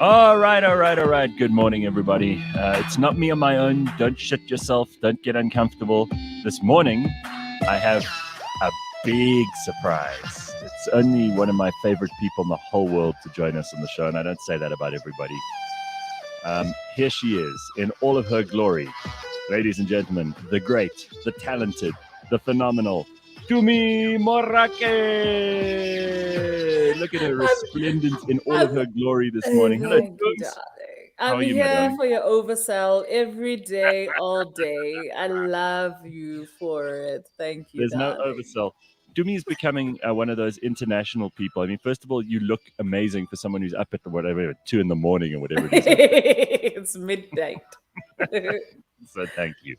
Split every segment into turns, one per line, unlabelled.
All right. Good morning, everybody. It's not me on my own. Don't shit yourself. Don't get uncomfortable. This morning, I have a big surprise. It's only one of my favorite people in the whole world to join us on the show, and I don't say that about everybody. Here she is in all of her glory. Ladies and gentlemen, the great, the talented, the phenomenal Tumi Morake. Look at her resplendent in all of her glory this morning. Hello,
Thank you,
Tums.
darling.
How
I'm
are you, my
here
darling?
for your oversell every day, all day. I love you for it. Thank you,
There's no
darling.
oversell. Tumi is becoming one of those international people. I mean, first of all, you look amazing for someone who's up at whatever 2 in the morning or whatever it is.
It's midnight.
So thank you.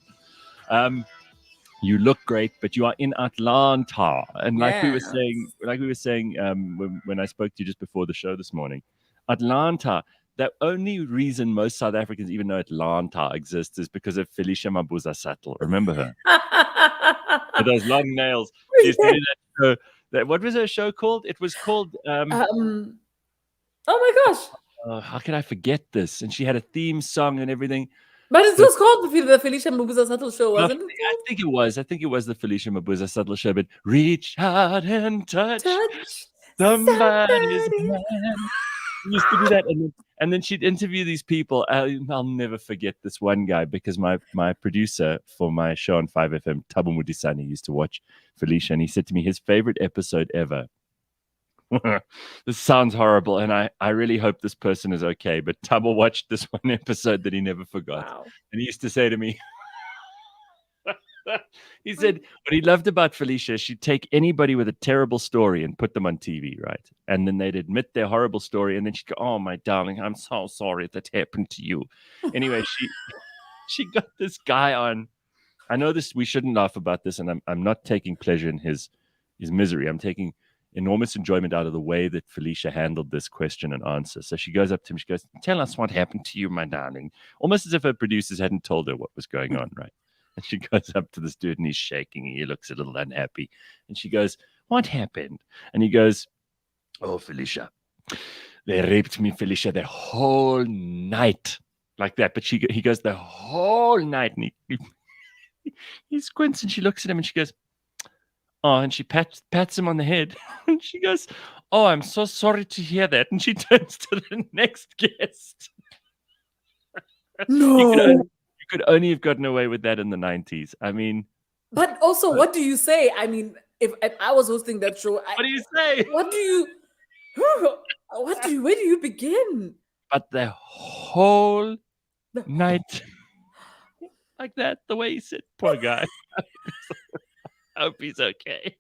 You look great, but you are in Atlanta, and like we were saying, when I spoke to you just before the show this morning, Atlanta. The only reason most South Africans even know Atlanta exists is because of Felicia Mabuza Sattel. Remember her? With those long nails. She used to do that show. What was her show called? It was called.
Oh my gosh!
How can I forget this? And she had a theme song and everything.
But it was called the Felicia Mabuza Subtle Show, wasn't it?
I think it was. I think it was the Felicia Mabuza Sattel show. But reach out and touch somebody's hand. She used to do that, and then she'd interview these people. I'll never forget this one guy because my producer for my show on 5FM, Thabo Mudisani, used to watch Felicia, and he said to me his favorite episode ever. This sounds horrible, and I really hope this person is okay. But Thabo watched this one episode that he never forgot,
Wow.
and he used to say to me, he said what he loved about Felicia, she'd take anybody with a terrible story and put them on TV, right? And then they'd admit their horrible story, and then she'd go, "Oh, my darling, I'm so sorry that happened to you." Anyway, she got this guy on. I know this. We shouldn't laugh about this, and I'm not taking pleasure in his misery. I'm taking enormous enjoyment out of the way that Felicia handled this question and answer. So she goes up to him. She goes, "Tell us what happened to you, my darling," almost as if her producers hadn't told her what was going on, right? And she goes up to this dude and he's shaking. He looks a little unhappy. And she goes, "What happened?" And he goes, "Oh, Felicia, they raped me, Felicia, the whole night." Like that. But he goes, "The whole night." And he squints and she looks at him and she goes, "Oh," and she pats him on the head. And she goes, "Oh, I'm so sorry to hear that." And she turns to the next guest.
No.
You could only have gotten away with that in the 90s. I mean,
but also, what do you say? I mean, if I was hosting that show,
what do you say?
What do you? Where do you begin?
But the whole night, like that, the way he said, "Poor guy." I hope he's okay.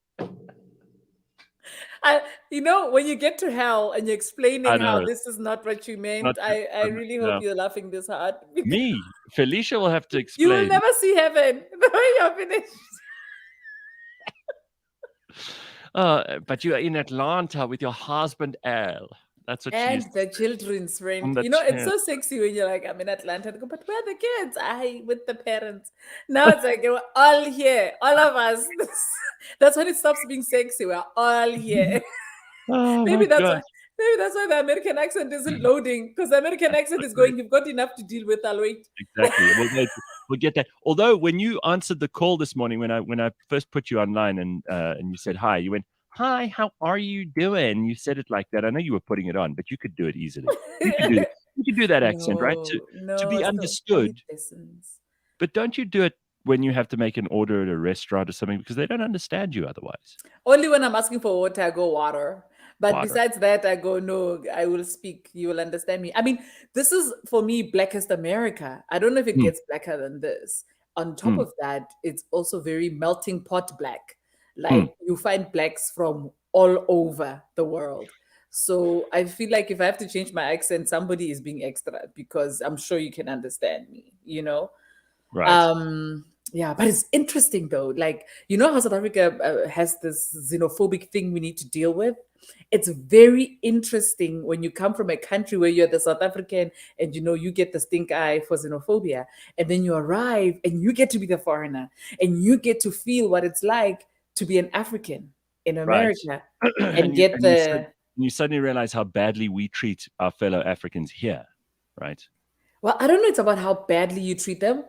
When you get to hell and you're explaining how this is not what you meant, I really hope you're laughing this hard.
Me, Felicia will have to explain.
You will never see heaven the way you're finished.
But you are in Atlanta with your husband, Al. That's what
and
she's.
the children's friend. It's so sexy when you're like, "I'm in Atlanta." Go, "But where are the kids?" With the parents. Now it's like we're all here, all of us. That's when it stops being sexy. We're all here.
Oh,
Maybe that's
God.
Maybe that's why the American accent isn't loading, because the American accent is going, "You've got enough to deal with, I'll wait."
Exactly. We'll get that. Although when you answered the call this morning, when I first put you online and you said hi, you went, "Hi, how are you doing?" You said it like that. I know you were putting it on, but you could do it easily. You could do that accent, right? To be understood. But don't you do it when you have to make an order at a restaurant or something, because they don't understand you otherwise?
Only when I'm asking for water, I go water. But besides that, I go, "No, I will speak. You will understand me." I mean, this is, for me, Blackest America. I don't know if it gets blacker than this. On top of that, it's also very melting pot black. Like, you find blacks from all over the world. So I feel like if I have to change my accent, somebody is being extra, because I'm sure you can understand me,
Right.
Yeah, but it's interesting though. Like, how South Africa has this xenophobic thing we need to deal with? It's very interesting when you come from a country where you're the South African and you get the stink eye for xenophobia, and then you arrive and you get to be the foreigner and you get to feel what it's like to be an African in America and get the
you suddenly realize how badly we treat our fellow Africans here, right?
Well, I don't know. It's about how badly you treat them,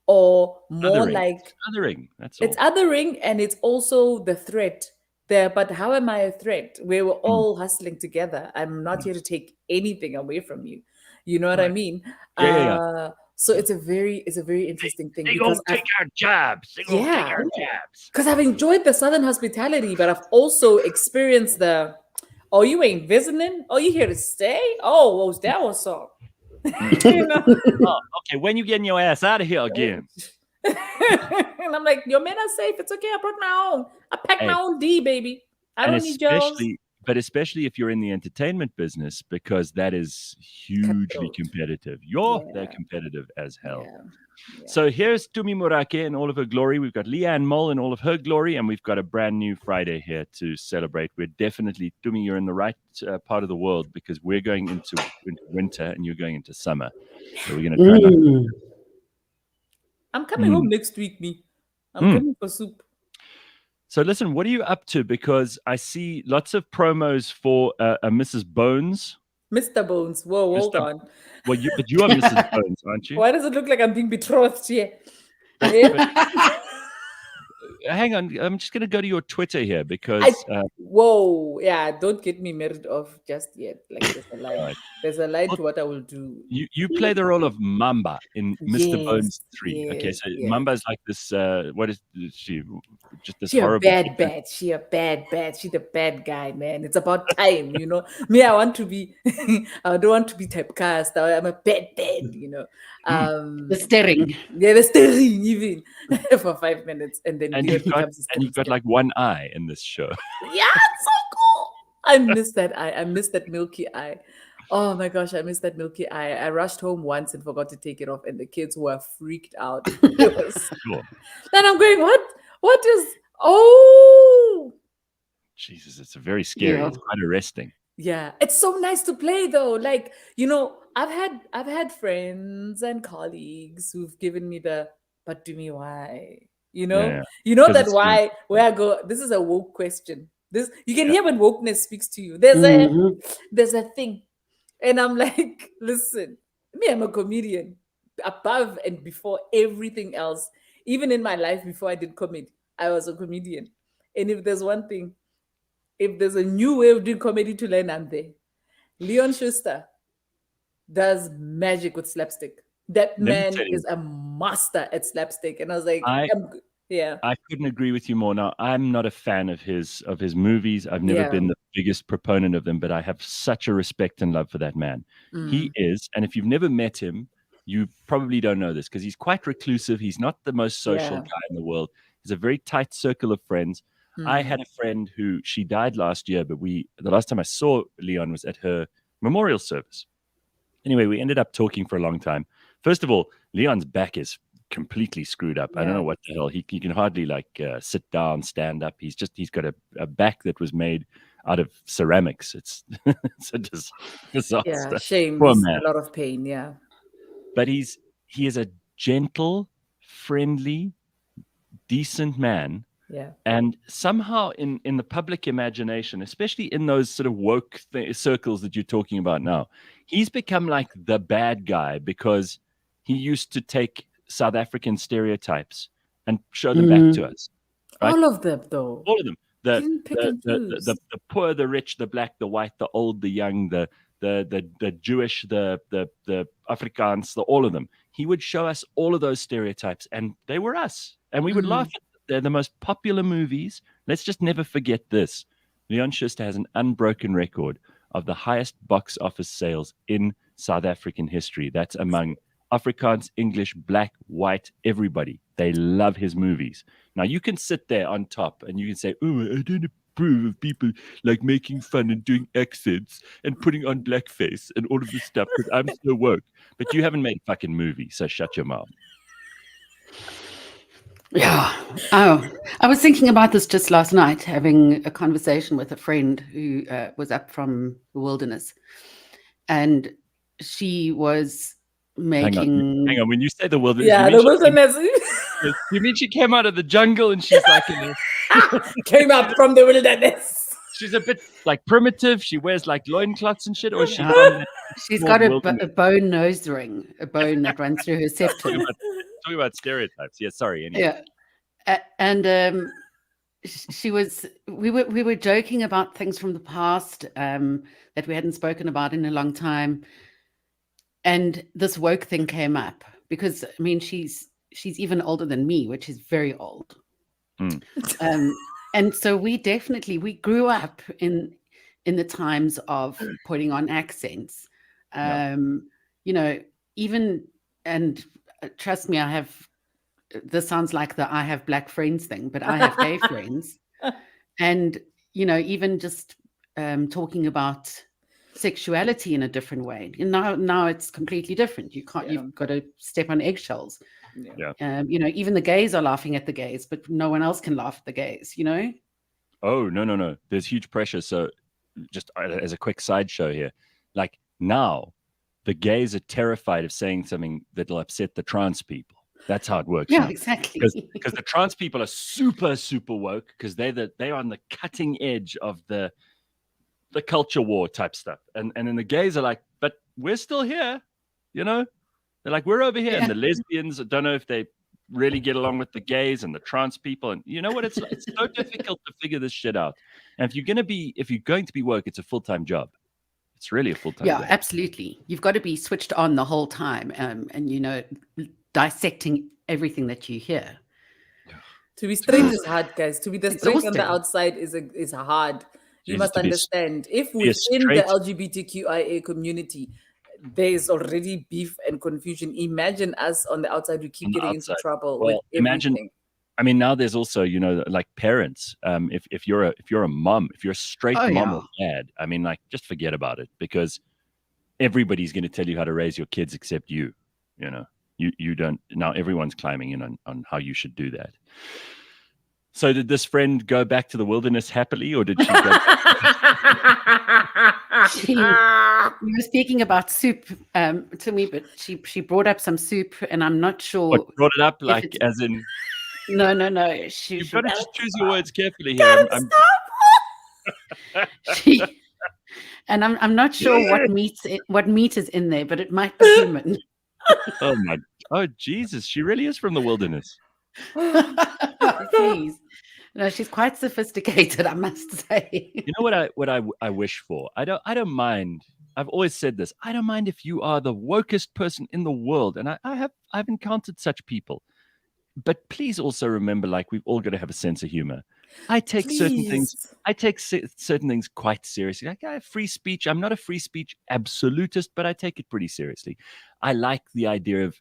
or more
Othering.
like
Othering. That's all.
it's othering, and it's also the threat there. But how am I a threat? We were all hustling together. I'm not here to take anything away from you. You know what I
Right.
mean?
Yeah.
So it's a very interesting thing
They
because
gonna take our jobs. They gonna take our jobs.
because I've enjoyed the Southern hospitality, but I've also experienced the, oh, you ain't visiting? Oh, you here to stay? Oh, well, that was so. You know?
Oh, okay. When you getting your ass out of here again?
And I'm like, your men are safe. It's okay. I brought my own. I packed my own D, baby. I don't need yours.
But especially if you're in the entertainment business, because that is hugely competitive. They're competitive as hell. Yeah. So here's Tumi Morake in all of her glory. We've got Leigh-Ann in all of her glory, and we've got a brand new Friday here to celebrate. We're definitely, Tumi, you're in the right part of the world, because we're going into winter and you're going into summer. So we're going to try not.
I'm coming home next week, me. I'm coming for soup.
So listen, what are you up to? Because I see lots of promos for a Mrs. Bones.
Mr. Bones. Whoa, hold on.
Well, but you are Mrs. Bones, aren't you?
Why does it look like I'm being betrothed here?
Hang on, I'm just going to go to your Twitter here because...
whoa, yeah, don't get me married off just yet. Like, there's a line. Right. There's a line to what I will do.
You play the role of Mamba in Mr. Bones 3. Yes, okay, so Mamba is like this, what is she? Just this horrible...
She a bad. She's the bad guy, man. It's about time, you know. Me, I want to be... I don't want to be typecast. I'm a bad, you know.
The staring.
Yeah, the staring even for 5 minutes. And then
you've got like one eye in this show.
Yeah, it's so cool. I miss that eye. I miss that milky eye. Oh my gosh, I miss that milky eye. I rushed home once and forgot to take it off, and the kids were freaked out. It was cool. Then I'm going, what is... Oh!
Jesus, it's very scary. Yeah. It's quite arresting.
Yeah, it's so nice to play though. Like, you know, I've had friends and colleagues who've given me the, but do me why? You know, you know that why, where I go, this is a woke question. This, you can hear when wokeness speaks to you. There's a thing. And I'm like, listen, me, I'm a comedian above and before everything else. Even in my life before I did comedy, I was a comedian. And if there's one thing, if there's a new way of doing comedy to learn, I'm there. Leon Schuster does magic with slapstick. That man is a master at slapstick. And I was like, I
couldn't agree with you more. Now, I'm not a fan of his movies. I've never been the biggest proponent of them, but I have such a respect and love for that man. He is, and if you've never met him, you probably don't know this, because he's quite reclusive. He's not the most social guy in the world. He's a very tight circle of friends. I had a friend who, she died last year, but the last time I saw Leon was at her memorial service. Anyway, we ended up talking for a long time. First of all, Leon's back is completely screwed up. I don't know what the hell. He can hardly sit down, stand up. He's got a back that was made out of ceramics. It's a disaster.
Yeah, shame. Poor man. A lot of pain. Yeah.
But he is a gentle, friendly, decent man.
Yeah.
And somehow in the public imagination, especially in those sort of woke circles that you're talking about now, he's become like the bad guy, because he used to take South African stereotypes and show them back to us.
Right? All of them, though.
All of them. The poor, the rich, the black, the white, the old, the young, the Jewish, the Afrikaans, all of them. He would show us all of those stereotypes, and they were us. And we would laugh at them. They're the most popular movies. Let's just never forget this. Leon Schuster has an unbroken record of the highest box office sales in South African history. That's among Afrikaans, English, black, white, everybody. They love his movies. Now, you can sit there on top and you can say, oh, I don't approve of people like making fun and doing accents and putting on blackface and all of this stuff, because I'm so woke. But you haven't made a fucking movie, so shut your mouth.
Yeah. Oh, I was thinking about this just last night, having a conversation with a friend who was up from the wilderness, and she was making...
Hang on. When you say the wilderness,
the wilderness.
You mean she came out of the jungle and she's like,
came up from the wilderness.
she's a bit like primitive. She wears like loincloths and shit, or she's
she's got a bone nose ring, a bone that runs through her septum.
Talking about stereotypes. Yeah, sorry. Anyway.
Yeah, and we were joking about things from the past that we hadn't spoken about in a long time, and this woke thing came up because I mean she's even older than me, which is very old. And so we grew up in the times of putting on accents. Even, and trust me, this sounds like the I have black friends thing, but I have gay friends. And, even just talking about sexuality in a different way. And now it's completely different. You've got to step on eggshells. Even the gays are laughing at the gays, but no one else can laugh at the gays,
Oh, no. There's huge pressure. So just as a quick sideshow here, like now the gays are terrified of saying something that'll upset the trans people. That's how it works.
Yeah, exactly.
Because the trans people are super, super woke because they're on the cutting edge of the culture war type stuff. And then the gays are like, but we're still here, They're like, we're over here. Yeah. And the lesbians, I don't know if they really get along with the gays and the trans people. And you know what? It's so difficult to figure this shit out. And if you're going to be woke, it's a full-time job. It's really a full-time job.
Yeah, absolutely. You've got to be switched on the whole time and, dissecting everything that you hear.
To be straight is hard, guys. To be the straight on the outside is hard. You must understand. If within the LGBTQIA community, there is already beef and confusion. Imagine us on the outside. We keep getting into trouble with everything.
Now there's also, like parents. If you're a mom, if you're a straight mom or dad, just forget about it because everybody's going to tell you how to raise your kids except you. You don't. Now everyone's climbing in on how you should do that. So did this friend go back to the wilderness happily, or did she go
we were speaking about soup to me, but she brought up some soup, and I'm not sure.
What brought it up, like as in?
No.
You've got to just choose your words carefully here.
And I'm not sure what meat is in there, but it might be human.
Oh Jesus! She really is from the wilderness.
Please. No, she's quite sophisticated, I must say.
You know what I wish for? I don't mind. I've always said this. I don't mind if you are the wokest person in the world, and I've encountered such people. But please also remember, like, we've all got to have a sense of humor. I take certain things quite seriously. Like, I have free speech. I'm not a free speech absolutist, but I take it pretty seriously. I like the idea of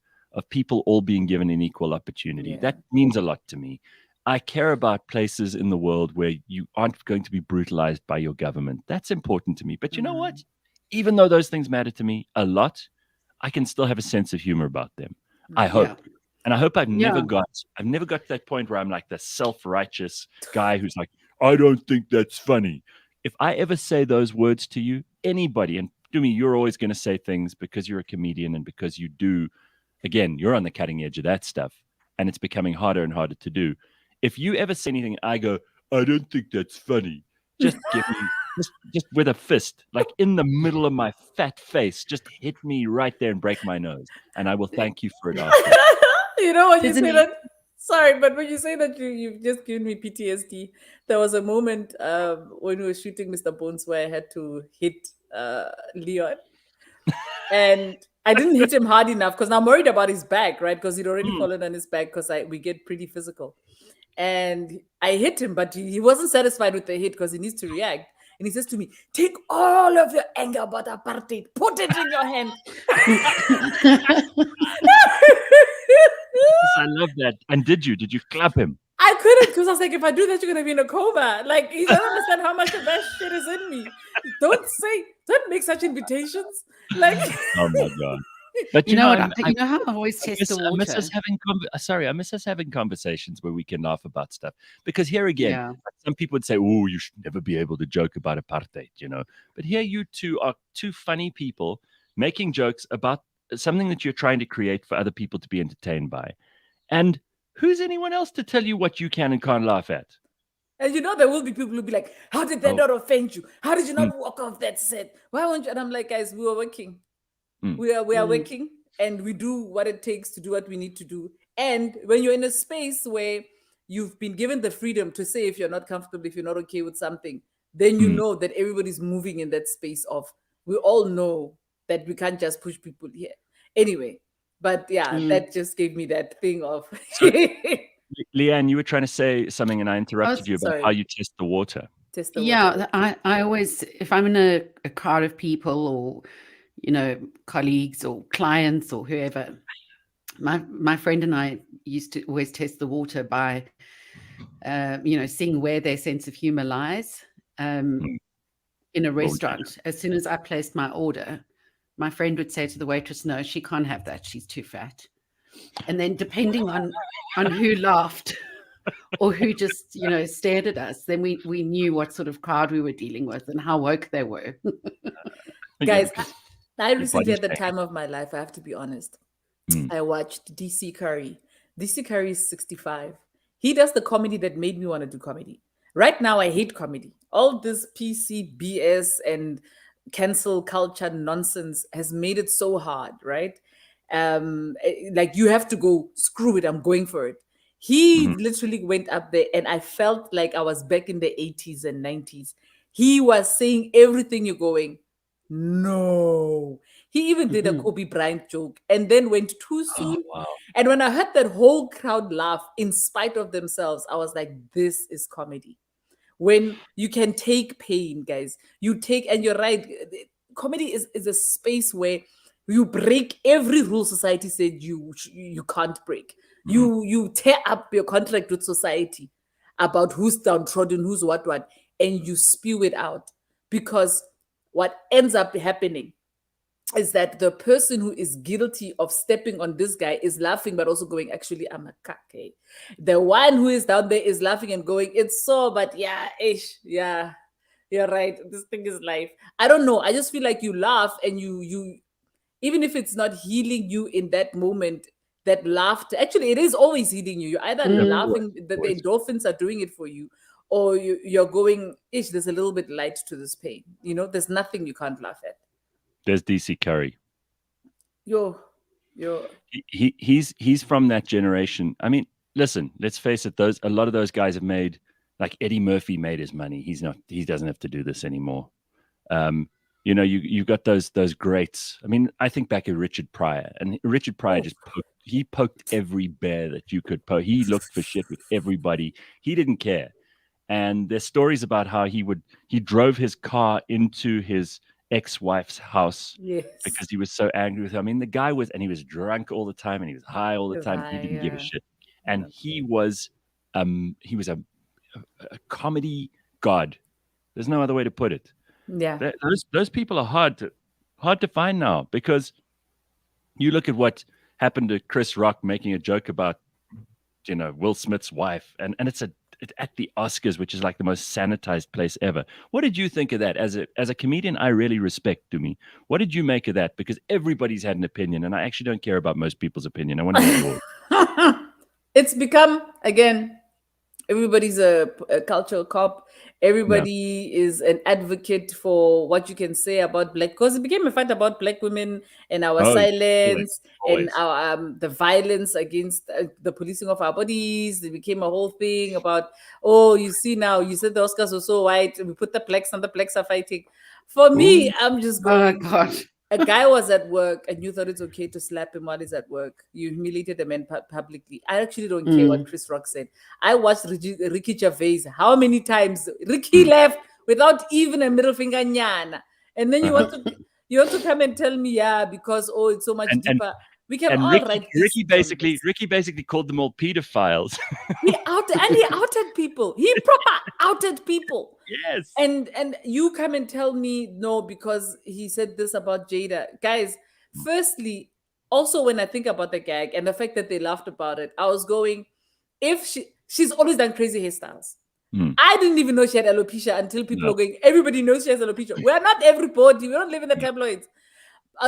people all being given an equal opportunity. Yeah. That means a lot to me. I care about places in the world where you aren't going to be brutalized by your government. That's important to me. But you know what? Even though those things matter to me a lot, I can still have a sense of humor about them. I hope. Yeah. And I hope I've never got to that point where I'm like the self-righteous guy who's like, I don't think that's funny. If I ever say those words to you, anybody, and to me, you're always going to say things because you're a comedian and because you do, again, you're on the cutting edge of that stuff and it's becoming harder and harder to do. If you ever say anything, I go, I don't think that's funny. Just give me, just with a fist, like in the middle of my fat face, just hit me right there and break my nose. And I will thank you for it after.
You know, when you say that, sorry, but when you say that you've just given me PTSD, there was a moment when we were shooting Mr. Bones where I had to hit Leon. And I didn't hit him hard enough because I'm worried about his back, right? Because he'd already fallen on his back because we get pretty physical. And I hit him, but he wasn't satisfied with the hit because he needs to react. And he says to me, take all of your anger about apartheid, put it in your hand.
I love that. And did you clap him?
I couldn't because I was like, if I do that, you're going to be in a coma. Like, you don't understand how much of that shit is in me. Don't make such invitations. Like,
oh my God. But
you know what? You know how I always test the water.
I miss us having conversations where we can laugh about stuff. Because here again, some people would say, "Oh, you should never be able to joke about apartheid," But here you two are two funny people making jokes about something that you're trying to create for other people to be entertained by. And who's anyone else to tell you what you can and can't laugh at?
And there will be people who'll be like, how did that not offend you? How did you not walk off that set? Why won't you? And I'm like, guys, we were working. We are working, and we do what it takes to do what we need to do. And when you're in a space where you've been given the freedom to say if you're not comfortable, if you're not okay with something, then you know that everybody's moving in that space of, we all know that we can't just push people here. Anyway, but that just gave me that thing of...
So, Leigh-Ann, you were trying to say something and I interrupted you about how you test the water.
I always, if I'm in a crowd of people or, colleagues or clients or whoever, my friend and I used to always test the water by, seeing where their sense of humor lies. In a restaurant, as soon as I placed my order, my friend would say to the waitress, no, she can't have that. She's too fat. And then depending on who laughed or who just, stared at us, then we knew what sort of crowd we were dealing with and how woke they were.
Guys, I recently had the time of my life, I have to be honest. I watched DC Curry. DC Curry is 65. He does the comedy that made me want to do comedy. Right now, I hate comedy. All this PC BS and cancel culture nonsense has made it so hard, right? Like you have to go, screw it, I'm going for it. He literally went up there and I felt like I was back in the 80s and 90s. He was saying everything, you're going, no. He even did a Kobe Bryant joke and then went too soon.
Oh, wow.
And when I heard that whole crowd laugh in spite of themselves, I was like, this is comedy. When you can take pain, guys, and you're right, comedy is a space where you break every rule society said you can't break. You tear up your contract with society about who's downtrodden, who's what, and you spew it out. Because what ends up happening is that the person who is guilty of stepping on this guy is laughing, but also going, actually, I'm a kake. The one who is down there is laughing and going, it's so, but yeah, you're right. This thing is life. I don't know. I just feel like you laugh and you even if it's not healing you in that moment, that laughter, actually, it is always healing you. You're either laughing, the endorphins are doing it for you, or you're going, there's a little bit light to this pain. There's nothing you can't laugh at.
There's DC Curry.
He's
from that generation. I mean, listen, let's face it. A lot of those guys have made, like Eddie Murphy made his money. He doesn't have to do this anymore. You've got those greats. I mean, I think back at Richard Pryor, and Richard Pryor poked every bear that you could poke. He looked for shit with everybody. He didn't care. And there's stories about how he drove his car into his ex-wife's house because he was so angry with her. I mean, the guy he was drunk all the time and he was high all the time. He didn't give a shit. And he was a comedy god. There's no other way to put it.
Yeah.
Those people are hard to find now, because you look at what happened to Chris Rock making a joke about, Will Smith's wife, and it's at the Oscars, which is like the most sanitized place ever. What did you think of that? As a comedian, I really respect Tumi. What did you make of that? Because everybody's had an opinion, and I actually don't care about most people's opinion. I want to hear yours.
It's become, again, everybody's a cultural cop. Everybody is an advocate for what you can say about Black, because it became a fight about Black women and our silence and our the violence against the policing of our bodies. It became a whole thing about, you see now, you said the Oscars were so white, we put the blacks and the blacks are fighting. For me, I'm just going,
oh God.
A guy was at work and you thought it's okay to slap him while he's at work. You humiliated a man publicly. I actually don't care what Chris Rock said. I watched Ricky Gervais. How many times Ricky left without even a middle finger nyana? And then you want to come and tell me, because it's so much deeper. We can all write.
Ricky basically called them all pedophiles.
He outed people. He proper outed people.
Yes.
And you come and tell me no because he said this about Jada. Guys, firstly, also when I think about the gag and the fact that they laughed about it, I was going, if she's always done crazy hairstyles. I didn't even know she had alopecia until people are going, everybody knows she has alopecia. We are not everybody. We don't live in the tabloids.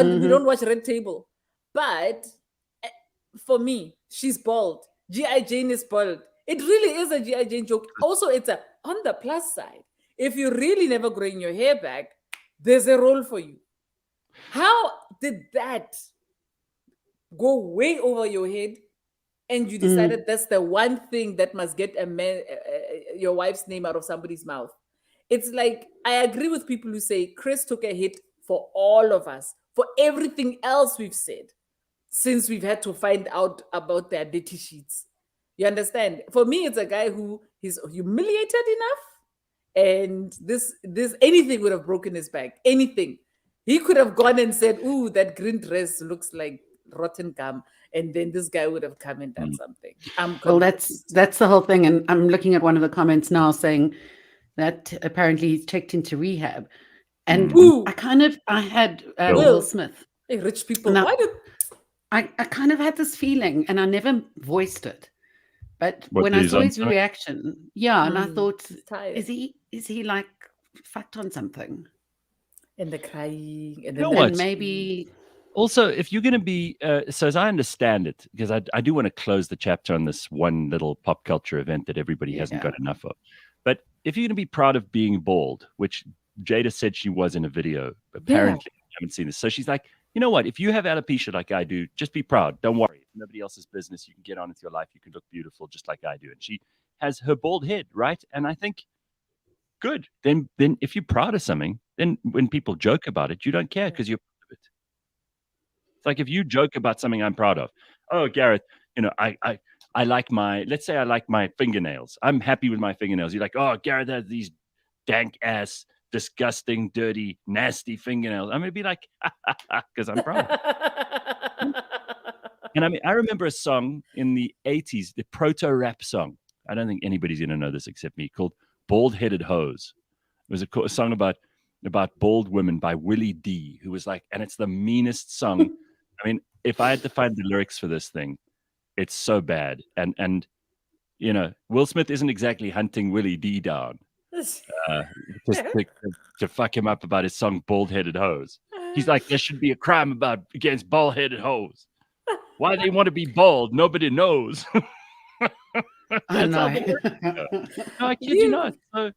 We don't watch Red Table. But for me, she's bald. G.I. Jane is bald. It really is a G.I. Jane joke. Also, it's a on the plus side, if you're really never growing your hair back, there's a role for you. How did that go way over your head and you decided that's the one thing that must get a man, your wife's name out of somebody's mouth? It's like, I agree with people who say Chris took a hit for all of us, for everything else we've said, since we've had to find out about their dirty sheets. You understand? For me, it's a guy who he's humiliated enough, and this anything would have broken his back. Anything. He could have gone and said, "Ooh, that green dress looks like rotten gum," and then this guy would have come and done something.
Well, that's the whole thing. And I'm looking at one of the comments now saying that apparently he's checked into rehab. And I had Will Smith.
Hey, rich people.
Now,
Why did
I kind of had this feeling, and I never voiced it. But when I saw his reaction, and I thought, is he like fucked on something?
And the crying, and
then
maybe.
Also, if you're going to be, so as I understand it, because I do want to close the chapter on this one little pop culture event that everybody hasn't got enough of. But if you're going to be proud of being bald, which Jada said she was in a video, apparently I haven't seen this. So she's like, you know what? If you have alopecia like I do, just be proud. Don't worry. It's nobody else's business. You can get on with your life. You can look beautiful just like I do. And she has her bald head, right? And I think, good. Then if you're proud of something, then when people joke about it, you don't care because you're proud of it. It's like if you joke about something I'm proud of. Oh, Gareth, I like let's say I like my fingernails. I'm happy with my fingernails. You're like, oh, Gareth has these dank ass, disgusting, dirty, nasty fingernails. I'm going to be like, because I'm proud. And I mean, I remember a song in the 80s, the proto-rap song. I don't think anybody's going to know this except me, called Bald-Headed Hose. It was a song about bald women by Willie D, who was like, and it's the meanest song. I mean, if I had to find the lyrics for this thing, it's so bad. And Will Smith isn't exactly hunting Willie D down just to fuck him up about his song Bald-Headed Hose. He's like, there should be a crime against bald-headed hoes. Why do you want to be bald? Nobody knows.
I know.
No, I kid you not. So,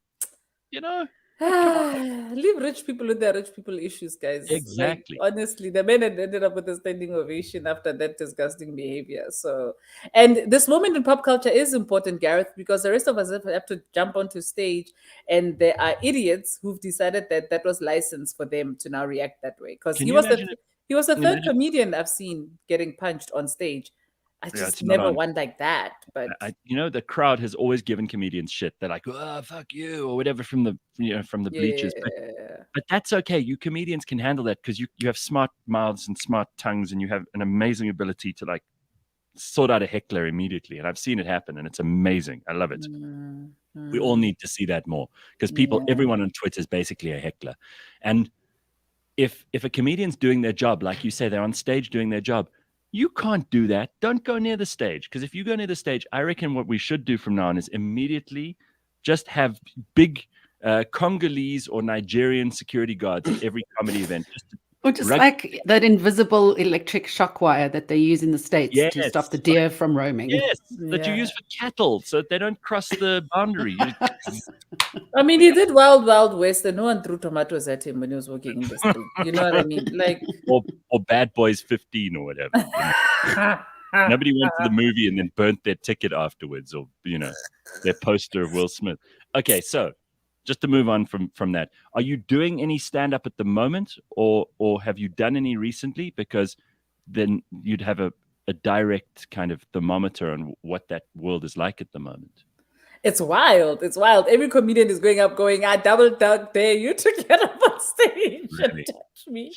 leave rich people with their rich people issues, guys.
Exactly.
Like, honestly, the man ended up with a standing ovation after that disgusting behavior. So, and this moment in pop culture is important, Gareth, because the rest of us have to jump onto stage, and there are idiots who've decided that was license for them to now react that way. Because he was the third comedian I've seen getting punched on stage. I just never won like that. But
the crowd has always given comedians shit. They're like, "Oh, fuck you," or whatever from the bleachers. But that's okay. You comedians can handle that because you have smart mouths and smart tongues, and you have an amazing ability to like sort out a heckler immediately. And I've seen it happen, and it's amazing. I love it. We all need to see that more because everyone on Twitter is basically a heckler. And if a comedian's doing their job, like you say, they're on stage doing their job. You can't do that. Don't go near the stage. Because if you go near the stage, I reckon what we should do from now on is immediately just have big Congolese or Nigerian security guards at every comedy event.
Or just like that invisible electric shock wire that they use in the States to stop the deer from roaming.
Yes, that you use for cattle so that they don't cross the boundary.
I mean, he did Wild Wild West and no one threw tomatoes at him when he was walking in the street. You know what I mean? Like,
or Bad Boys 15 or whatever. Nobody went to the movie and then burnt their ticket afterwards, or their poster of Will Smith. Okay, so just to move on from that, are you doing any stand-up at the moment, or have you done any recently? Because then you'd have a direct kind of thermometer on what that world is like at the moment.
It's wild. It's wild. Every comedian is going up, I double dare you to get up on stage and touch me.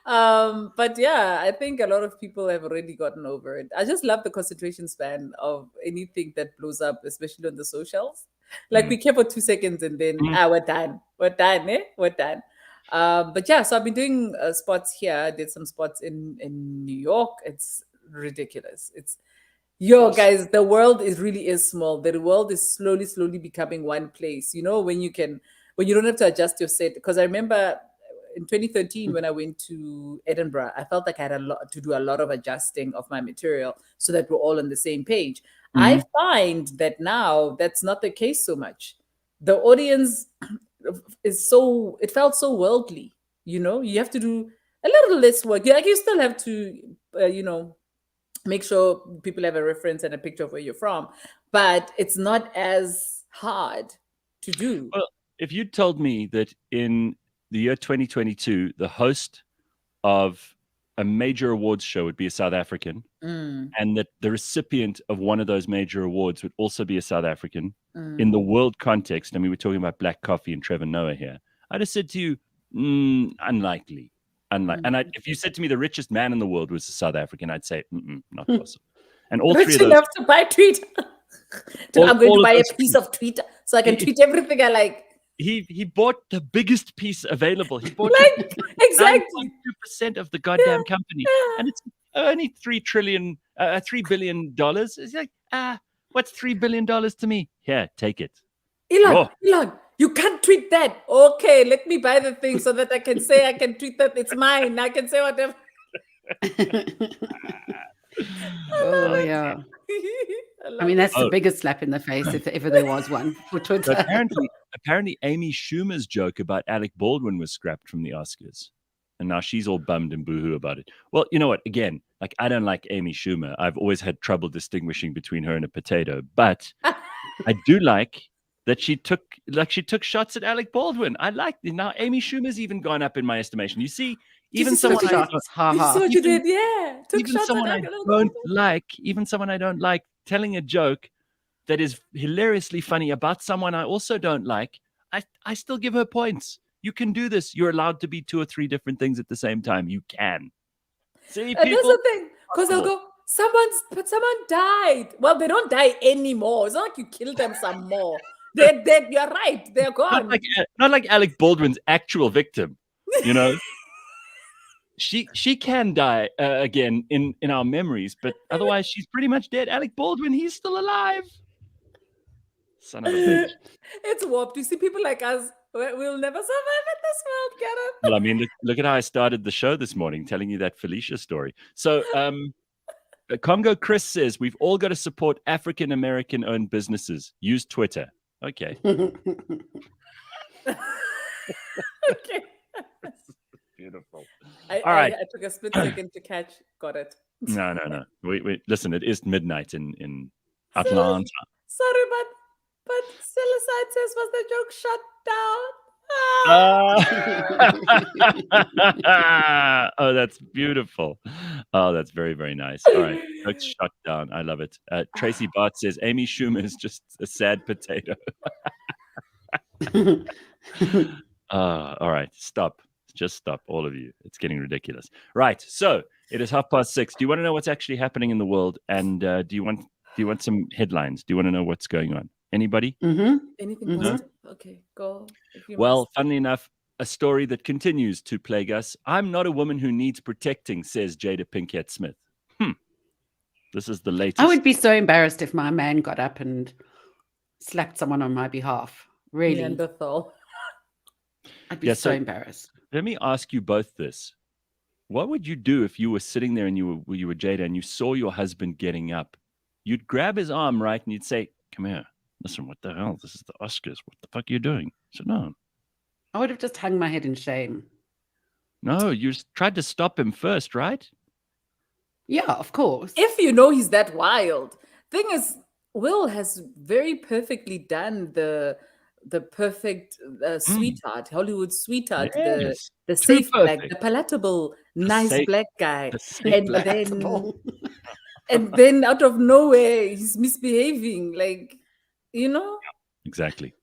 But yeah, I think a lot of people have already gotten over it. I just love the concentration span of anything that blows up, especially on the socials. Like we care for 2 seconds and then we're done. We're done, eh? We're done. But yeah, so I've been doing spots here. I did some spots in New York. It's ridiculous. Guys, the world really is small. The world is slowly becoming one place. When you don't have to adjust your set. Because I remember in 2013 when I went to Edinburgh, I felt like I had a lot to do a lot of adjusting of my material so that we're all on the same page. I find that now that's not the case so much. The audience it felt so worldly, you have to do a little less work. Like you still have to, make sure people have a reference and a picture of where you're from, but it's not as hard to do.
Well, if you told me that in the year 2022, the host of a major awards show would be a South African, and that the recipient of one of those major awards would also be a South African in the world context, I mean, we're talking about Black Coffee and Trevor Noah here, I'd have said to you, unlikely. And if you said to me the richest man in the world was a South African, I'd say, not possible. And all
Rich
three of those.
enough to buy Twitter. I'm going to buy a piece of Twitter so I can tweet everything I like.
He bought the biggest piece available. He bought
exactly
2% of the goddamn company, and it's only $3 billion. It's like, what's $3 billion to me? Here, take it.
Elon, you can't tweet that. Okay, let me buy the thing so that I can say I can tweet that. It's mine. I can say whatever.
Oh yeah. I mean, that's the biggest slap in the face if ever there was one for Twitter.
Apparently, Amy Schumer's joke about Alec Baldwin was scrapped from the Oscars, and now she's all bummed and boohoo about it. Well, you know what? Again, like I don't like Amy Schumer. I've always had trouble distinguishing between her and a potato, but I do like that she took shots at Alec Baldwin. I like it. Now Amy Schumer's even gone up in my estimation. You see, even someone I don't like telling a joke that is hilariously funny about someone I also don't like, I still give her points. You can do this. You're allowed to be 2 or 3 different things at the same time. You can. See, people.
That's the thing, because they'll go, someone died. Well, they don't die anymore. It's not like you killed them some more. They're dead. You're right. They're gone.
Not like Alec Baldwin's actual victim. She can die again in our memories, but otherwise she's pretty much dead. Alec Baldwin, he's still alive. Son of a bitch.
It's warped. You see, people like us, we'll never survive in this world, Gareth.
Well, I mean, look at how I started the show this morning, telling you that Felicia story. So, Congo Chris says, we've all got to support African-American-owned businesses. Use Twitter. Okay.
Okay.
Beautiful.
All right. I took a split second to catch. Got it.
No. We listen, it is midnight in Atlanta.
Sorry, but Silicide says, was the joke shut down?
Oh, that's beautiful. Oh, that's very, very nice. All right. Joke shut down. I love it. Tracy Bart says, Amy Schumer is just a sad potato. All right. Stop. Just stop, all of you. It's getting ridiculous. Right. So it is 6:30. Do you want to know what's actually happening in the world? And do you want some headlines? Do you want to know what's going on? Anybody?
Anything positive? Okay, go.
Well, funnily enough, a story that continues to plague us. I'm not a woman who needs protecting, says Jada Pinkett Smith. This is the latest.
I would be so embarrassed if my man got up and slapped someone on my behalf. Really.
Neanderthal.
I'd be so embarrassed.
Let me ask you both this. What would you do if you were sitting there and you were Jada and you saw your husband getting up? You'd grab his arm, right? And you'd say, come here. Listen, what the hell? This is the Oscars. What the fuck are you doing? So no.
I would have just hung my head in shame.
No, you tried to stop him first, right?
Yeah, of course.
If he's that wild. Thing is, Will has very perfectly done the perfect sweetheart, Hollywood sweetheart,
yes.
the safe black, the palatable, nice black guy. And then out of nowhere, he's misbehaving,
Exactly.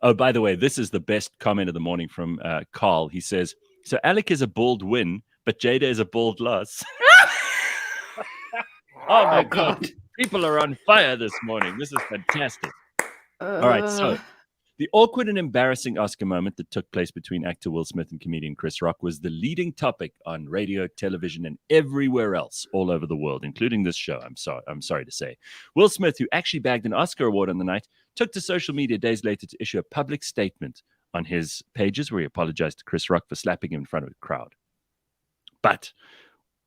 Oh, by the way, this is the best comment of the morning from Carl. He says, so Alec is a bold win, but Jada is a bold loss. Oh my God. People are on fire this morning. This is fantastic. All right, so the awkward and embarrassing Oscar moment that took place between actor Will Smith and comedian Chris Rock was the leading topic on radio, television, and everywhere else all over the world, including this show, I'm sorry to say. Will Smith, who actually bagged an Oscar award on the night, took to social media days later to issue a public statement on his pages where he apologized to Chris Rock for slapping him in front of a crowd. But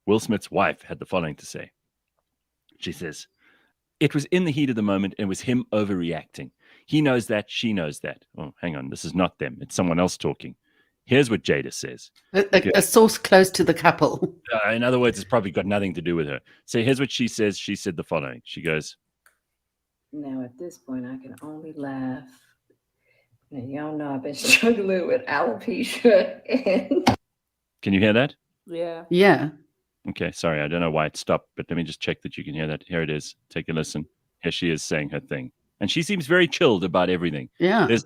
Will Smith's wife had the following to say. She says, it was in the heat of the moment and it was him overreacting. He knows that, she knows that. Oh, hang on, this is not them. It's someone else talking. Here's what Jada says.
A source close to the couple.
In other words, it's probably got nothing to do with her. So here's what she says. She said the following. She goes,
now at this point, I can only laugh. Now, y'all know I've been struggling with alopecia.
Can you hear that?
Yeah.
Yeah.
Okay, sorry, I don't know why it stopped, but let me just check that you can hear that. Here it is. Take a listen. Here she is saying her thing. And she seems very chilled about everything.
Yeah.
There's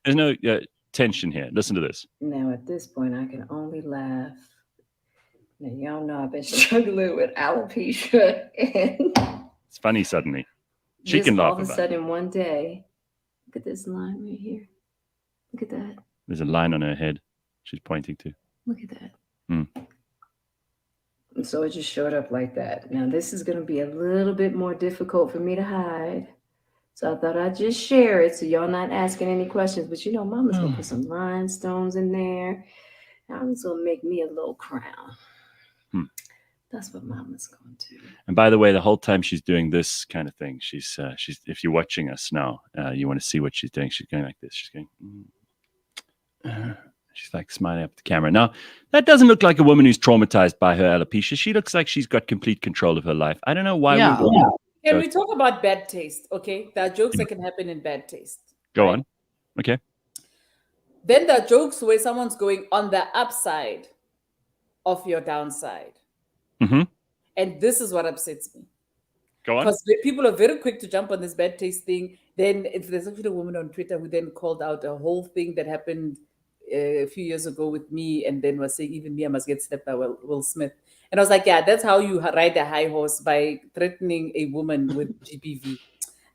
no tension here. Listen to this.
Now at this point, I can only laugh. Now, y'all know I've been struggling with alopecia.
It's funny suddenly. She can laugh about it.
All of a sudden, one day, look at this line right here. Look at that.
There's a line on her head she's pointing to.
Look at that.
Hmm.
And so it just showed up like that. Now, this is going to be a little bit more difficult for me to hide. So I thought I'd just share it so y'all not asking any questions. But you know, Mama's going to put some rhinestones in there. I'm just going to make me a little crown. That's what Mama's going to do.
And by the way, the whole time she's doing this kind of thing, she's if you're watching us now, you want to see what she's doing. She's going like this. She's going, she's like smiling up at the camera. Now, that doesn't look like a woman who's traumatized by her alopecia. She looks like she's got complete control of her life. I don't know why.
Yeah.
Can we talk about bad taste? Okay, there are jokes that can happen in bad taste.
Go on. Okay.
Then there are jokes where someone's going on the upside of your downside.
Mm-hmm.
And this is what upsets me.
Go on.
Because people are very quick to jump on this bad taste thing. Then there's actually a woman on Twitter who then called out a whole thing that happened a few years ago with me, and then was saying, even me, I must get slapped by Will Smith. And I was like, yeah, that's how you ride a high horse, by threatening a woman with GBV.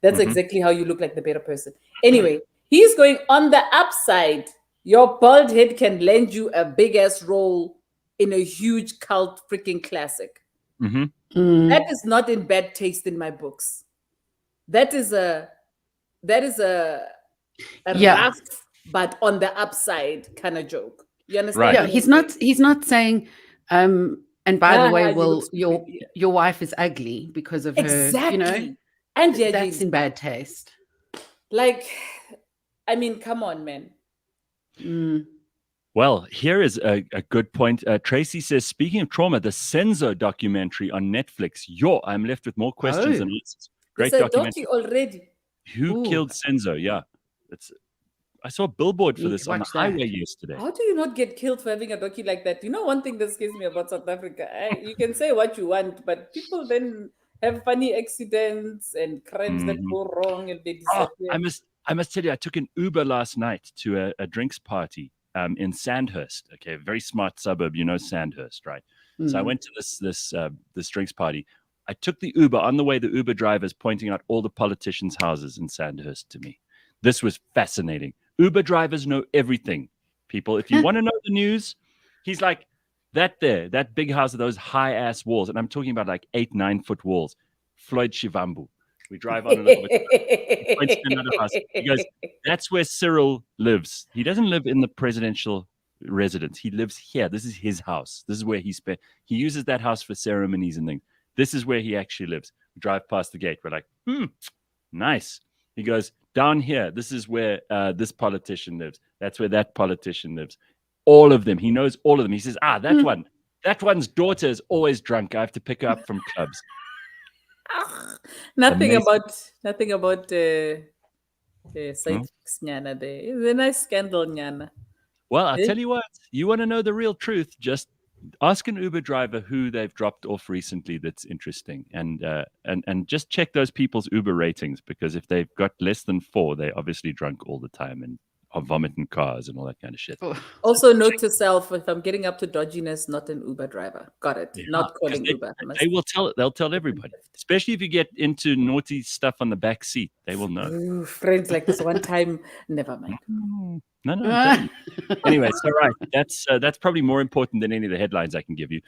That's exactly how you look like the better person. Anyway, he's going on the upside. Your bald head can lend you a big ass role in a huge cult freaking classic. That is not in bad taste in my books. That is a rough but on the upside kind of joke. You understand?
Right.
Yeah, he's not saying and by the way, well, your wife is ugly because of her, you know.
And
that's in bad taste.
Like, I mean, come on, man.
Well, here is a good point. Tracy says, speaking of trauma, the Senzo documentary on Netflix. I'm left with more questions than answers. Great documentary
already.
Who killed Senzo? Yeah. I saw a billboard for this on the highway yesterday.
How do you not get killed for having a docu like that? You know, one thing that scares me about South Africa, you can say what you want, but people then have funny accidents and crimes that go wrong and they disappear.
I must tell you, I took an Uber last night to a drinks party in Sandhurst. Okay, a very smart suburb, you know Sandhurst, right? So I went to this drinks party. I took the Uber. On the way, the Uber driver's pointing out all the politicians' houses in Sandhurst to me. This was fascinating. Uber drivers know everything, people. If you want to know the news, he's like, that big house with those high-ass walls, and I'm talking about like 8-9 foot walls, Floyd Shivambu. We drive on a little bit. He points to another house. He goes, that's where Cyril lives. He doesn't live in the presidential residence. He lives here. This is his house. This is where he uses that house for ceremonies and things. This is where he actually lives. We drive past the gate. We're like, nice. He goes, down here, this is where this politician lives. That's where that politician lives. All of them. He knows all of them. He says, that one's daughter is always drunk. I have to pick her up from clubs.
Nothing about side chicks, Nyana. There is a nice scandal, Nyana.
Well, I'll tell you what. You want to know the real truth? Just ask an Uber driver who they've dropped off recently that's interesting, and just check those people's Uber ratings, because if they've got less than 4, they're obviously drunk all the time and are vomiting cars and all that kind of shit.
Also, note to self: if I'm getting up to dodginess, not an Uber driver. Got it. Yeah, not calling Uber.
They'll tell everybody, especially if you get into naughty stuff on the back seat. They will know.
Ooh, friends like this one time. Never mind.
No. Anyway, so right. That's probably more important than any of the headlines I can give you.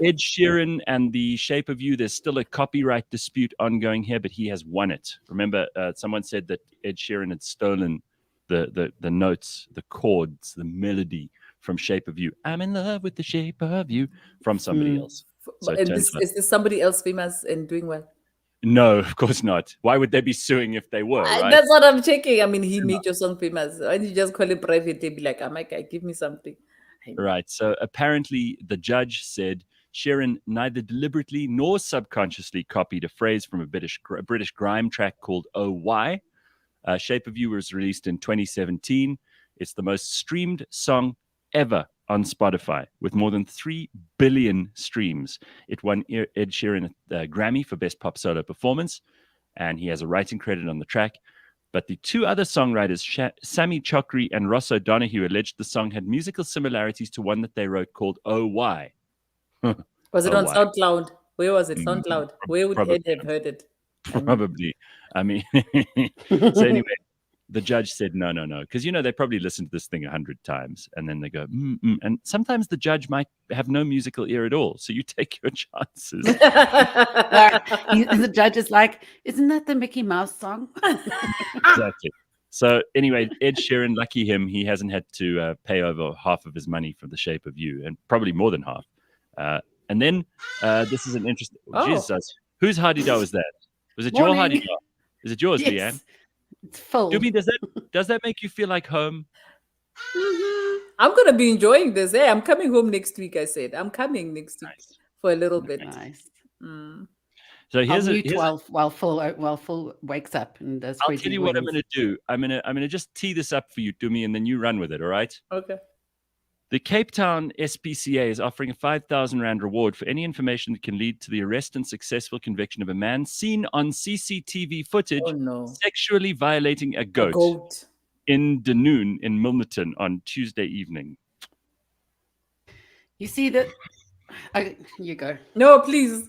Ed Sheeran and The Shape of You. There's still a copyright dispute ongoing here, but he has won it. Remember, someone said that Ed Sheeran had stolen the notes, the chords, the melody from Shape of You. I'm in love with the shape of you from somebody else. So
And is this somebody else famous and doing well?
No, of course not. Why would they be suing if they were, right?
That's what I'm checking. I mean, he made your song famous. Why don't you just call him privately, be like, my guy, give me something.
Right. So apparently the judge said Sheeran neither deliberately nor subconsciously copied a phrase from a British grime track called Oh Why. Shape of You was released in 2017. It's the most streamed song ever on Spotify with more than 3 billion streams. It won Ed Sheeran a Grammy for Best Pop Solo Performance, and he has a writing credit on the track. But the two other songwriters, Sammy Chokri and Ross O'Donoghue, alleged the song had musical similarities to one that they wrote called Oh Why.
Was it on SoundCloud? Where was it? SoundCloud. Where would Ed have heard it?
Probably. I mean, so anyway, the judge said, no, because, they probably listened to this thing 100 times and then they go, and sometimes the judge might have no musical ear at all. So you take your chances.
The judge is like, isn't that the Mickey Mouse song?
Exactly. So anyway, Ed Sheeran, lucky him, he hasn't had to pay over half of his money for The Shape of You, and probably more than half. And then this is an interesting, Jesus, whose Hadi-Do is that? Was it your Hadi-Do? Is it yours,
Yes.
Leigh-Ann?
It's full.
Dumi, does that make you feel like home?
I'm gonna be enjoying this. Hey, I'm coming home next week. I said I'm coming next week for a little bit.
Nice.
So here's
while full wakes up and does.
I'll tell you what I'm gonna do. I'm gonna just tee this up for you, Dumi, and then you run with it. All right?
Okay.
The Cape Town SPCA is offering a 5,000 Rand reward for any information that can lead to the arrest and successful conviction of a man seen on CCTV footage sexually violating a goat in Dunoon in Milnerton on Tuesday evening.
You see that? You go.
No, please.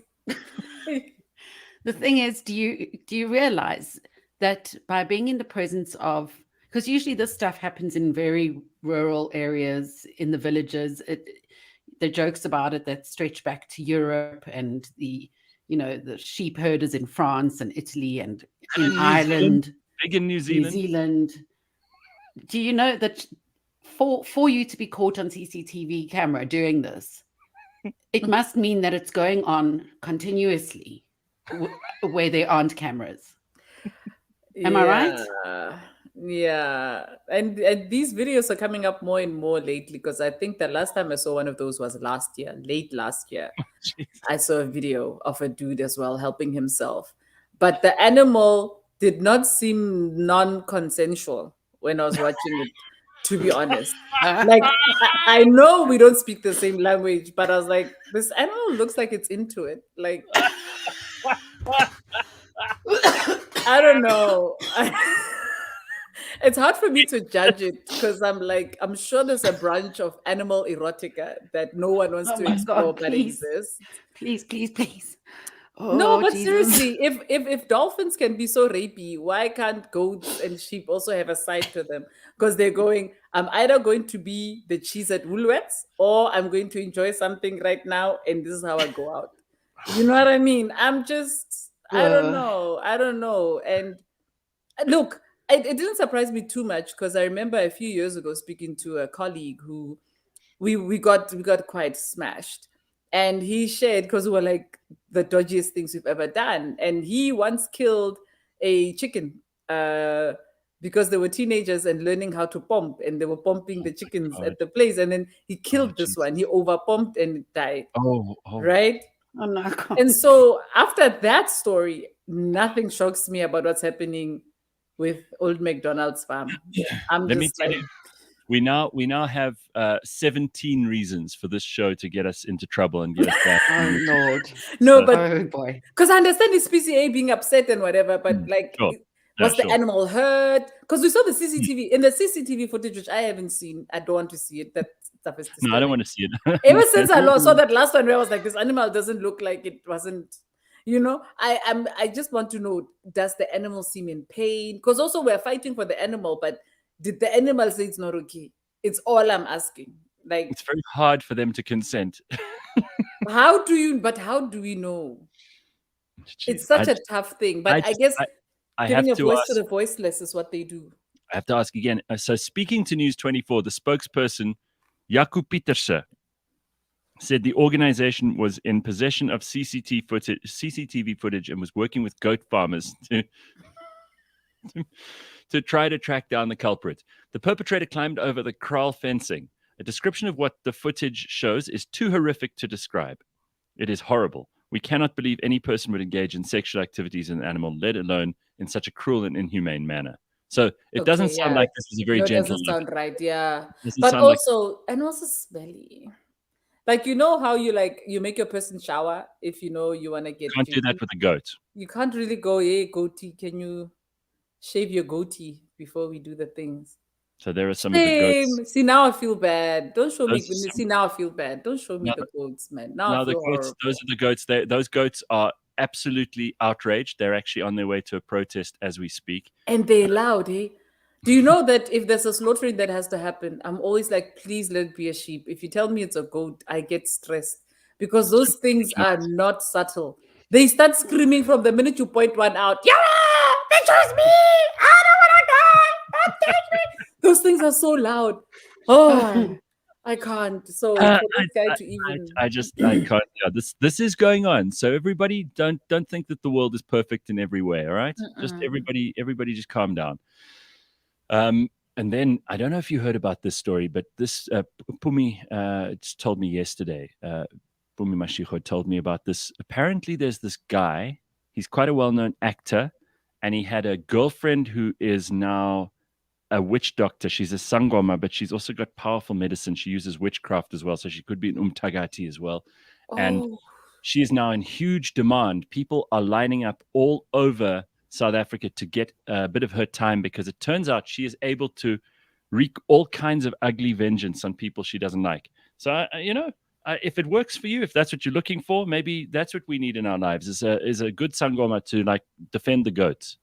The thing is, do you realize that by being in the presence of, because usually this stuff happens in very rural areas, in the villages. The jokes about it that stretch back to Europe and the sheep herders in France and Italy and in Ireland.
Big in New Zealand.
Do you know that for you to be caught on CCTV camera doing this, it must mean that it's going on continuously where there aren't cameras. Am I right?
Yeah, and these videos are coming up more and more lately, because I think the last time I saw one of those was late last year. I saw a video of a dude as well helping himself, but the animal did not seem non-consensual when I was watching it, to be honest. Like, I know we don't speak the same language, but I was like, this animal looks like it's into it. Like, I don't know. It's hard for me to judge it, because I'm sure there's a branch of animal erotica that no one wants to explore, but exists.
Please.
Oh, no, but Jesus. Seriously, if dolphins can be so rapey, why can't goats and sheep also have a side to them? Because they're going, I'm either going to be the cheese at Woolworths, or I'm going to enjoy something right now, and this is how I go out. You know what I mean? I don't know. And look, it didn't surprise me too much, because I remember a few years ago speaking to a colleague who we got quite smashed, and he shared, because we were like the dodgiest things we've ever done, and he once killed a chicken because they were teenagers and learning how to pump, and they were pumping the chickens at the place, and then he killed this one. He over pumped and it died. Right.
Oh no.
And so after that story, nothing shocks me about what's happening with Old MacDonald's farm.
Let me tell you, we now have 17 reasons for this show to get us into trouble and get us back.
Oh Lord.
No, but
oh boy.
Because I understand the PCA being upset and whatever, but was the animal hurt? Because we saw the CCTV in the CCTV footage, which I haven't seen. I don't want to see it. That stuff is disturbing.
No, I don't want to see it.
Ever since I saw that last one, where I was like, this animal doesn't look like it wasn't. I just want to know, does the animal seem in pain? Because also we're fighting for the animal, but did the animal say it's not okay? It's all I'm asking. Like,
it's very hard for them to consent.
How do we know? Jeez, it's such a tough thing. But I guess giving a voice to the voiceless is what they do.
I have to ask again. So speaking to News 24, the spokesperson, Jaco Pieterse, said the organization was in possession of CCTV footage and was working with goat farmers to try to track down the culprit. The perpetrator climbed over the kraal fencing. A description of what the footage shows is too horrific to describe. It is horrible. We cannot believe any person would engage in sexual activities in an animal, let alone in such a cruel and inhumane manner. So it doesn't sound like this is a very gentle.
It doesn't sound right, yeah.
Doesn't
But
sound
also, and also smelly. Like, you know how you make your person shower if you know you want to get.
Can't do that with a goat.
You can't really go, hey, goatee, can you shave your goatee before we do the things?
So there are some of the goats.
See, now I feel bad. Don't show me. See, now I feel bad. Don't show me the goats, man. Now I feel horrible.
Those are the goats. Those goats are absolutely outraged. They're actually on their way to a protest as we speak.
And they're loud, eh? Do you know that if there's a slaughtering that has to happen, I'm always like, please let it be a sheep. If you tell me it's a goat, I get stressed because those things are not subtle. They start screaming from the minute you point one out. Yeah, they chose me. I don't want to die. Don't take me. Those things are so loud. Oh, I can't. So for this guy to even,
I can't. Yeah, this is going on. So everybody, don't think that the world is perfect in every way. All right, just everybody just calm down. And then I don't know if you heard about this story, but this Pumi told me yesterday. Pumi Mashiko told me about this. Apparently, there's this guy. He's quite a well-known actor, and he had a girlfriend who is now a witch doctor. She's a sangoma, but she's also got powerful medicine. She uses witchcraft as well, so she could be an umtagati as well. Oh. And she is now in huge demand. People are lining up all over South Africa to get a bit of her time because it turns out she is able to wreak all kinds of ugly vengeance on people she doesn't like. So, if it works for you, if that's what you're looking for, maybe that's what we need in our lives is a good sangoma to defend the goats.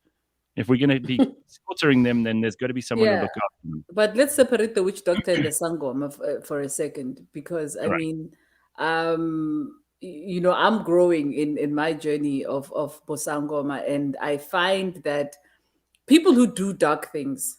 If we're going to be slaughtering them, then there's got to be someone to look after them.
But let's separate the witch doctor and the sangoma for a second, because I mean, I'm growing in my journey of bosangoma, and I find that people who do dark things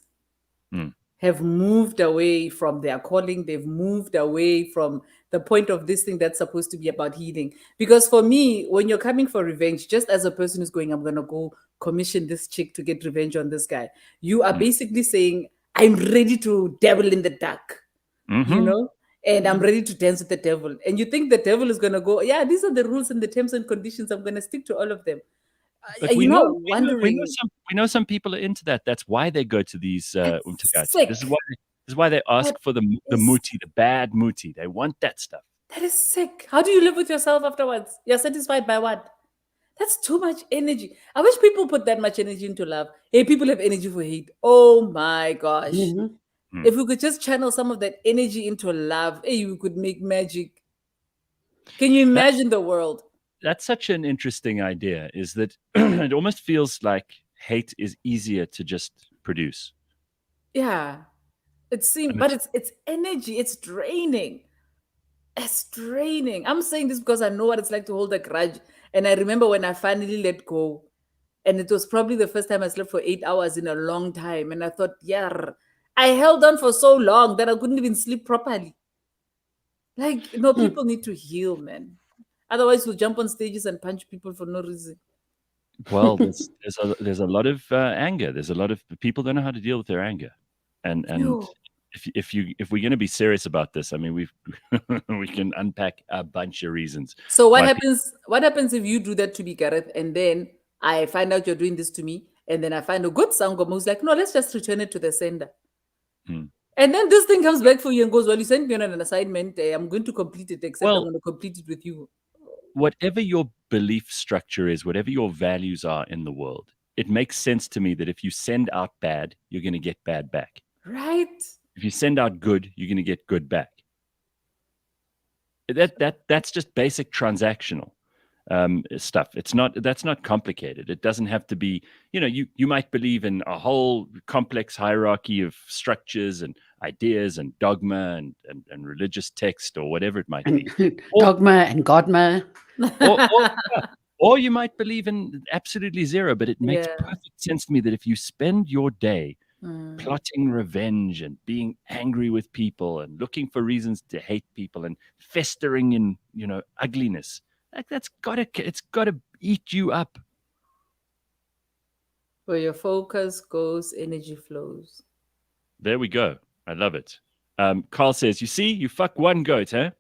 have moved away from their calling. They've moved away from the point of this thing that's supposed to be about healing. Because for me, when you're coming for revenge, just as a person who's going, I'm going to go commission this chick to get revenge on this guy, you are basically saying, I'm ready to dabble in the dark, and I'm ready to dance with the devil. And you think the devil is going to go, yeah, these are the rules and the terms and conditions. I'm going to stick to all of them.
We know some people are into that. That's why they go to these umtagati. This is why they ask for the muti, the bad muti. They want that stuff.
That is sick. How do you live with yourself afterwards? You're satisfied by what? That's too much energy. I wish people put that much energy into love. Hey, people have energy for hate. Oh my gosh. If we could just channel some of that energy into love, hey, we could make magic. Can you imagine the world?
That's such an interesting idea, is that it almost feels like hate is easier to just produce.
Yeah. It seems, but it's energy. It's draining. It's draining. I'm saying this because I know what it's like to hold a grudge. And I remember when I finally let go, and it was probably the first time I slept for 8 hours in a long time. And I thought, I held on for so long that I couldn't even sleep properly. People need to heal, man. Otherwise, we'll jump on stages and punch people for no reason.
Well, there's a lot of anger. There's a lot of people don't know how to deal with their anger, and if we're going to be serious about this, I mean, we can unpack a bunch of reasons.
So what happens? What happens if you do that to me, Gareth, and then I find out you're doing this to me, and then I find a good sangoma who's like, no, let's just return it to the sender. And then this thing comes back for you and goes, well, you sent me on an assignment. I'm going to complete it, except I'm going to complete it with you.
Whatever your belief structure is, whatever your values are in the world, it makes sense to me that if you send out bad, you're going to get bad back.
Right.
If you send out good, you're going to get good back. That's just basic transactional stuff. That's not complicated. It doesn't have to be, you might believe in a whole complex hierarchy of structures and ideas and dogma and religious text or whatever it might be.
Dogma and godma.
Or you might believe in absolutely zero, but it makes perfect sense to me that if you spend your day plotting revenge and being angry with people and looking for reasons to hate people and festering in, ugliness. It's got to eat you up.
Where your focus goes, energy flows.
There we go. I love it. Carl says, you see, you fuck one goat, huh?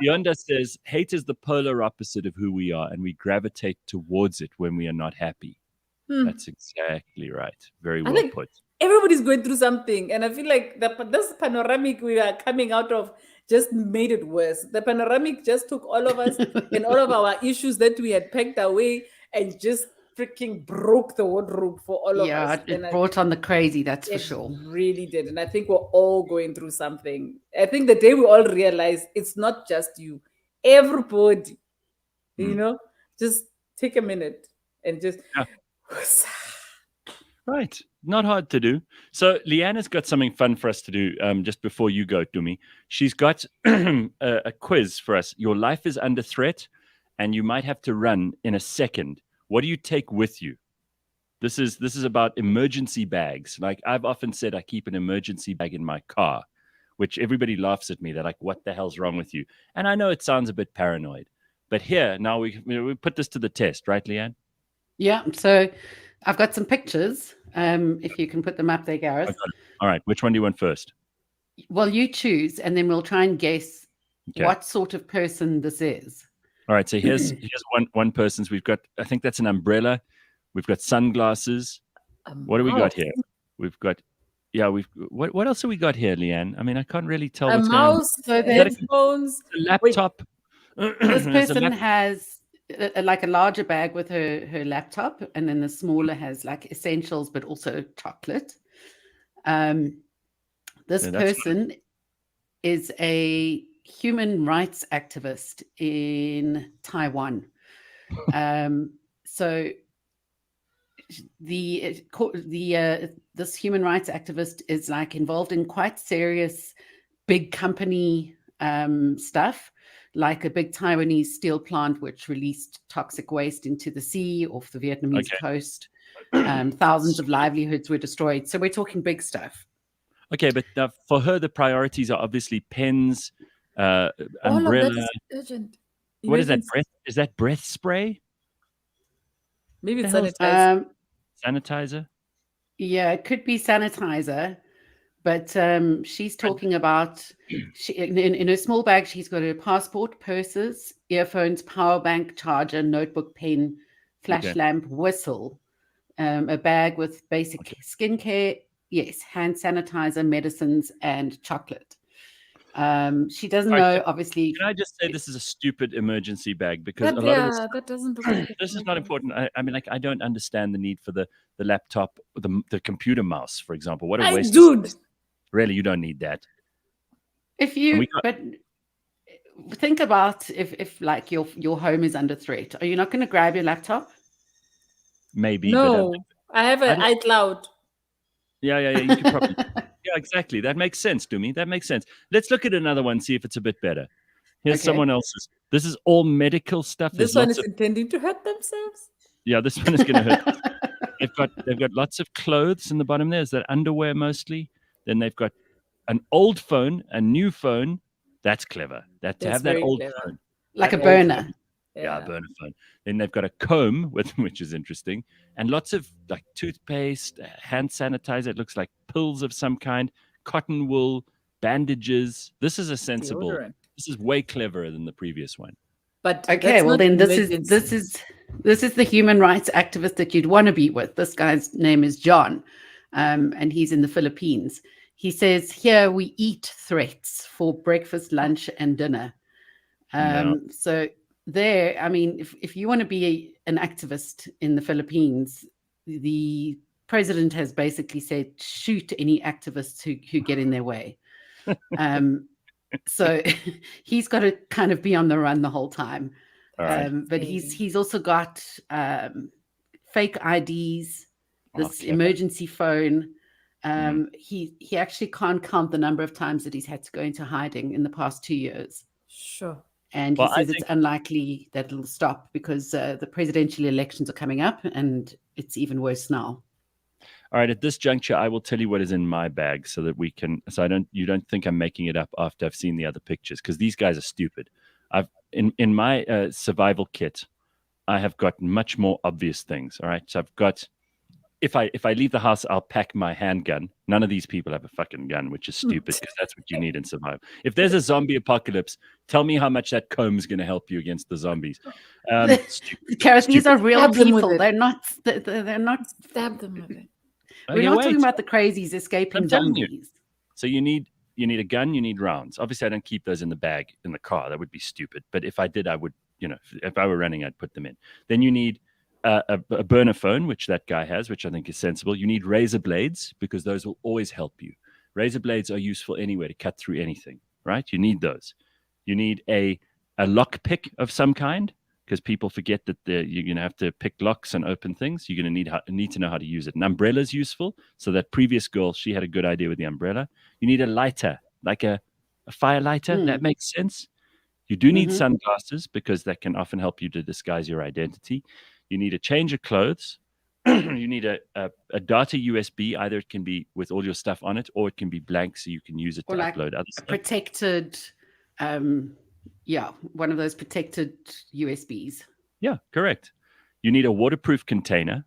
Yonda says, hate is the polar opposite of who we are, and we gravitate towards it when we are not happy. That's exactly right. Very well put.
Everybody's going through something, and I feel like this panoramic we are coming out of just made it worse. The panoramic just took all of us and all of our issues that we had packed away and just freaking broke the wardrobe for all of us.
Yeah, it brought on the crazy, that's for sure.
It really did. And I think we're all going through something. I think the day we all realize it's not just you, everybody, just take a minute and just...
Yeah. Right. Not hard to do. So Leigh-Ann has got something fun for us to do just before you go, Tumi. She's got a quiz for us. Your life is under threat and you might have to run in a second. What do you take with you? This is about emergency bags. Like I've often said, I keep an emergency bag in my car, which everybody laughs at me. They're like, what the hell's wrong with you? And I know it sounds a bit paranoid, but here, now we put this to the test, right, Leigh-Ann?
Yeah, so I've got some pictures. If you can put them up there, Gareth.
All right, which one do you want first?
Well, you choose, and then we'll try and guess what sort of person this is.
All right, so here's one person's. We've got, I think that's an umbrella. We've got sunglasses. What do we got here? We've got, what else have we got here, Leigh-Ann? I mean, I can't really tell what's going on.
A mouse, headphones.
A laptop.
This person has like a larger bag with her laptop, and then the smaller has like essentials, but also chocolate. This person is a human rights activist in Taiwan. So this human rights activist is like involved in quite serious big company stuff, like a big Taiwanese steel plant which released toxic waste into the sea off the Vietnamese coast. Thousands of livelihoods were destroyed. So we're talking big stuff.
Okay, but for her, the priorities are obviously pens, umbrella.
All of that is urgent.
What is that? Breath? Is that breath spray?
Maybe it's sanitizer.
Sanitizer?
Yeah, it could be sanitizer. But she's talking about, in her small bag, she's got her passport, purses, earphones, power bank, charger, notebook, pen, flash lamp, whistle, a bag with basic skincare, hand sanitizer, medicines, and chocolate. She doesn't know, obviously.
Can I just say this is a stupid emergency bag because
that doesn't.
This is not important. I mean, like, I don't understand the need for the laptop, the computer mouse, for example. What a waste!
Dude.
Really, you don't need that.
But think about if like your home is under threat, are you not going to grab your laptop?
Maybe.
No, I have an iCloud.
Yeah. You could probably. Yeah, exactly. That makes sense to me. That makes sense. Let's look at another one, see if it's a bit better. Here's someone else's. This is all medical stuff.
This one is intending to hurt themselves.
Yeah, this one is going to hurt. They've got lots of clothes in the bottom there. Is that underwear mostly? Then they've got an old phone, a new phone. That's clever. To have that old phone.
Like a burner.
Yeah, a burner phone. Then they've got a comb, which is interesting, and lots of like toothpaste, hand sanitizer. It looks like pills of some kind, cotton wool, bandages. This is a sensible.
Deodorant.
This is way cleverer than the previous one.
But
okay, well then this is the human rights activist that you'd want to be with. This guy's name is John, and he's in the Philippines. He says, here we eat threats for breakfast, lunch, and dinner. So there, I mean, if you want to be an activist in the Philippines, the president has basically said, shoot any activists who get in their way. So he's got to kind of be on the run the whole time. But he's also got fake IDs, this emergency phone, He actually can't count the number of times that he's had to go into hiding in the past 2 years.
Sure.
And he says it's unlikely that it'll stop because the presidential elections are coming up and it's even worse now.
All right, at this juncture, I will tell you what is in my bag so that you don't think I'm making it up after I've seen the other pictures, because these guys are stupid. In my survival kit, I have got much more obvious things. All right, so I've got, if I leave the house, I'll pack my handgun. None of these people have a fucking gun, which is stupid because that's what you need in survival. If there's a zombie apocalypse, tell me how much that comb is going to help you against the zombies.
Gareth, these are real
Stab them with
people.
it.
They're not.
Stab them with it.
We're not talking about the crazies escaping zombies.
So you need a gun, you need rounds. Obviously, I don't keep those in the bag in the car. That would be stupid. But if I did, I would, if I were running, I'd put them in. Then you need a burner phone, which that guy has, which I think is sensible. You need razor blades because those will always help you. Razor blades are useful anyway to cut through anything, right? You need those. You need a lock pick of some kind, because people forget that you're going to have to pick locks and open things. You're going to need to know how to use it. An umbrella is useful. So that previous girl, she had a good idea with the umbrella. You need a lighter, like a fire lighter. That makes sense. You do need sunglasses because that can often help you to disguise your identity. You need a change of clothes. You need a data USB. Either it can be with all your stuff on it, or it can be blank so you can use it to upload other stuff.
Protected, one of those protected USBs.
Yeah, correct. You need a waterproof container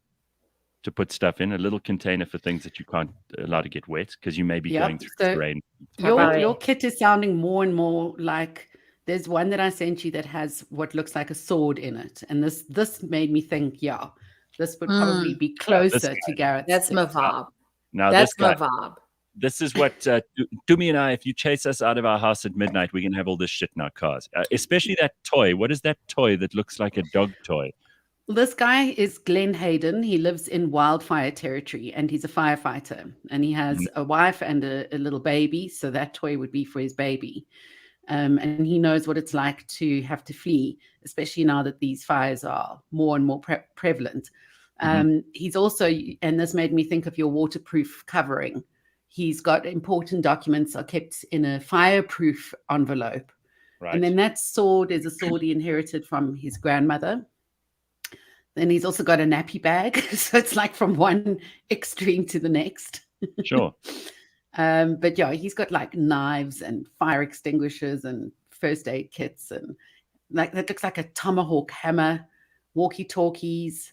to put stuff in, a little container for things that you can't allow to get wet because you may be going through the rain.
Your kit is sounding more and more like, there's one that I sent you that has what looks like a sword in it. And this made me think, this would probably be closer to Gareth.
That's my vibe.
Now,
that's my vibe.
This is what Tumi and I, if you chase us out of our house at midnight, we're going to have all this shit in our cars, especially that toy. What is that toy that looks like a dog toy?
This guy is Glenn Hayden. He lives in wildfire territory and he's a firefighter, and he has a wife and a little baby. So that toy would be for his baby. And he knows what it's like to have to flee, especially now that these fires are more and more prevalent. He's also, and this made me think of your waterproof covering. He's got important documents are kept in a fireproof envelope. Right. And then that sword is a sword he inherited from his grandmother. Then he's also got a nappy bag. So it's like from one extreme to the next.
Sure.
But yeah, he's got like knives and fire extinguishers and first aid kits, and like that looks like a tomahawk hammer, walkie-talkies.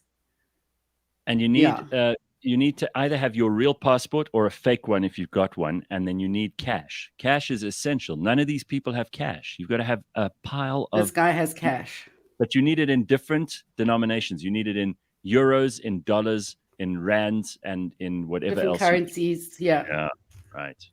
And you need to either have your real passport or a fake one if you've got one, and then you need cash. Cash is essential. None of these people have cash. You've got to have a pile of...
This guy has cash.
But you need it in different denominations. You need it in euros, in dollars, in rands, and in whatever
different
else.
Currencies,
Yeah, right.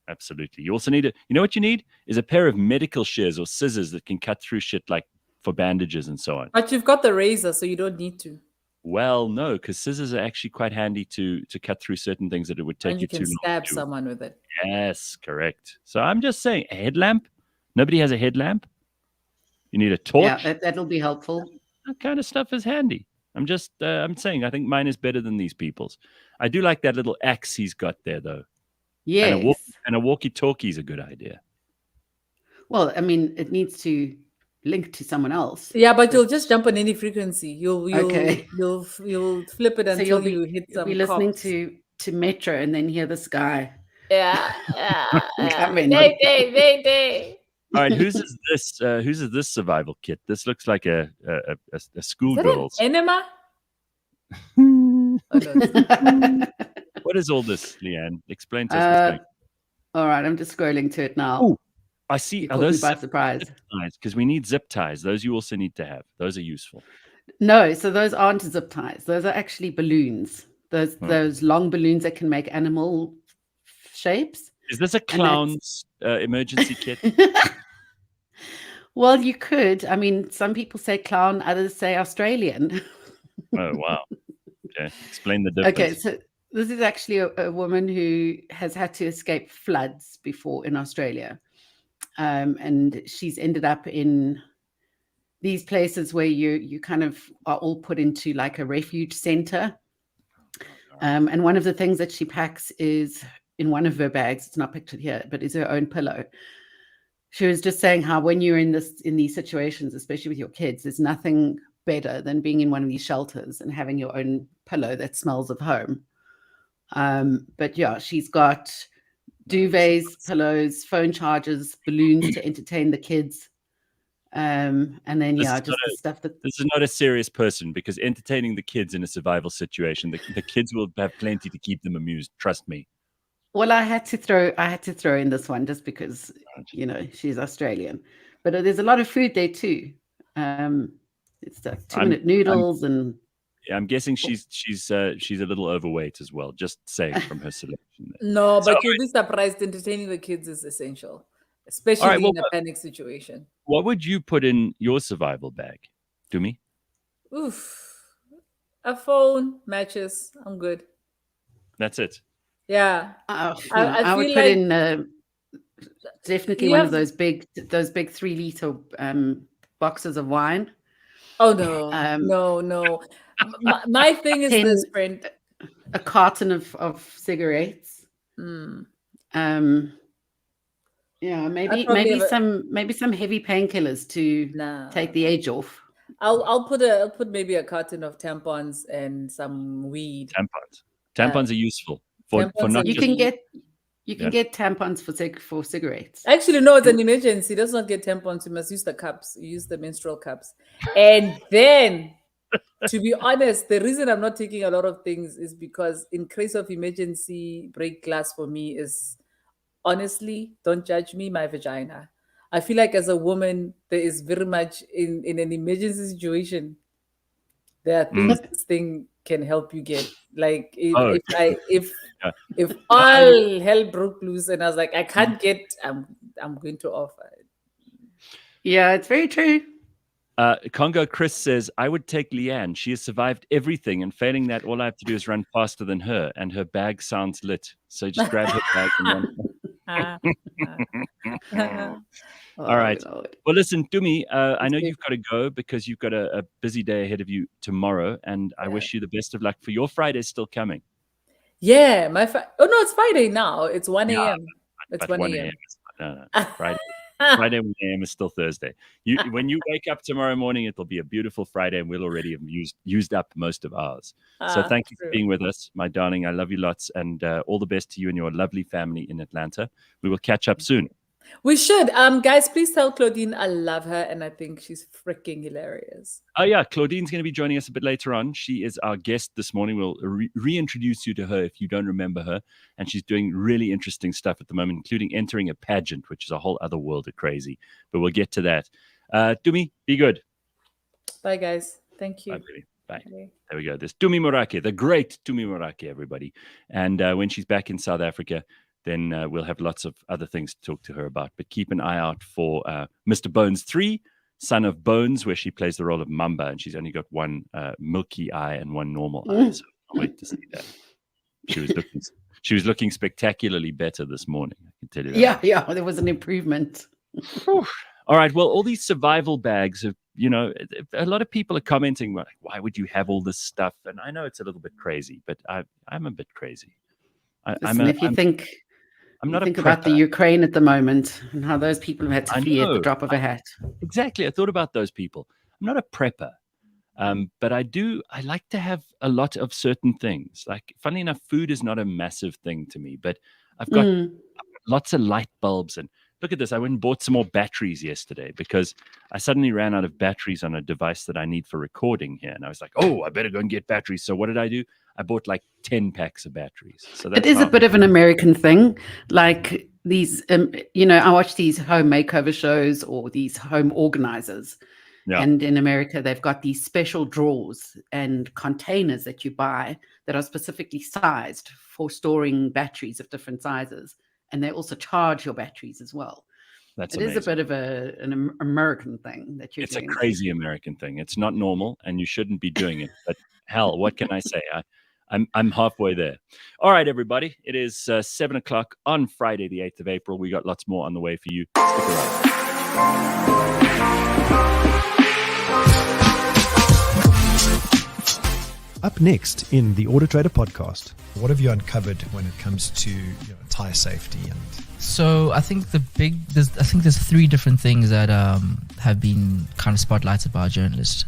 Absolutely. You also need you know what you need? Is a pair of medical shears or scissors that can cut through shit, like for bandages and so on.
But you've got the razor, so you don't need to.
Well, no, because scissors are actually quite handy to cut through certain things that it would take you too long.
And you can stab someone with it.
Yes, correct. So I'm just saying, a headlamp? Nobody has a headlamp? You need a torch?
Yeah, that'll be helpful.
That kind of stuff is handy. I'm just, I'm saying, I think mine is better than these people's. I do like that little axe he's got there, though.
Yes.
And a walkie-talkie is a good idea.
Well, I mean, it needs to link to someone else.
Yeah, but you'll just jump on any frequency. You'll flip it until you hit some.
You'll be listening to Metro and then hear this guy.
Yeah.
Coming.
Mayday.
All right, whose is this? Whose is this survival kit? This looks like a schoolgirl's.
Enema?
What is all this, Leigh-Ann? Explain to us.
All right, I'm just scrolling to it now.
Oh, I see. Are those
by surprise?
Because we need zip ties. Those you also need to have. Those are useful.
No, so those aren't zip ties. Those are actually balloons. Those long balloons that can make animal shapes.
Is this a clown's emergency kit?
Well, you could. I mean, some people say clown, others say Australian.
Oh, wow. Okay, explain the difference.
Okay, so this is actually a woman who has had to escape floods before in Australia. And she's ended up in these places where you kind of are all put into like a refuge center. And one of the things that she packs is in one of her bags, it's not pictured here, but is her own pillow. She was just saying how when you're in these situations, especially with your kids, there's nothing better than being in one of these shelters and having your own pillow that smells of home. But yeah, she's got duvets, pillows, phone chargers, balloons to entertain the kids. And then, just the stuff that...
This is not a serious person, because entertaining the kids in a survival situation, the kids will have plenty to keep them amused. Trust me.
Well, I had to throw in this one just because, she's Australian. But there's a lot of food there too. It's like 2-minute noodles and...
Yeah, I'm guessing she's a little overweight as well, just saying from her selection.
No, but you'll be surprised. Entertaining the kids is essential, especially in a panic situation.
What would you put in your survival bag, Tumi?
Oof. A phone, matches. I'm good.
That's it.
Yeah.
I would put in definitely one of those big 3-liter boxes of wine.
Oh no, no. My thing is this, friend.
A carton of cigarettes. Yeah, maybe some heavy painkillers to take the edge off.
I'll put maybe a carton of tampons and some weed.
Tampons are useful for not.
You can get tampons for cigarettes.
Actually, no, it's an emergency. Let's not get tampons. You must use the cups. You use the menstrual cups. And then, to be honest, the reason I'm not taking a lot of things is because in case of emergency, break glass for me is, honestly, don't judge me, my vagina. I feel like as a woman, there is very much in an emergency situation, there are things this thing can help you get. Like if all hell broke loose and I was like, I can't get, I'm going to offer it.
Yeah, it's very true.
Congo Chris says, I would take Leigh-Ann. She has survived everything, and failing that, all I have to do is run faster than her, and her bag sounds lit. So just grab her bag and run. All right. Well, listen, Tumi, I know you've got to go because you've got a busy day ahead of you tomorrow, and I wish you the best of luck for your Friday's still coming.
Yeah, it's Friday now. It's 1 a.m. It's 1 a.m.
No, Friday. Friday 1 a.m. is still Thursday. When you wake up tomorrow morning, it'll be a beautiful Friday, and we'll already have used up most of ours. So thank you for being with us, my darling. I love you lots, and all the best to you and your lovely family in Atlanta. We will catch up soon.
We should. Guys, please tell Claudine I love her, and I think she's freaking hilarious.
Oh, yeah. Claudine's going to be joining us a bit later on. She is our guest this morning. We'll reintroduce you to her if you don't remember her. And she's doing really interesting stuff at the moment, including entering a pageant, which is a whole other world of crazy. But we'll get to that. Tumi, be good.
Bye, guys. Thank you.
Bye, baby. Bye. Okay. There we go. There's Tumi Morake, the great Tumi Morake, everybody. And when she's back in South Africa, then we'll have lots of other things to talk to her about. But keep an eye out for Mr. Bones 3, Son of Bones, where she plays the role of Mamba, and she's only got one milky eye and one normal eye. So I'll wait to see that. She was looking spectacularly better this morning, I can tell you that.
Yeah, there was an improvement.
All right, well, all these survival bags have, a lot of people are commenting, like, why would you have all this stuff? And I know it's a little bit crazy, but I'm a bit crazy. I'm not
think about the Ukraine at the moment and how those people have had to flee at the drop of a hat.
Exactly. I thought about those people. I'm not a prepper, but I like to have a lot of certain things. Like, funnily enough, food is not a massive thing to me, but I've got lots of light bulbs. And look at this. I went and bought some more batteries yesterday because I suddenly ran out of batteries on a device that I need for recording here. And I was like, I better go and get batteries. So what did I do? I bought like 10 packs of batteries. So
it is a bit of an American thing. Like these, I watch these home makeover shows or these home organizers. Yeah. And in America, they've got these special drawers and containers that you buy that are specifically sized for storing batteries of different sizes. And they also charge your batteries as well. It is a bit of an American thing that you're doing.
It's a crazy American thing. It's not normal, and you shouldn't be doing it. But hell, what can I say? I'm halfway there. All right, everybody. It is 7 o'clock on Friday, the 8th of April. We got lots more on the way for you. Stick around.
Up Up next in the Auto Trader podcast, what have you uncovered when it comes to tire safety? And
so I think there's three different things that have been kind of spotlighted by journalists.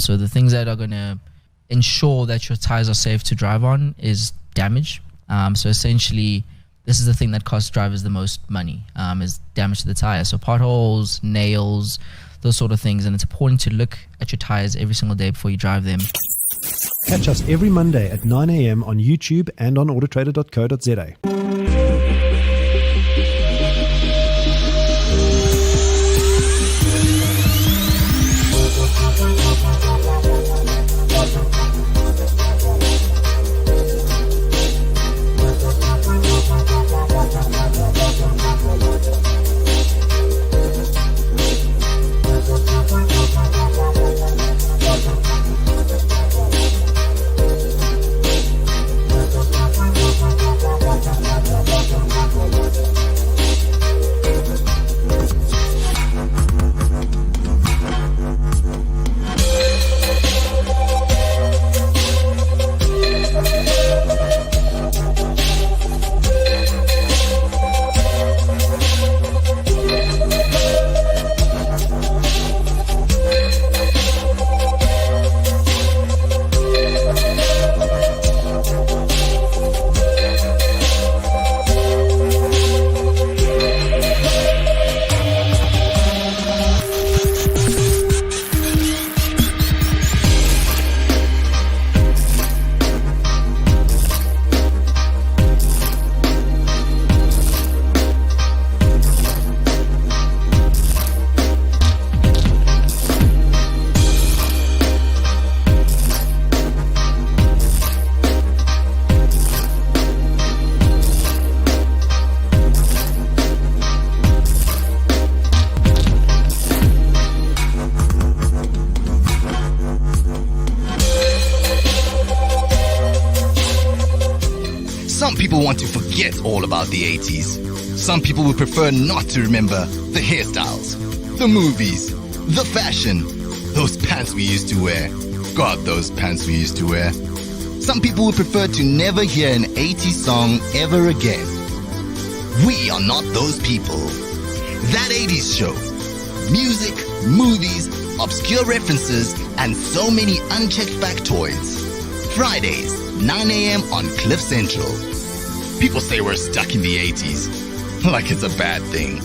So the things that are going to ensure that your tires are safe to drive on is damage. So essentially, this is the thing that costs drivers the most money, is damage to the tire. So potholes, nails, those sort of things. And it's important to look at your tires every single day before you drive them.
catch us every Monday at 9 a.m. on YouTube and on autotrader.co.za.
Some people want to forget all about the 80s. Some people would prefer not to remember the hairstyles, the movies, the fashion, those pants we used to wear. God, those pants we used to wear. Some people would prefer to never hear an 80s song ever again. We are not those people. That 80s show. Music, movies, obscure references, and so many unchecked factoids. Fridays, 9 a.m. on Cliff Central. People say we're stuck in the 80s, like it's a bad thing.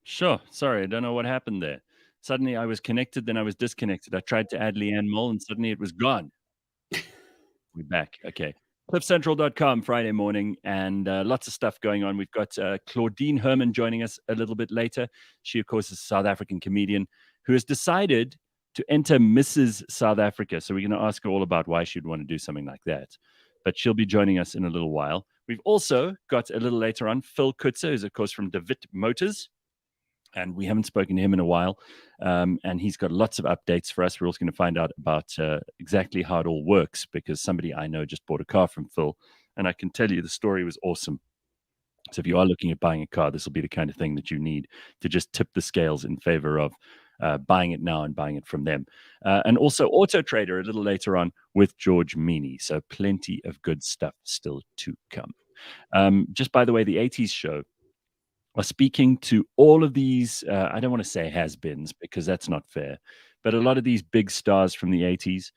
Sure. Sorry, I don't know what happened there. Suddenly I was connected, then I was disconnected. I tried to add Leigh-Ann Mole, and suddenly it was gone. We're back. Okay. CliffCentral.com Friday morning, and lots of stuff going on. We've got Claudine Herman joining us a little bit later. She, of course, is a South African comedian who has decided to enter Mrs. South Africa. So we're going to ask her all about why she'd want to do something like that. But she'll be joining us in a little while. We've also got a little later on Phil Coetzer, who's, of course, from DeWitt Motors. And we haven't spoken to him in a while. And he's got lots of updates for us. We're also going to find out about exactly how it all works, because somebody I know just bought a car from Phil. And I can tell you the story was awesome. So if you are looking at buying a car, this will be the kind of thing that you need to just tip the scales in favor of buying it now and buying it from them. And also Auto Trader a little later on with George Mienie. So plenty of good stuff still to come. Just by the way, the 80s show are speaking to all of these, I don't want to say has-beens because that's not fair, but a lot of these big stars from the 80s.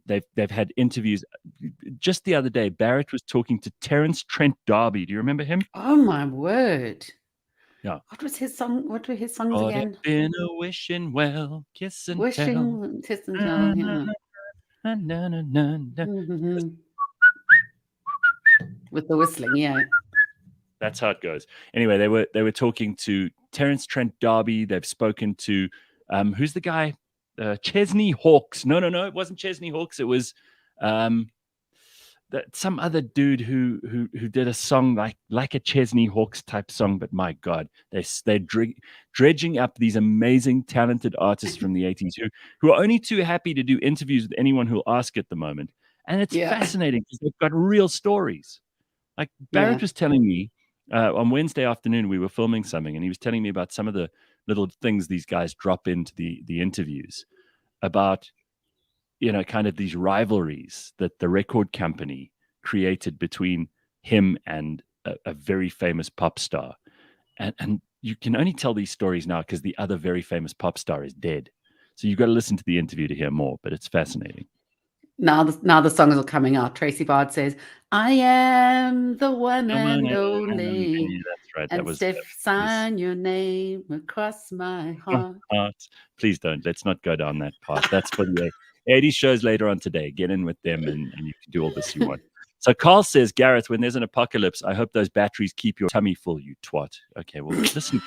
They've had interviews. Just the other day, Barrett was talking to Terence Trent D'Arby. Do you remember him?
Oh my word!
Yeah.
What was his song? What were his songs again?
Been a wishing well, kiss and
Wishing, kiss and tell. Yeah.
Mm-hmm.
With the whistling, yeah.
That's how it goes. Anyway, they were talking to Terence Trent D'Arby. They've spoken to who's the guy? Chesney Hawkes. No, it wasn't Chesney Hawkes. It was some other dude who did a song like a Chesney Hawkes type song. But my God, they're dredging up these amazing, talented artists from the 80s who are only too happy to do interviews with anyone who'll ask at the moment. And it's fascinating because they've got real stories. Like Barrett was telling me On Wednesday afternoon, we were filming something, and he was telling me about some of the little things these guys drop into the interviews about, kind of these rivalries that the record company created between him and a very famous pop star. And you can only tell these stories now because the other very famous pop star is dead. So you've got to listen to the interview to hear more, but it's fascinating.
Now the songs are coming out. Tracy Bard says, "I am the one and only."
Yeah, that's right.
And Steph, sign your name across my heart.
Please don't. Let's not go down that path. That's for the 80 shows later on today. Get in with them and you can do all this you want. So Carl says, Gareth, when there's an apocalypse, I hope those batteries keep your tummy full, you twat. Okay, well, listen,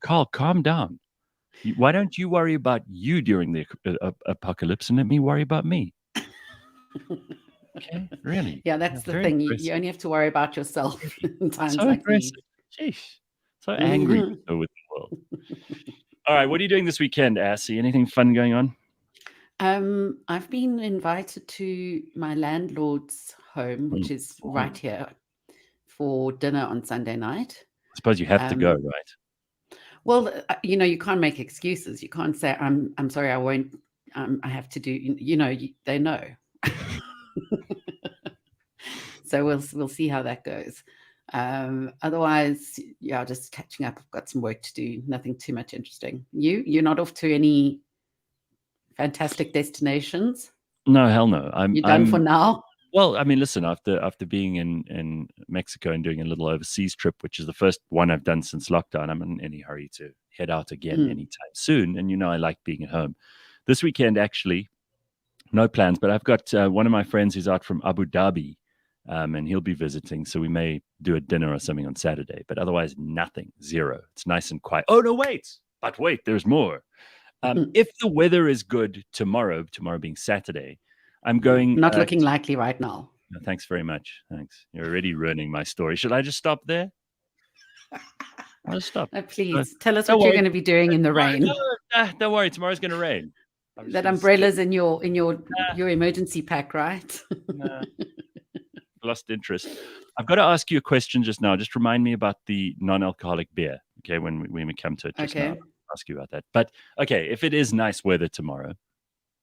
Carl, calm down. Why don't you worry about you during the apocalypse and let me worry about me? Okay, really?
Yeah, that's the thing. You only have to worry about yourself in times
so
like
aggressive.
these.
Sheesh. So angry with the world. All right, what are you doing this weekend, Assy? Anything fun going on?
I've been invited to my landlord's home, which is right here, for dinner on Sunday night.
I suppose you have to go, right?
Well, you can't make excuses. You can't say, I'm sorry, I won't. I have to do, they know. So we'll see how that goes. Otherwise, yeah, just catching up. I've got some work to do. Nothing too much interesting. You're not off to any fantastic destinations?
No, hell no.
You're done for now?
Well, I mean, listen, after being in Mexico and doing a little overseas trip, which is the first one I've done since lockdown, I'm in any hurry to head out again anytime soon. And I like being at home. This weekend, actually, no plans, but I've got one of my friends who's out from Abu Dhabi, and he'll be visiting. So we may do a dinner or something on Saturday, but otherwise nothing, zero. It's nice and quiet. Oh, no, wait, there's more. If the weather is good tomorrow being Saturday, I'm going...
Not looking likely right now.
No, thanks very much. Thanks. You're already ruining my story. Should I just stop there? I'll just stop.
No, please, tell us what you're going to be doing in the rain.
Don't worry, tomorrow's going to rain.
That umbrella's in your emergency pack, right?
Lost interest. I've got to ask you a question just now. Just remind me about the non-alcoholic beer. Okay, when we come to it just now, I'll ask you about that. But okay, if it is nice weather tomorrow,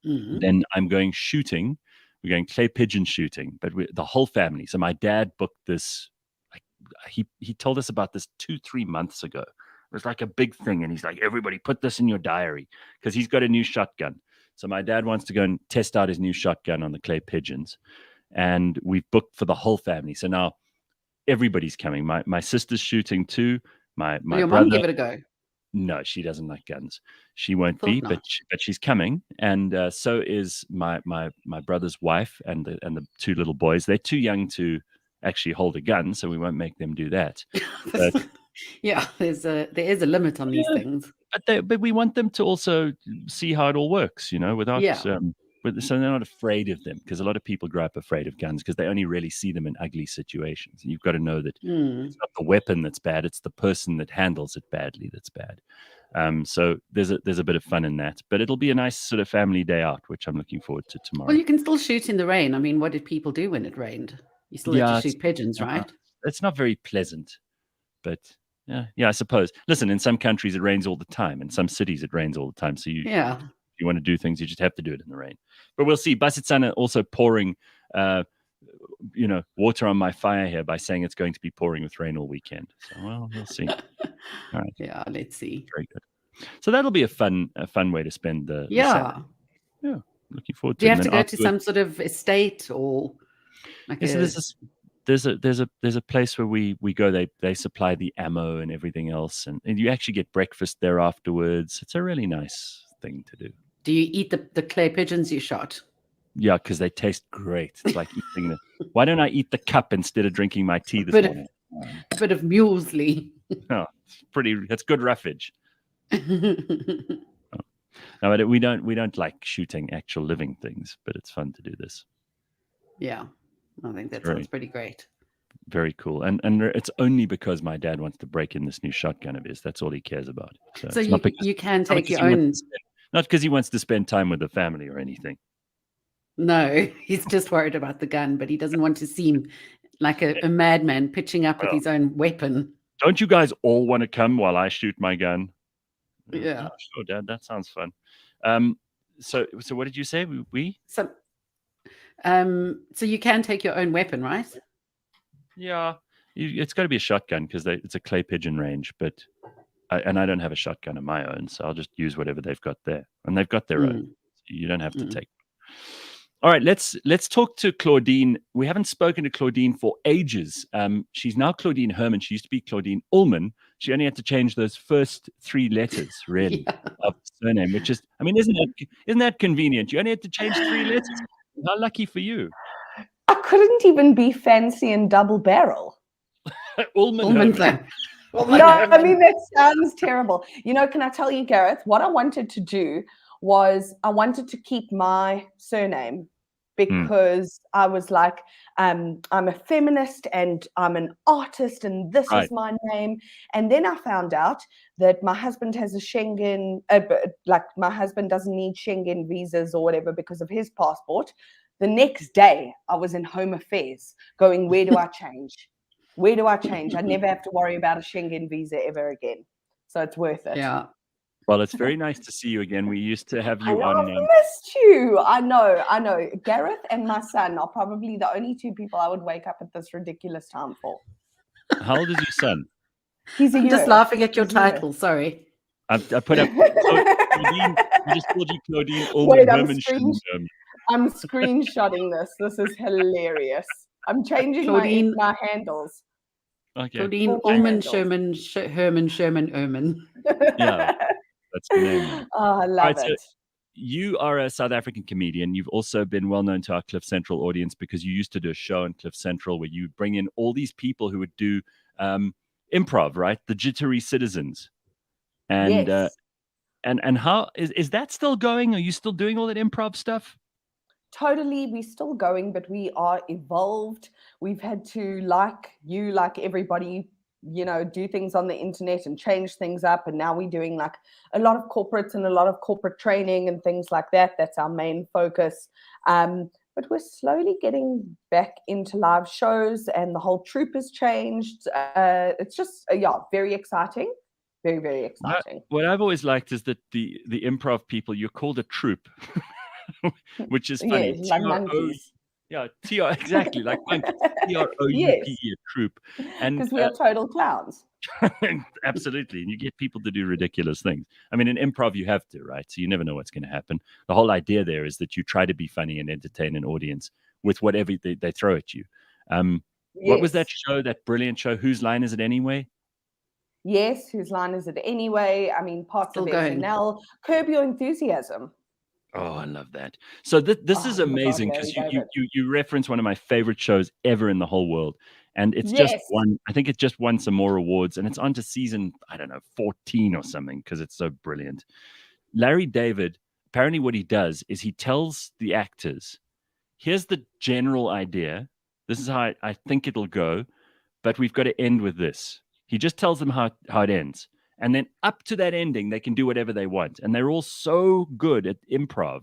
then I'm going shooting. We're going clay pigeon shooting, but the whole family. So my dad booked this. He told us about this 2-3 months ago. It was like a big thing, and he's like, everybody put this in your diary because he's got a new shotgun. So my dad wants to go and test out his new shotgun on the clay pigeons, and we've booked for the whole family. So now everybody's coming. My sister's shooting too. My
Will your
brother,
mom give it a go?
No, she doesn't like guns. She won't be, but she's coming, and so is my brother's wife and the 2 little boys. They're too young to actually hold a gun, so we won't make them do that. But,
yeah, there is a limit on these things.
But we want them to also see how it all works, without so they're not afraid of them, because a lot of people grow up afraid of guns because they only really see them in ugly situations. And you've got to know that it's not the weapon that's bad, it's the person that handles it badly that's bad. So there's a bit of fun in that, but it'll be a nice sort of family day out, which I'm looking forward to tomorrow.
Well, you can still shoot in the rain. I mean, what did people do when it rained? You still had to shoot pigeons, right? It's
not very pleasant, but yeah, I suppose. Listen, in some countries it rains all the time. In some cities it rains all the time. So if you want to do things, you just have to do it in the rain. But we'll see. Basitsana also pouring, water on my fire here by saying it's going to be pouring with rain all weekend. So, well, we'll see. All right.
Yeah, let's see.
Very good. So that'll be a fun way to spend the Saturday. Yeah, looking forward to it.
Do you have to go to some sort of estate or like
there's a place where we go. They supply the ammo and everything else, and you actually get breakfast there afterwards. It's a really nice thing to do.
Do you eat the clay pigeons you shot?
Yeah, because they taste great. It's like eating why don't I eat the cup instead of drinking my tea this morning?
A bit of muesli.
Oh, that's good roughage. No, but we don't like shooting actual living things, but it's fun to do this.
Yeah, I think that sounds pretty great.
Very cool. And it's only because my dad wants to break in this new shotgun of his. That's all he cares about.
So you can take your own...
Not because he wants to spend time with the family or anything.
No, he's just worried about the gun, but he doesn't want to seem like a madman pitching up with his own weapon.
Don't you guys all want to come while I shoot my gun?
Yeah.
Oh, sure, Dad. That sounds fun. So what did you say? We?
So you can take your own weapon, right?
Yeah. It's got to be a shotgun because it's a clay pigeon range, but I don't have a shotgun of my own, so I'll just use whatever they've got there, and they've got their own. You don't have to take. All right, let's talk to Claudine. We haven't spoken to Claudine for ages. She's now Claudine Herman. She used to be Claudine Ullman. She only had to change those first 3 letters, really, of the surname, which is, I mean, isn't that convenient? You only had to change 3 letters. How lucky for you.
I couldn't even be fancy and double barrel.
Ullman
No, I mean, that sounds terrible. You know, can I tell you, Gareth, what I wanted to do was I wanted to keep my surname because I was like, I'm a feminist and I'm an artist and this is my name. And then I found out that my husband has a Schengen, like my husband doesn't need Schengen visas or whatever because of his passport. The next day I was in Home Affairs going, where do I change? Where do I change? I never have to worry about a Schengen visa ever again. So it's worth it.
Yeah.
Well, it's very nice to see you again. We used to have you on.
I've missed you. I know. Gareth and my son are probably the only 2 people I would wake up at this ridiculous time for.
How old is your son?
He's a year.
Just laughing at your title. Sorry.
I put up. Claudine, I just called you Claudine Ullman Herman.
I'm screenshotting this. This is hilarious. I'm changing my handles.
Okay.
Claudine Ullman Herman Sherman.
Yeah, that's the name.
Oh, I love it. So
you are a South African comedian. You've also been well known to our Cliff Central audience because you used to do a show on Cliff Central where you bring in all these people who would do improv, right? The jittery citizens. And
yes.
And how is that still going? Are you still doing all that improv stuff?
Totally, we're still going, but we are evolved. We've had to, like everybody, you know, do things on the internet and change things up. And now we're doing like a lot of corporates and a lot of corporate training and things like that. That's our main focus. But we're slowly getting back into live shows and the whole troupe has changed. It's just, very exciting. Very, very exciting.
What I've always liked is that the improv people, you're called a troupe. Which is funny.
Yes, like monkeys.
Yeah, exactly, like monkeys. TROUPE, a troupe.
Because we are total clowns.
Absolutely. And you get people to do ridiculous things. I mean, in improv, you have to, right? So you never know what's going to happen. The whole idea there is that you try to be funny and entertain an audience with whatever they throw at you. What was that show, that brilliant show? Whose Line Is It Anyway?
Yes, Whose Line Is It Anyway? I mean, parts of SNL. Curb Your Enthusiasm.
Oh, I love that. So this is amazing because you reference one of my favorite shows ever in the whole world. And it's just I think it just won some more awards and it's on to season, 14 or something because it's so brilliant. Larry David, apparently what he does is he tells the actors, here's the general idea. This is how I think it'll go, but we've got to end with this. He just tells them how it ends. And then up to that ending, they can do whatever they want. And they're all so good at improv.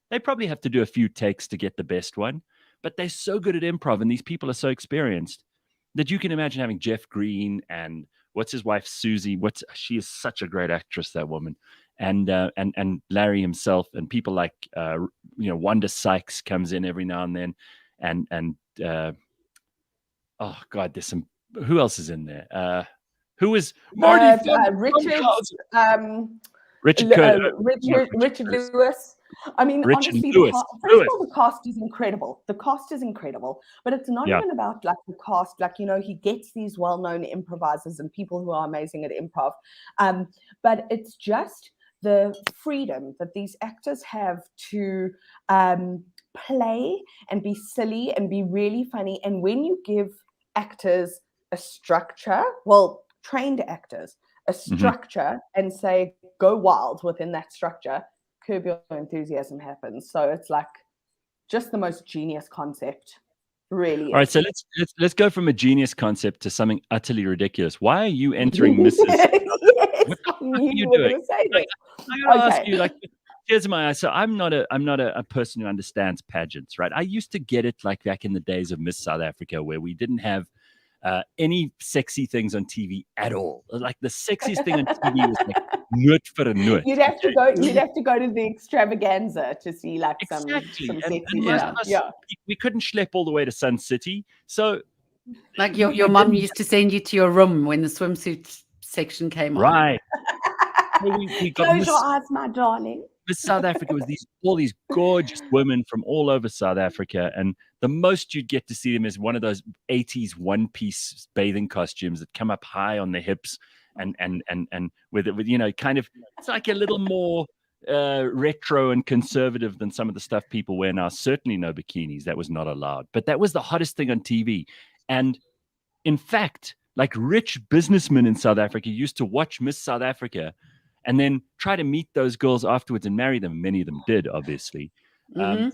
They probably have to do a few takes to get the best one. But they're so good at improv, and these people are so experienced that you can imagine having Jeff Green and what's his wife, Susie. She is such a great actress, that woman. And Larry himself, and people like Wanda Sykes comes in every now and then. And oh God, there's some. Who else is in there? Who is Marty? Richard
Lewis. I mean, honestly, the cast is incredible. The cast is incredible, but it's not even about like the cast. Like, he gets these well-known improvisers and people who are amazing at improv, but it's just the freedom that these actors have to play and be silly and be really funny. And when you give actors a structure, trained actors, a structure, and say, go wild within that structure, Curb Your Enthusiasm happens. So it's like just the most genius concept, really.
All right, so let's go from a genius concept to something utterly ridiculous. Why are you entering Mrs. What are you doing?
I
gotta ask you, tears in my eyes. So I'm not a person who understands pageants, right? I used to get it like back in the days of Miss South Africa, where we didn't have any sexy things on TV at all. Like the sexiest thing on TV was like nut for a nut.
You'd have to go to the extravaganza to see like some sexy
stuff. We couldn't schlep all the way to Sun City. So
like your mom used to send you to your room when the swimsuit section came on.
Right.
We Close your eyes, my darling.
Miss South Africa was all these gorgeous women from all over South Africa, and the most you'd get to see them is one of those 80s one-piece bathing costumes that come up high on the hips, and with kind of, it's like a little more retro and conservative than some of the stuff people wear now. Certainly no bikinis. That was not allowed. But that was the hottest thing on TV. And in fact, like rich businessmen in South Africa used to watch Miss South Africa and then try to meet those girls afterwards and marry them. Many of them did, obviously. That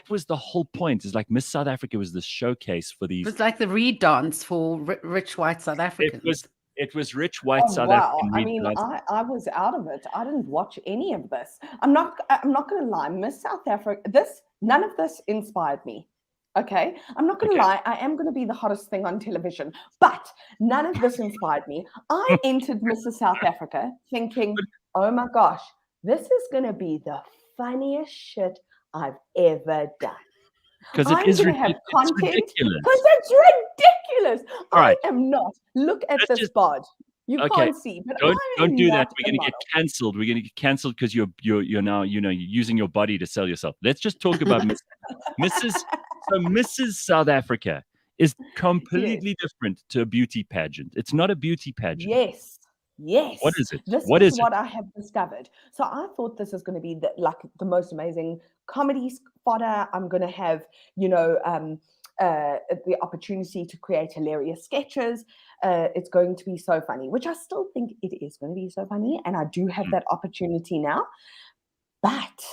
was the whole point. Is like Miss South Africa was the showcase for these.
It was like the Reed dance for rich white South Africans.
It was rich white South African.
I mean, I was out of it. I didn't watch any of this. I'm not going to lie. Miss South Africa. None of this inspired me. Okay, I'm not going to lie. I am going to be the hottest thing on television, but none of this inspired me. I entered Mrs. South Africa thinking, oh my gosh, this is going to be the funniest shit I've ever done.
Because it is ridiculous.
Because it's ridiculous. I am not. Look at this bod. You can't see, but
don't do that. We're going to get cancelled. We're going to get cancelled because you're now you're using your body to sell yourself. Let's just talk about Mrs. South Africa is completely different to a beauty pageant. It's not a beauty pageant.
Yes.
What is it?
This is what I have discovered. So I thought this is going to be the most amazing comedy fodder. I'm going to have, the opportunity to create hilarious sketches. It's going to be so funny, which I still think it is going to be so funny. And I do have that opportunity now. But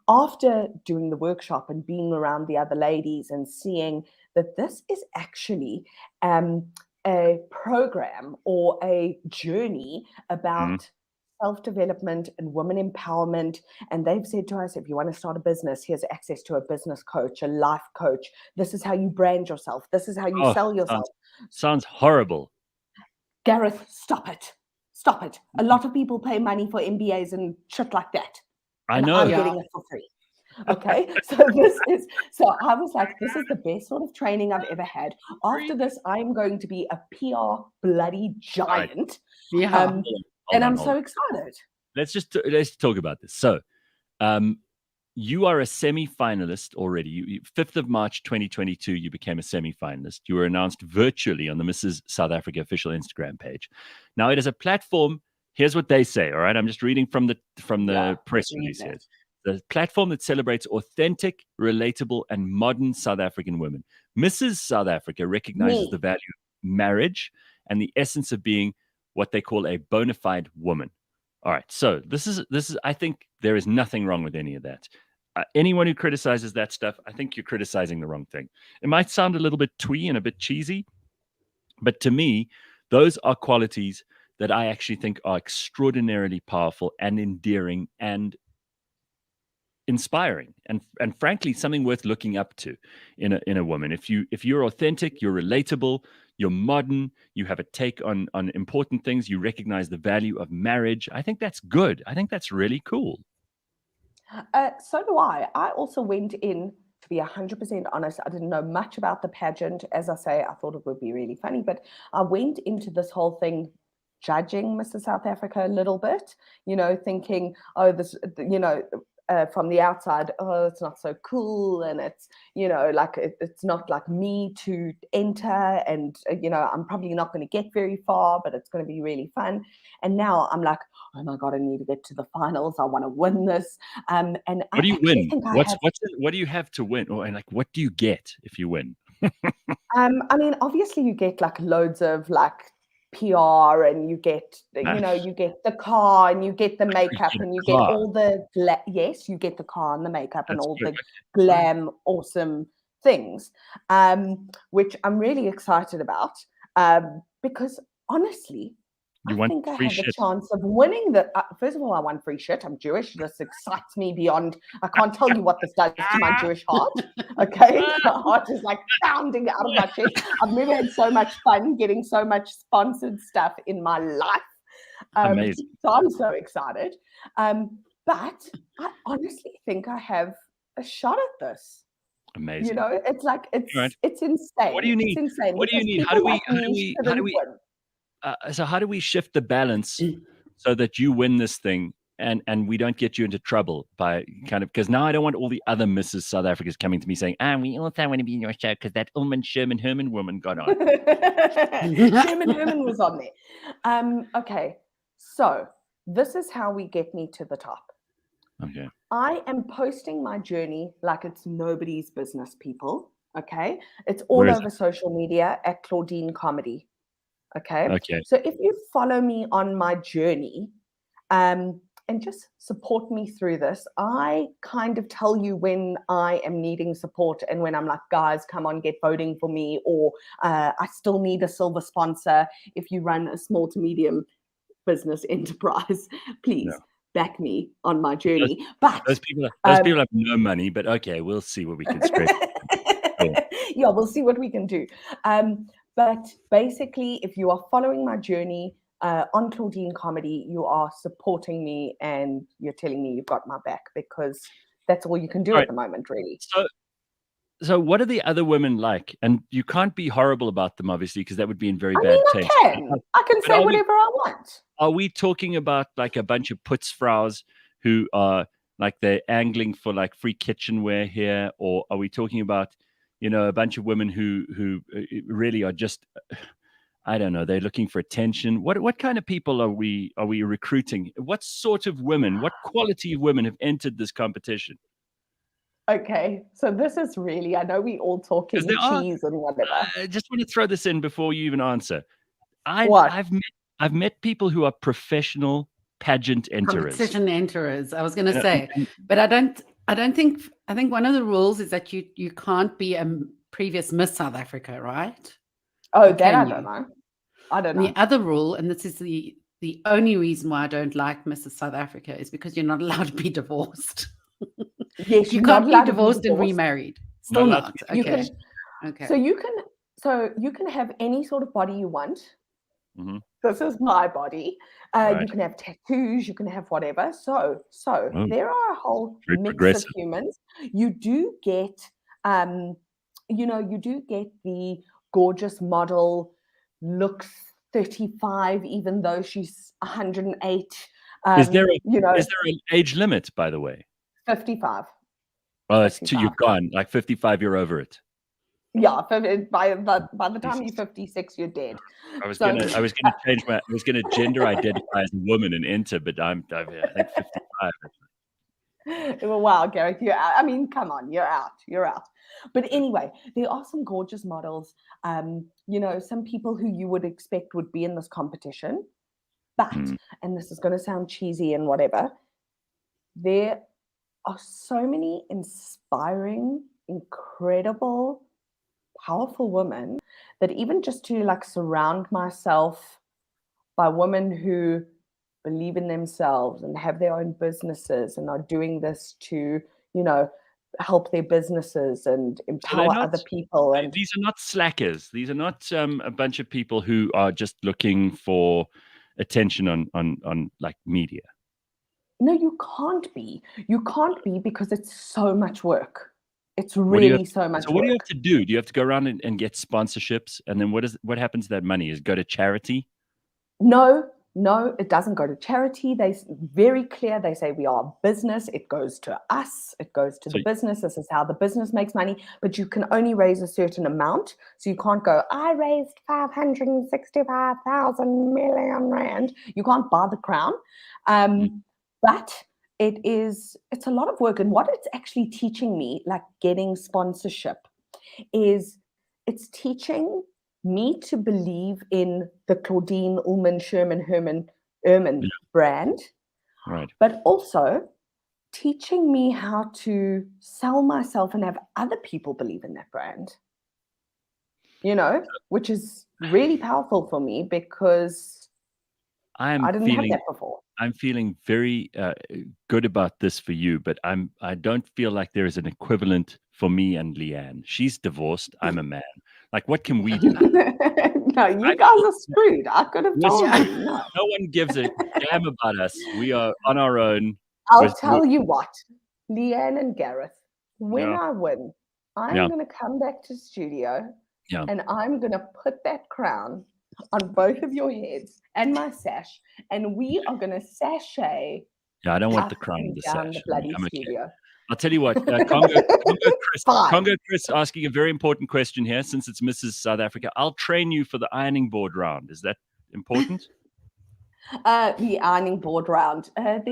after doing the workshop and being around the other ladies and seeing that this is actually a program or a journey about self-development and women empowerment. And they've said to us, if you want to start a business, here's access to a business coach, a life coach. This is how you brand yourself. This is how you sell yourself.
Sounds horrible.
Gareth, stop it. Stop it. A lot of people pay money for MBAs and shit like that.
I know.
I'm getting it for free. Okay, so I was like, this is the best sort of training I've ever had. After this, I'm going to be a PR bloody giant.
Yeah.
And I'm so excited.
Let's talk about this. So, you are a semi-finalist already. 5th of March 2022, you became a semi-finalist. You were announced virtually on the Mrs. South Africa official Instagram page. Now, it is a platform. Here's what they say. All right, I'm just reading from the press release here. The platform that celebrates authentic, relatable, and modern South African women. Mrs. South Africa recognizes the value of marriage and the essence of being what they call a bona fide woman. All right, so this is. I think there is nothing wrong with any of that. Anyone who criticizes that stuff, I think you're criticizing the wrong thing. It might sound a little bit twee and a bit cheesy, but to me, those are qualities that I actually think are extraordinarily powerful and endearing and inspiring, and frankly, something worth looking up to in a woman. If you're authentic, you're relatable, you're modern, you have a take on important things, you recognize the value of marriage. I think that's good. I think that's really cool.
So do I. I also went in, to be 100% honest, I didn't know much about the pageant. As I say, I thought it would be really funny, but I went into this whole thing judging Mr. South Africa a little bit, thinking, oh, this, from the outside, oh, it's not so cool, and it's, it's not like me to enter, and, I'm probably not going to get very far, but it's going to be really fun. And now I'm like, oh my God, I need to get to the finals. I want to win this. And
what do you win? What do you have to win? Or, and like, what do you get if you win?
I mean, obviously you get like loads of like PR, and you get, you get the car, and you get the makeup, and you get all the, yes, you get the car and the makeup and all the glam, awesome things, which I'm really excited about, because honestly,
You
I
want
think I
free
have
shit.
a chance of winning the. First of all, I want free shit. I'm Jewish. This excites me beyond. I can't tell you what this does to my Jewish heart. Okay, my heart is like pounding out of my chest. I've never had so much fun getting so much sponsored stuff in my life.
Amazing.
So I'm so excited. But I honestly think I have a shot at this.
Amazing.
You know, it's like it's insane.
What do you need?
It's insane.
What do you need? How do we so how do we shift the balance so that you win this thing and we don't get you into trouble by kind of, because now I don't want all the other Mrs. South Africans coming to me saying, we also want to be in your show because that Sherman Herman woman got on.
Sherman Herman was on there. Okay, so this is how we get me to the top.
Okay.
I am posting my journey like it's nobody's business, people. Okay. It's all over social media at Claudine Comedy. Okay. So if you follow me on my journey, and just support me through this, I kind of tell you when I am needing support and when I'm like, guys, come on, get voting for me, or I still need a silver sponsor. If you run a small to medium business enterprise, please back me on my journey. But
those people have no money, but okay, we'll see what we can scrape.
Yeah, we'll see what we can do. But basically, if you are following my journey on Claudine Comedy, you are supporting me and you're telling me you've got my back, because that's all you can do at the moment, really.
So what are the other women like? And you can't be horrible about them, obviously, because that would be in very bad taste.
I can say whatever I want.
Are we talking about like a bunch of putzfraus who are like they're angling for like free kitchenware here? Or are we talking about, a bunch of women who really are just, I don't know, they're looking for attention? What kind of people are we recruiting? What sort of women, what quality of women have entered this competition?
Okay, so this is really, I know we all talking cheese and whatever.
I just want to throw this in before you even answer. I've met people who are professional pageant enterers.
Competition enterers. I was going to say, but I think one of the rules is that you can't be a previous Miss South Africa, right?
Oh, that I don't know. I don't know.
The other rule, and this is the only reason why I don't like Mrs. South Africa, is because you're not allowed to be divorced.
Yes,
you can't be divorced and remarried. Still not. Okay. Okay.
So you can have any sort of body you want.
Mm-hmm.
This is my body. You can have tattoos. You can have whatever. So there are a whole mix of humans. You do get, the gorgeous model, looks 35, even though she's 108.
Is there an age limit, by the way?
55.
Oh, it's you've gone like 55. You're over it.
Yeah, by the time you're 56, you're dead.
I was gonna gender identify as a woman and enter, but I think 55.
Well, wow, Gareth, you're out. I mean, come on, you're out. But anyway, there are some gorgeous models. Some people who you would expect would be in this competition, but and this is going to sound cheesy and whatever, there are so many inspiring, incredible, powerful women that even just to like surround myself by women who believe in themselves and have their own businesses and are doing this to, help their businesses and empower other people. And
these are not slackers. These are not a bunch of people who are just looking for attention on like media.
No, you can't be. You can't be, because it's so much work. It's really so much work.
So what do you have to do? Do you have to go around and get sponsorships? And then what happens to that money? Is it go to charity?
No, it doesn't go to charity. They're very clear. They say we are a business. It goes to us. It goes to the business. This is how the business makes money. But you can only raise a certain amount. So you can't go, I raised 565,000 million rand. You can't buy the crown. But it's a lot of work. And what it's actually teaching me, like getting sponsorship, is it's teaching me to believe in the Claudine Sherman Herman brand,
right?
But also teaching me how to sell myself and have other people believe in that brand, which is really powerful for me, because I didn't have that before.
I'm feeling very good about this for you, but I don't feel like there is an equivalent for me and Leigh-Ann. She's divorced. I'm a man. Like, what can we do?
No, you guys are screwed. I could have told you. No
one gives a damn about us. We are on our own.
I'll tell you what, Leigh-Ann and Gareth, when I win, I'm going to come back to studio and I'm going to put that crown on both of your heads and my sash, and we are going to sashay.
Yeah, I don't want the crown and the
down
sash.
The bloody
I'm
studio.
Okay. I'll tell you what, Congo Chris asking a very important question here, since it's Mrs. South Africa. I'll train you for the ironing board round. Is that important?
The ironing board round. Well,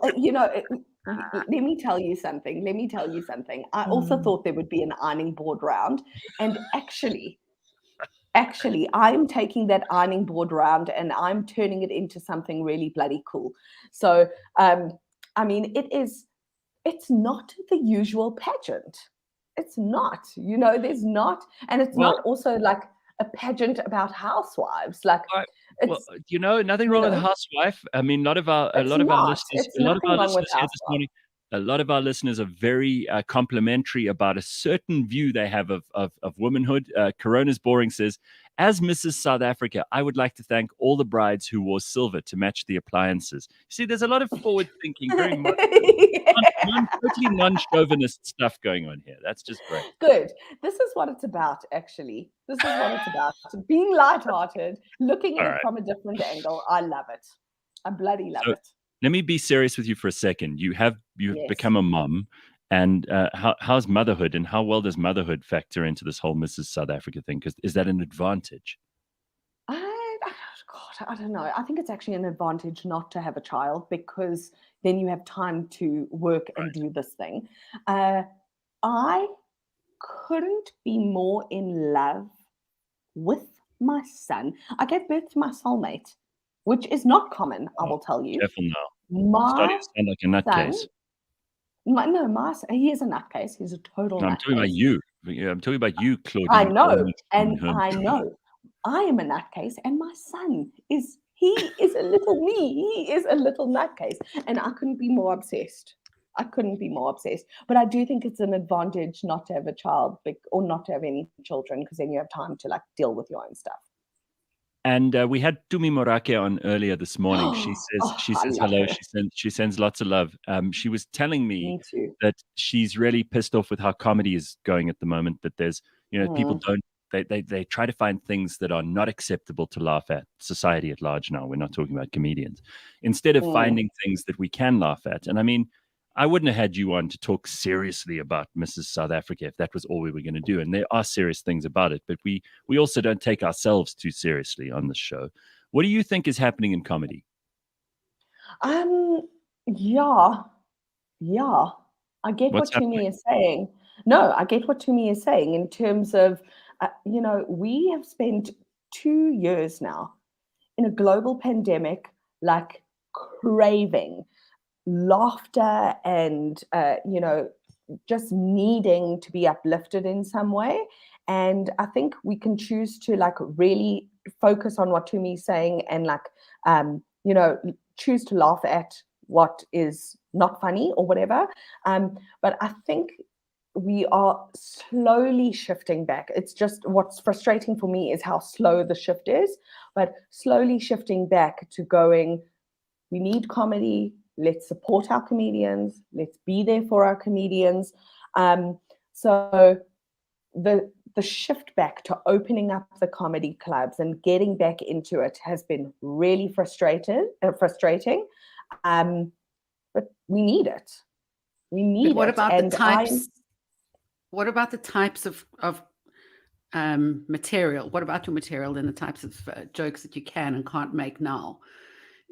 let me tell you something. I also thought there would be an ironing board round, and actually, I'm taking that ironing board round and I'm turning it into something really bloody cool. So, I mean, it's not the usual pageant. It's not, there's not, and it's not also like a pageant about housewives. Like,
nothing wrong with a housewife. I mean, a lot of our listeners here this morning, a lot of our listeners are very complimentary about a certain view they have of womanhood. Corona's Boring says, as Mrs. South Africa, I would like to thank all the brides who wore silver to match the appliances. See, there's a lot of forward thinking, very much totally non-chauvinist stuff going on here. That's just great.
Good. This is what it's about, actually. This is what it's about. Being lighthearted, looking at it from a different angle. I love it. I bloody love it.
Let me be serious with you for a second. You've become a mom, and how's motherhood, and how well does motherhood factor into this whole Mrs. South Africa thing? Because is that an advantage?
I don't know. I think it's actually an advantage not to have a child, because then you have time to work and do this thing. I couldn't be more in love with my son. I gave birth to my soulmate, which is not common, I will tell you.
Careful now. Starting to sound like a nutcase.
He is a nutcase. He's a total nutcase.
I'm talking about you. I'm talking about you, Claudine.
I know, and I know. I am a nutcase, and my son is a little me. He is a little nutcase, and I couldn't be more obsessed. But I do think it's an advantage not to have a child or not to have any children, because then you have time to deal with your own stuff.
And we had Tumi Morake on earlier this morning. She says hello. She sends lots of love. She was telling me that she's really pissed off with how comedy is going at the moment. That there's, people don't. They try to find things that are not acceptable to laugh at. Society at large now. We're not talking about comedians. Instead of finding things that we can laugh at. And I mean, I wouldn't have had you on to talk seriously about Mrs. South Africa if that was all we were going to do. And there are serious things about it, but we also don't take ourselves too seriously on this show. What do you think is happening in comedy?
Yeah. I get what Tumi is saying. No, I get what Tumi is saying in terms of, we have spent 2 years now in a global pandemic, craving laughter and just needing to be uplifted in some way. And I think we can choose to really focus on what Tumi is saying and choose to laugh at what is not funny or whatever. But I think we are slowly shifting back. It's just what's frustrating for me is how slow the shift is, but slowly shifting back to going, we need comedy. Let's support our comedians. Let's be there for our comedians. So the shift back to opening up the comedy clubs and getting back into it has been really frustrating. But we need it. We need
what
it.
About the types? What about the types of material? What about your material and the types of jokes that you can and can't make now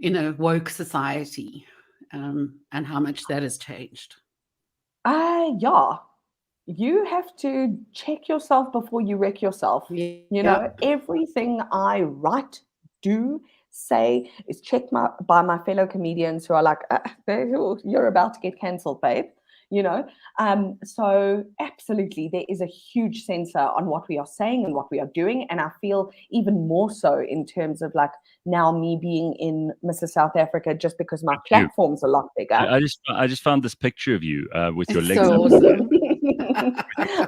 in a woke society? And how much that has changed?
Yeah. You have to check yourself before you wreck yourself. Everything I write, do, say is checked by my fellow comedians who are like, you're about to get cancelled, babe. you know. So absolutely, there is a huge censor on what we are saying and what we are doing, and I feel even more so in terms of like now me being in Mrs. South Africa just because my platform's a lot bigger.
I just found this picture of you with your legs
so
up.
awesome.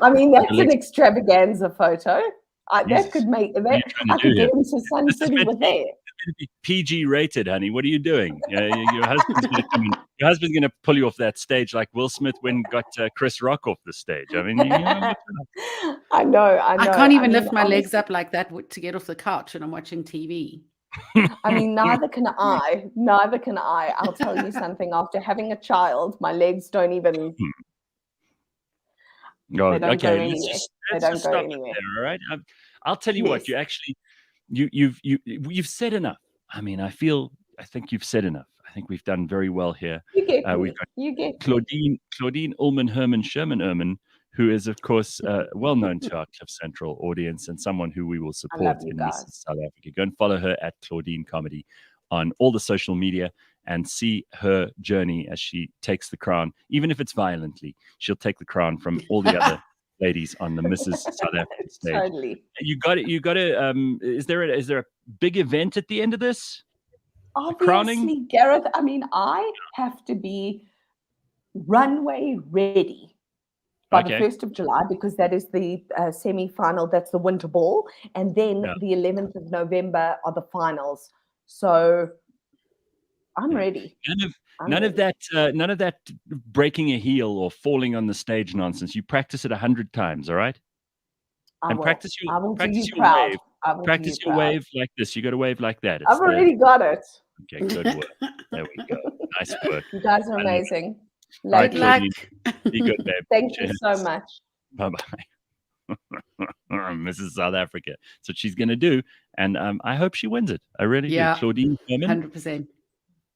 I mean, that's an extravaganza photo. That could make that. I could get into Sun City with that.
PG rated, honey. What are you doing? Your husband's going to come in. Your husband's going to pull you off that stage like Will Smith when got Chris Rock off the stage. I mean,
I know.
I can't even lift my legs up like that to get off the couch when I'm watching TV.
I mean, neither can I. Neither can I. I'll tell you something. After having a child, my legs don't even.
Oh,
they don't
okay.
go anywhere. They don't go anywhere.
There, all right. I'll tell you what. You actually, you've said enough. I mean, I think you've said enough. I think we've done very well here. We've got Claudine Herman Sherman, who is, of course, well known to our Cliff Central audience and someone who we will support in South Africa. Go and follow her at Claudine Comedy on all the social media and see her journey as she takes the crown. Even if it's violently, she'll take the crown from all the other ladies on the Mrs. South African stage. Totally. You got it. Is there a big event at the end of this?
Obviously,
crowning?
Gareth. I mean, I have to be runway ready by the 1st of July because that is the semi-final. That's the winter ball, and then the 11th of November are the finals. So I'm ready.
None of that breaking a heel or falling on the stage nonsense. You practice it 100 times, all right? Practice your wave. Practice your wave like this. You got to wave like that.
I've already got it.
Okay, good work. There we go. Nice work.
You guys are amazing.
Good luck. Be good, babe.
Thank you so much.
Bye-bye. Mrs. South Africa. That's what she's going to do. And I hope she wins it. I really do. Claudine Herman.
100%.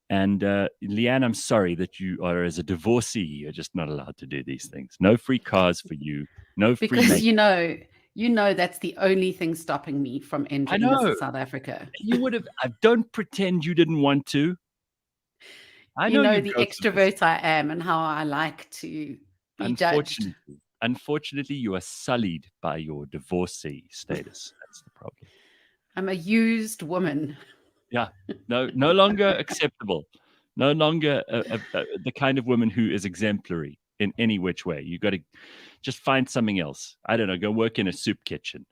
And Leigh-Ann, I'm sorry that you are, as a divorcee, you're just not allowed to do these things. No free cars for you. No free.
Because you know that's the only thing stopping me from entering Mrs. South Africa.
You would have. Don't pretend you didn't want to. I know
the extrovert I am and how I like to be judged.
Unfortunately, you are sullied by your divorcee status. That's the problem.
I'm a used woman.
Yeah, no longer acceptable. No longer the kind of woman who is exemplary in any which way. You got to just find something else. I don't know. Go work in a soup kitchen.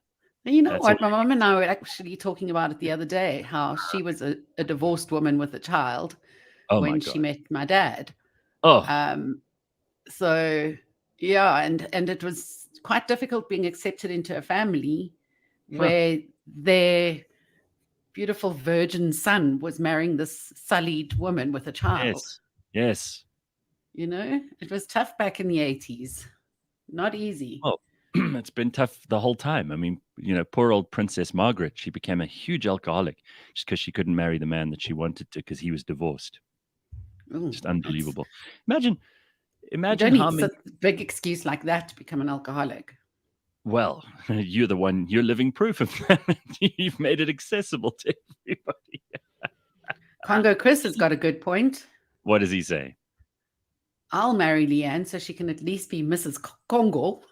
You know what? My mom and I were actually talking about it the other day. How she was a divorced woman with a child when she met my dad. So yeah, and it was quite difficult being accepted into a family where their beautiful virgin son was marrying this sullied woman with a child.
Yes.
You know, it was tough back in the 80s. Not easy.
Oh, it's been tough the whole time. I mean, poor old Princess Margaret, she became a huge alcoholic just because she couldn't marry the man that she wanted to because he was divorced.
Ooh,
just unbelievable. Imagine
how many... a big excuse like that to become an alcoholic.
Well, you're living proof of that. You've made it accessible to everybody.
Congo Chris has got a good point.
What does he say?
I'll marry Leigh-Ann so she can at least be Mrs. Congo.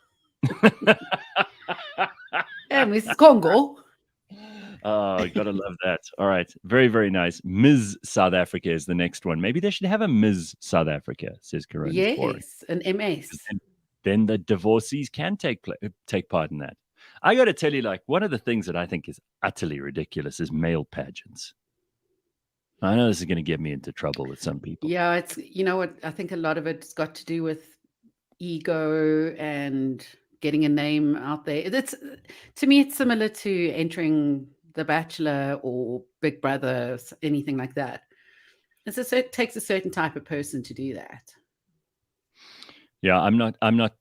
Yeah, Mrs. Congo.
Oh, gotta love that. All right. Very, very nice. Ms. South Africa is the next one. Maybe they should have a Ms. South Africa, says Corinne.
Yes, an MS.
Then the divorcees can take part in that. I got to tell you, like, one of the things that I think is utterly ridiculous is male pageants. I know this is going to get me into trouble with some people.
Yeah, it's, what, I think a lot of it's got to do with ego and getting a name out there. To me, it's similar to entering The Bachelor or Big Brother, anything like that. It takes a certain type of person to do that.
Yeah, I'm not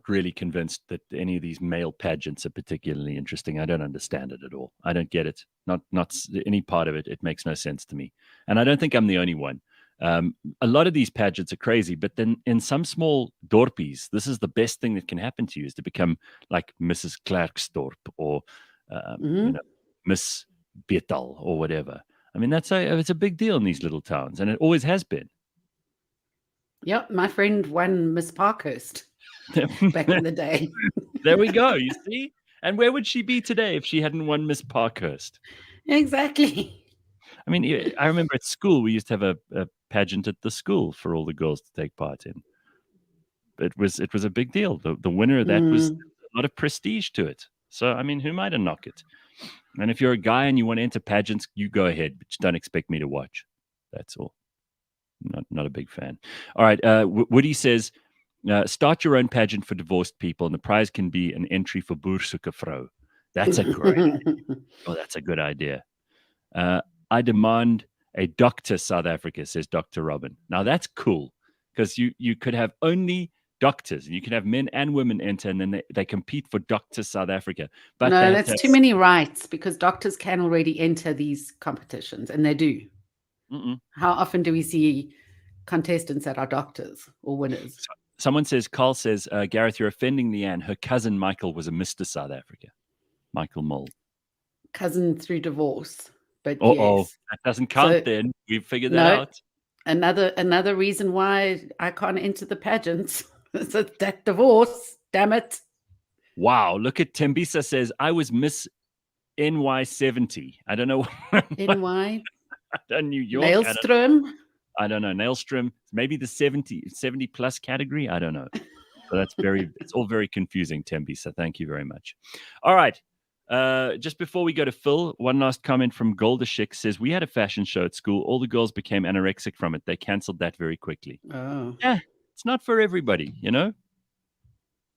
really convinced that any of these male pageants are particularly interesting. I don't understand it at all. I don't get it. Not any part of it. It makes no sense to me. And I don't think I'm the only one. A lot of these pageants are crazy, but then in some small dorpies, this is the best thing that can happen to you is to become like Mrs. Klerksdorp or Miss Betal or whatever. I mean, it's a big deal in these little towns, and it always has been.
Yep, my friend won Miss Parkhurst back in the day.
There we go. You see? And where would she be today if she hadn't won Miss Parkhurst?
Exactly.
I mean, I remember at school we used to have a pageant at the school for all the girls to take part in. It was a big deal. The winner of that was a lot of prestige to it. So I mean, who might have knocked it? And if you're a guy and you want to enter pageants, you go ahead, but don't expect me to watch. That's all. Not a big fan. All right. Woody says, start your own pageant for divorced people, and the prize can be an entry for Boersoeke Vrou. That's a great idea. Oh, that's a good idea. I demand a doctor, South Africa, says Dr. Robin. Now, that's cool, because you could have only doctors, and you can have men and women enter, and then they compete for Doctor South Africa. But
no, that's too many rights, because doctors can already enter these competitions, and they do. How often do we see contestants that are doctors or winners?
Someone says, Carl says, Gareth, you're offending Leigh-Ann. Her cousin Michael was a Mr. South Africa. Michael Mole.
Cousin through divorce. But
yes. That doesn't count then. We've figured that out.
Another reason why I can't enter the pageants is that divorce. Damn it.
Wow. Look at Tembisa says, I was Miss NY70. I don't know.
NY?
New York.
Nailstrom?
I don't know. Nailstrom. Maybe the 70 plus category. I don't know. So it's all very confusing, Tembisa. Thank you very much. All right. Just before we go to Phil, one last comment from Goldashik says, we had a fashion show at school. All the girls became anorexic from it. They canceled that very quickly.
Oh.
Yeah, it's not for everybody, you know?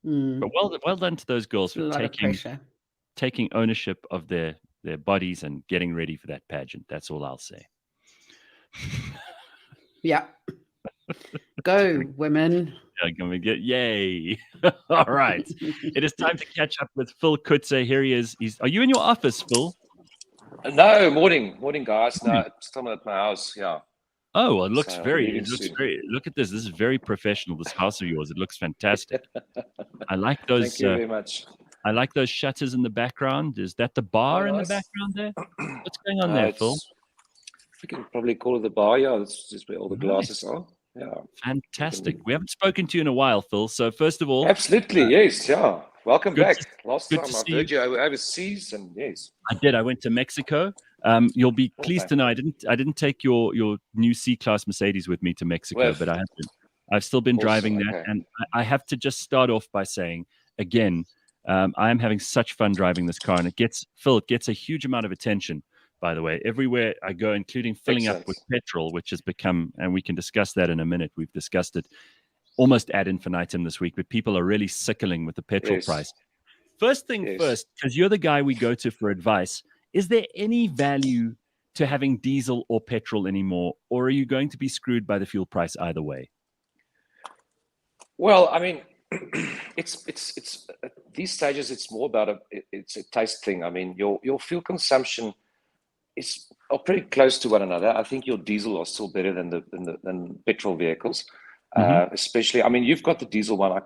But well done to those girls for taking ownership of their bodies and getting ready for that pageant. That's all I'll say.
Yeah. Go, women.
Yay. All right. It is time to catch up with Phil Coetzer. Here he is. Are you in your office, Phil?
No, morning, guys. No, still at my house. Yeah.
Oh, well, it looks very. Look at this. This is very professional. This house of yours. It looks fantastic. I like those.
Thank you very much.
I like those shutters in the background. Is that the bar in the background there? What's going on there, Phil?
We can probably call it the bar. Yeah, that's just where all the glasses are. Yeah.
Fantastic. We haven't spoken to you in a while, Phil. So first of all,
absolutely, yes, yeah. Welcome back. Last time I heard you overseas, and yes,
I did. I went to Mexico. You'll be pleased to know I didn't take your new C-Class Mercedes with me to Mexico, but I have been. I've still been driving that, and I have to just start off by saying again, I am having such fun driving this car, and it gets a huge amount of attention. By the way, everywhere I go, including filling up with petrol, which has become, and we can discuss that in a minute. We've discussed it almost ad infinitum this week, but people are really sickling with the petrol price. First thing first, because you're the guy we go to for advice, is there any value to having diesel or petrol anymore, or are you going to be screwed by the fuel price either way?
Well, I mean, it's at these stages, it's more about it's a taste thing. I mean, your fuel consumption are pretty close to one another. I think your diesel are still better than petrol vehicles, especially. I mean, you've got the diesel one. I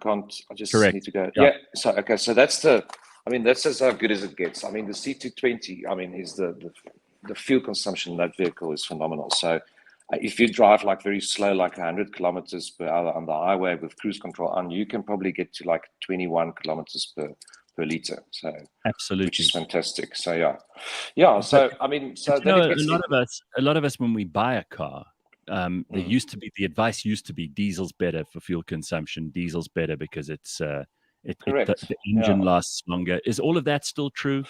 just need to go. Yeah. So that's that's as good as it gets. I mean, the C220. I mean, is the fuel consumption in that vehicle is phenomenal. So if you drive like very slow, like 100 kilometers per hour on the highway with cruise control on, you can probably get to like 21 kilometers per liter. So
absolutely,
which is fantastic. So yeah. So I mean, so
a lot of us when we buy a car, the advice used to be diesel's better for fuel consumption. Diesel's better because it's the engine lasts longer. Is all of that still true?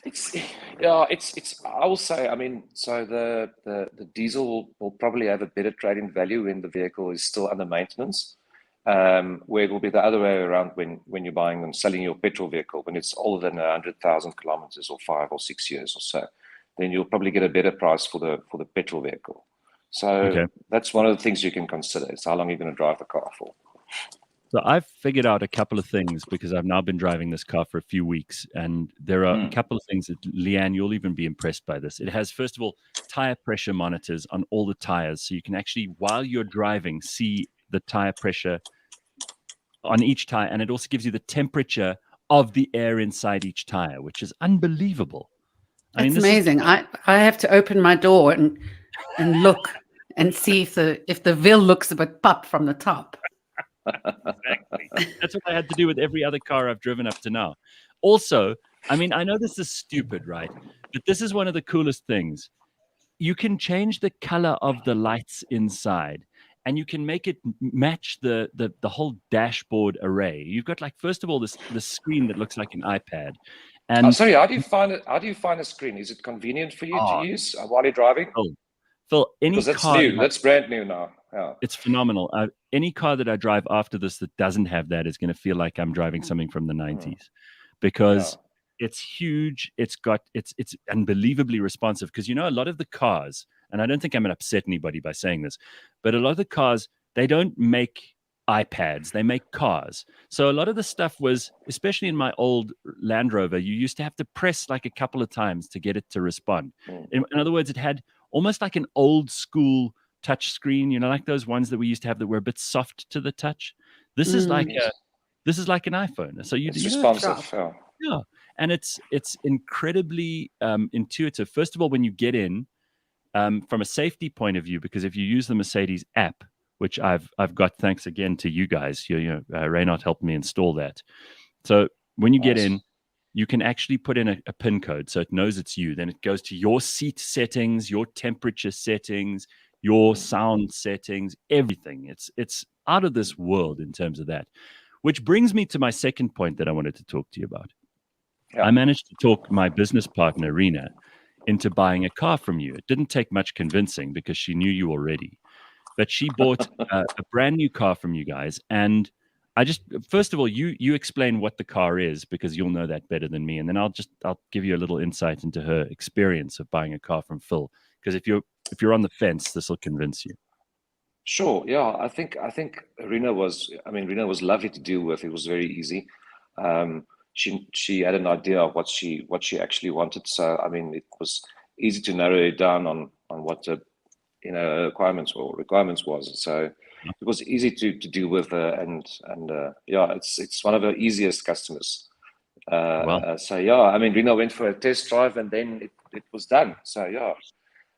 It's I will say, I mean, so the diesel will probably have a better trading value when the vehicle is still under maintenance. Where it will be the other way around when you're buying and selling your petrol vehicle, when it's older than 100,000 kilometers or 5 or 6 years or so, then you'll probably get a better price for the petrol vehicle. So that's one of the things you can consider. It's how long you're going to drive the car for.
So I've figured out a couple of things because I've now been driving this car for a few weeks, and there are a couple of things that, Leigh-Ann, you'll even be impressed by this. It has, first of all, tire pressure monitors on all the tires, so you can actually, while you're driving, see the tire pressure on each tire, and it also gives you the temperature of the air inside each tire, which is unbelievable.
It's amazing. I have to open my door and look and see if the veil looks a bit pop from the top.
Exactly. That's what I had to do with every other car I've driven up to now. Also, I mean, I know this is stupid, right? But this is one of the coolest things. You can change the color of the lights inside, and you can make it match the whole dashboard array. You've got, like, first of all, this screen that looks like an iPad. And
sorry, how do you find it? How do you find a screen? Is it convenient for you to use while you're driving?
Phil, any
Because that's
car
new. That's brand new now. Yeah.
It's phenomenal. Any car that I drive after this that doesn't have that is going to feel like I'm driving something from the 90s, because it's huge. It's unbelievably responsive, because, you know, a lot of the cars, and I don't think I'm going to upset anybody by saying this, but a lot of the cars, they don't make iPads, they make cars. So a lot of the stuff was, especially in my old Land Rover, you used to have to press like a couple of times to get it to respond. In other words, it had almost like an old school touch screen, you know, like those ones that we used to have that were a bit soft to the touch. This is like an iPhone. So it's
responsive.
Yeah. And it's incredibly intuitive. First of all, when you get in, from a safety point of view, because if you use the Mercedes app, which I've got, thanks again to you guys, Reynard helped me install that. So when you get in, you can actually put in a PIN code, so it knows it's you. Then it goes to your seat settings, your temperature settings, your sound settings, everything. It's out of this world in terms of that. Which brings me to my second point that I wanted to talk to you about. I managed to talk my business partner, Rena, into buying a car from you. It didn't take much convincing because she knew you already. But she bought a brand new car from you guys. And first of all, you explain what the car is, because you'll know that better than me. And then I'll give you a little insight into her experience of buying a car from Phil. Because if you're on the fence, this will convince you.
Sure. Yeah. I think Rena was lovely to deal with. It was very easy. She had an idea of what she actually wanted. So, I mean, it was easy to narrow it down on what the requirements was. So it was easy to deal with her, and it's one of her easiest customers. So yeah, I mean, Rena went for a test drive, and then it was done. So yeah.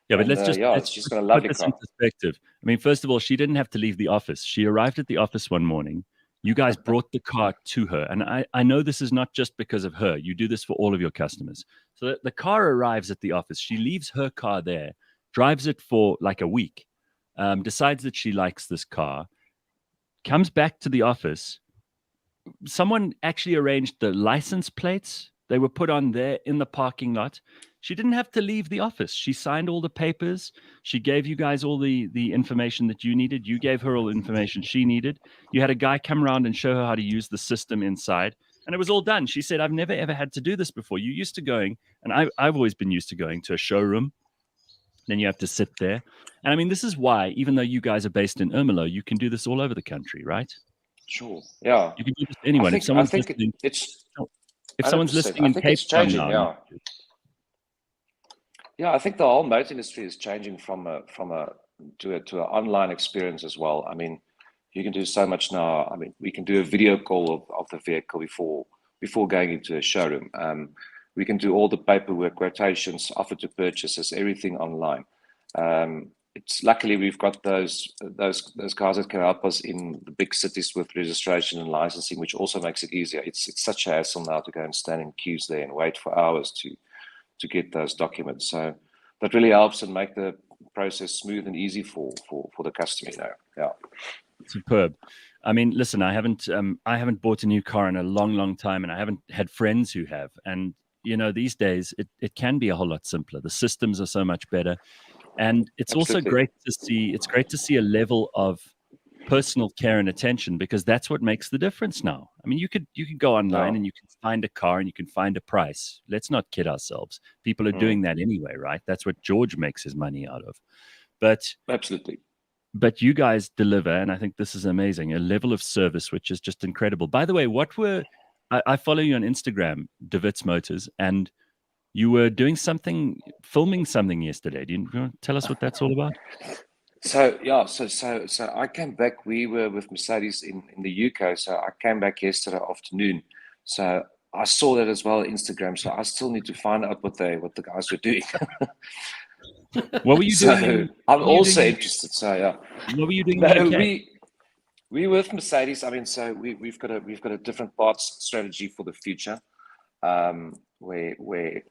Yeah, but let's
she's got a lovely
put this
car.
in perspective. I mean, first of all, she didn't have to leave the office. She arrived at the office one morning. You guys brought the car to her. And I know this is not just because of her. You do this for all of your customers. So the car arrives at the office. She leaves her car there, drives it for like a week, decides that she likes this car, comes back to the office. Someone actually arranged the license plates. They were put on there in the parking lot. She didn't have to leave the office. She signed all the papers. She gave you guys all the information that you needed. You gave her all the information she needed. You had a guy come around and show her how to use the system inside. And it was all done. She said, I've never, ever had to do this before. You used to going, and I've always been used to going to a showroom. Then you have to sit there. And I mean, this is why, even though you guys are based in Ermelo, you can do this all over the country, right?
Sure. Yeah.
You can do this to anyone. If someone's listening in Cape Town now.
Yeah, I think the whole motor industry is changing to an online experience as well. I mean, you can do so much now. I mean, we can do a video call of the vehicle before going into a showroom. We can do all the paperwork, quotations, offer to purchases, everything online. It's luckily we've got those cars that can help us in the big cities with registration and licensing, which also makes it easier. It's such a hassle now to go and stand in queues there and wait for hours to get those documents. So that really helps and make the process smooth and easy for the customer. Yeah.
Superb. I mean, listen, I haven't bought a new car in a long time, and I haven't had friends who have. And these days it can be a whole lot simpler. The systems are so much better, and it's also great to see. It's great to see a level of personal care and attention, because that's what makes the difference now. I mean, you could go online and you can find a car and you can find a price. Let's not kid ourselves. People are doing that anyway, right? That's what George makes his money out of. But
absolutely.
But you guys deliver, and I think this is amazing. A level of service which is just incredible. By the way, I follow you on Instagram, DeWitt's Motors, and you were filming something yesterday. Do you want to tell us what that's all about?
So I came back. We were with Mercedes in the UK. So I came back yesterday afternoon. So I saw that as well on Instagram. So I still need to find out what the guys were doing.
What were you doing?
I'm also interested. So yeah.
What were you doing in the UK?
We were with Mercedes. I mean, so we've got a different parts strategy for the future, where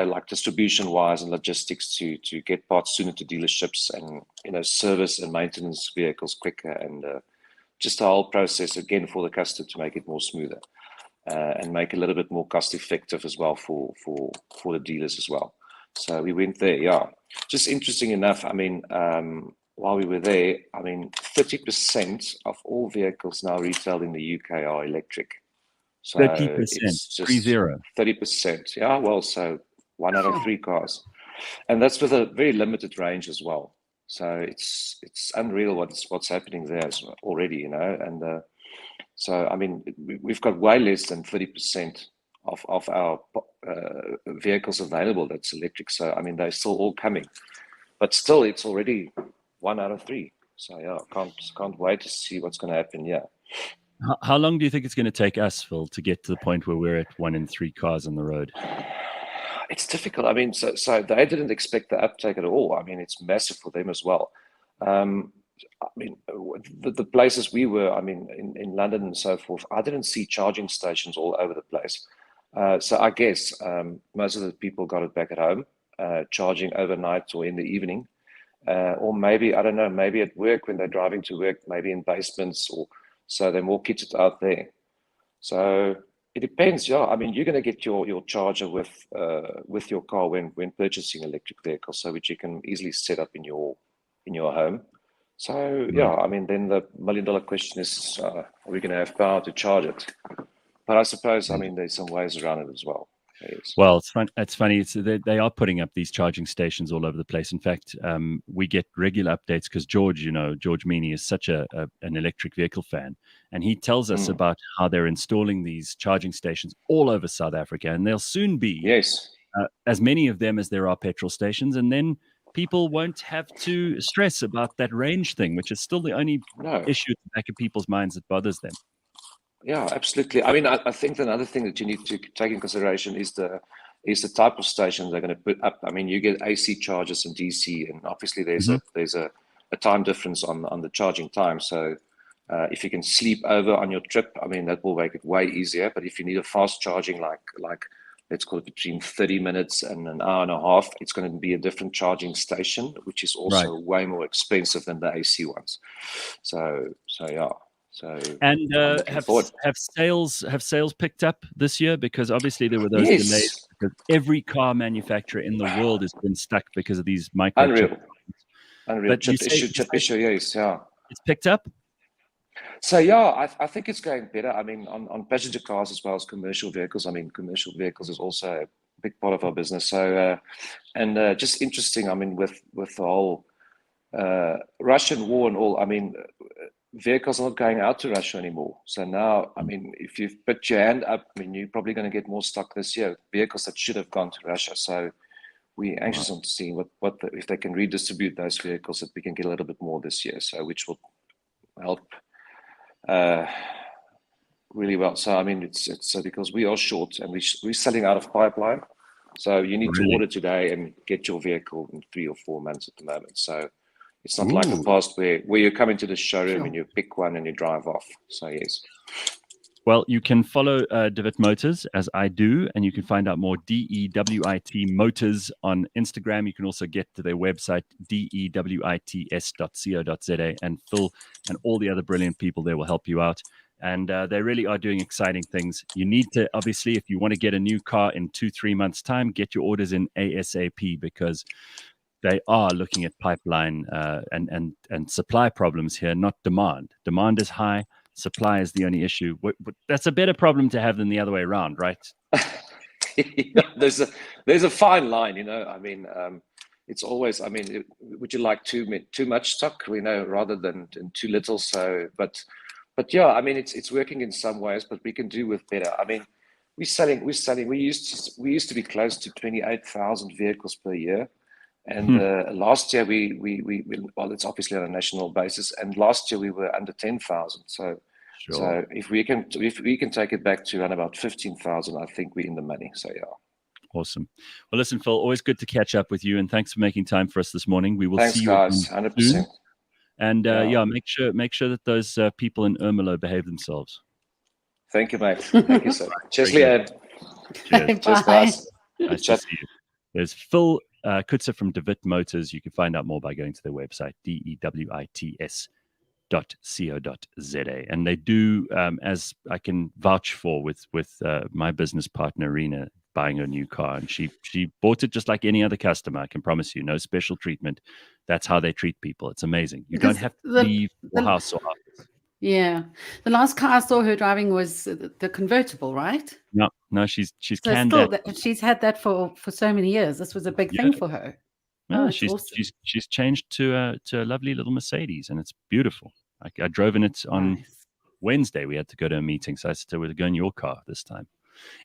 like distribution wise and logistics to get parts sooner to dealerships, and service and maintenance vehicles quicker, and just the whole process again for the customer to make it more smoother, and make it a little bit more cost effective as well for the dealers as well. So we went there. Yeah, just interesting enough. I mean. While we were there, I mean, 30% of all vehicles now retailed in the UK are electric. So
30%,
it's just
30.
30%. Yeah, well, so 1 out of 3 cars, and that's with a very limited range as well. So it's unreal what's happening there already, and so I mean, we've got way less than 30% of our vehicles available that's electric. So I mean, they're still all coming, but still, it's already 1 out of 3. So yeah, can't wait to see what's going to happen. Yeah.
How long do you think it's going to take us, Phil, to get to the point where we're at 1 in 3 cars on the road?
It's difficult. I mean, so they didn't expect the uptake at all. I mean, it's massive for them as well. I mean, the places we were, I mean, in London and so forth, I didn't see charging stations all over the place. So I guess most of the people got it back at home, charging overnight or in the evening. Or maybe, I don't know, maybe at work when they're driving to work, maybe in basements, or so they're more kitted out there. So it depends. Yeah, I mean, you're going to get your charger with your car when purchasing electric vehicles, so which you can easily set up in your home. So yeah, I mean, then the $1 million question is, are we going to have power to charge it? But I suppose, I mean, there's some ways around it as well. Yes.
Well, it's fun. It's funny. They are putting up these charging stations all over the place. In fact, we get regular updates because George Mienie is such an electric vehicle fan, and he tells us about how they're installing these charging stations all over South Africa, and there'll soon be as many of them as there are petrol stations, and then people won't have to stress about that range thing, which is still the only issue at the back of people's minds that bothers them.
Yeah, absolutely. I mean, I think another thing that you need to take in consideration is the type of station they're going to put up. I mean, you get AC chargers and DC, and obviously there's a time difference on the charging time. So if you can sleep over on your trip, I mean, that will make it way easier. But if you need a fast charging, like let's call it between 30 minutes and an hour and a half, it's going to be a different charging station, which is also way more expensive than the AC ones. So yeah. So
and have sales picked up this year? Because obviously there were those delays. Because every car manufacturer in the world has been stuck because of these microchip.
Unreal. But chip issue, yes, yeah.
It's picked up.
So yeah, I think it's going better. I mean, on passenger cars as well as commercial vehicles. I mean, commercial vehicles is also a big part of our business. So and just interesting. I mean, with the whole Russian war and all. I mean. Vehicles are not going out to Russia anymore. So now, I mean, if you put your hand up, I mean, you're probably going to get more stock this year. Vehicles that should have gone to Russia. So we're anxious on seeing if they can redistribute those vehicles, that we can get a little bit more this year. So which will help really well. So I mean, it's because we are short and we're selling out of pipeline. So you need to order today and get your vehicle in 3 or 4 months at the moment. So. It's not like the past where you come into the showroom and you pick one and you drive off. So, yes.
Well, you can follow DeWitt Motors, as I do, and you can find out more DEWIT Motors on Instagram. You can also get to their website, dewits.co.za, and Phil and all the other brilliant people there will help you out. And they really are doing exciting things. You need to, obviously, if you want to get a new car in 2-3 months' time, get your orders in ASAP, because they are looking at pipeline and supply problems here, not demand. Demand is high. Supply is the only issue. That's a better problem to have than the other way around, right?
There's a fine line, I mean, it's always. I mean, would you like too much stock? Rather than too little. So, but yeah, I mean, it's working in some ways, but we can do with better. I mean, we're selling. We used to be close to 28,000 vehicles per year. And last year well, it's obviously on a national basis, and last year we were under 10,000. So if we can take it back to around about 15,000, I think we're in the money. So yeah.
Awesome. Well, listen, Phil, always good to catch up with you, and thanks for making time for us this morning. We will see you
guys. 100%.
Soon. And make sure that those people in Ermelo behave themselves.
Thank you, mate. Thank you, sir. Cheers, Leigh-Ann.
Cheers.
Cheers, guys.
Nice to see you. There's Phil Coetzer from DeWitt Motors. You can find out more by going to their website, dewits.co.za. And they do, as I can vouch for with my business partner, Rena, buying her new car. And she bought it just like any other customer. I can promise you, no special treatment. That's how they treat people. It's amazing. You don't have to leave the house or office.
Yeah. The last car I saw her driving was the convertible, right?
No, she's
so
canned
still
that.
She's had that for so many years. This was a big thing for her.
No, she's changed to a lovely little Mercedes, and it's beautiful. I drove in it on Wednesday. We had to go to a meeting, so I said, we're going your car this time.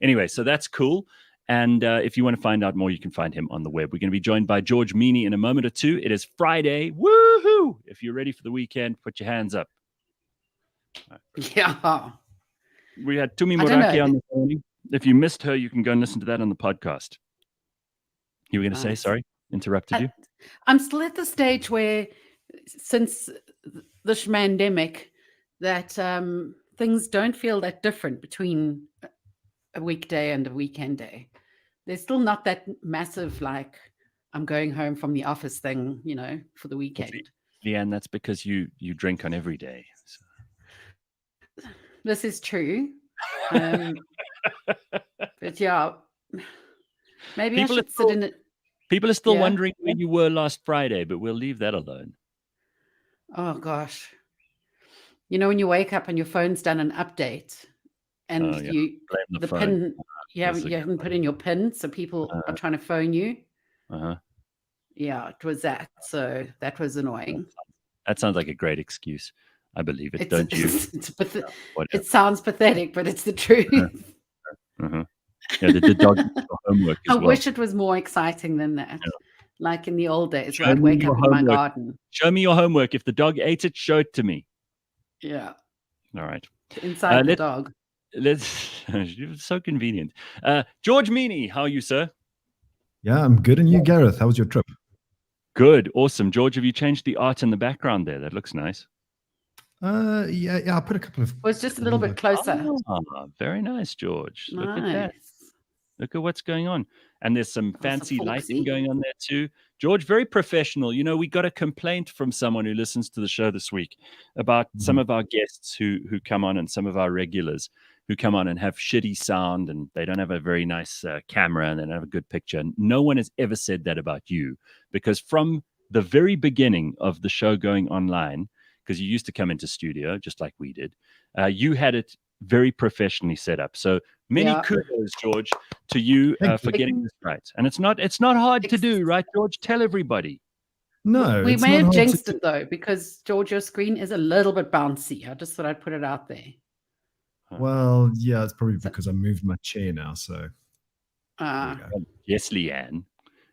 Anyway, so that's cool. And if you want to find out more, you can find him on the web. We're going to be joined by George Mienie in a moment or two. It is Friday. Woohoo! If you're ready for the weekend, put your hands up.
Yeah.
We had Tumi Morake on the phone. If you missed her, you can go and listen to that on the podcast. You were going to say, sorry, interrupted you?
I'm still at the stage where, since the pandemic, that things don't feel that different between a weekday and a weekend day. There's still not that massive, like, I'm going home from the office thing, for the weekend.
Leigh-Ann, that's because you drink on every day. So.
This is true. But yeah, maybe people I should sit in it.
People are still wondering where you were last Friday, but we'll leave that alone.
Oh, gosh. When you wake up and your phone's done an update and the PIN, you haven't put in your PIN, so people are trying to phone you. Yeah, it was that. So that was annoying.
That sounds like a great excuse. I believe it, don't you?
It sounds pathetic, but it's the truth.
Yeah, the dog homework as
I wish it was more exciting than that. Yeah. Like in the old days, where I'd wake up in my garden.
Show me your homework. If the dog ate it, show it to me.
Yeah.
All right.
Inside the dog.
It's so convenient. George Mienie, how are you, sir?
Yeah, I'm good. And you, Gareth? How was your trip?
Good. Awesome. George, have you changed the art in the background there? That looks nice.
Yeah, I put a couple of...
Well, it's just a little bit closer.
Oh, very nice, George.
Nice.
Look at that. Look at what's going on. And there's some fancy lighting going on there too. George, very professional. We got a complaint from someone who listens to the show this week about some of our guests who come on, and some of our regulars who come on and have shitty sound, and they don't have a very nice camera, and they don't have a good picture. And no one has ever said that about you, because from the very beginning of the show going online, because you used to come into studio just like we did, you had it very professionally set up. So many kudos, George, to you for getting this right. And it's not hard to do, right, George? Tell everybody.
No,
we may have jinxed it though, because George, your screen is a little bit bouncy. I just thought I'd put it out there.
Well, yeah, it's probably because I moved my chair now. So
yes, Leigh-Ann.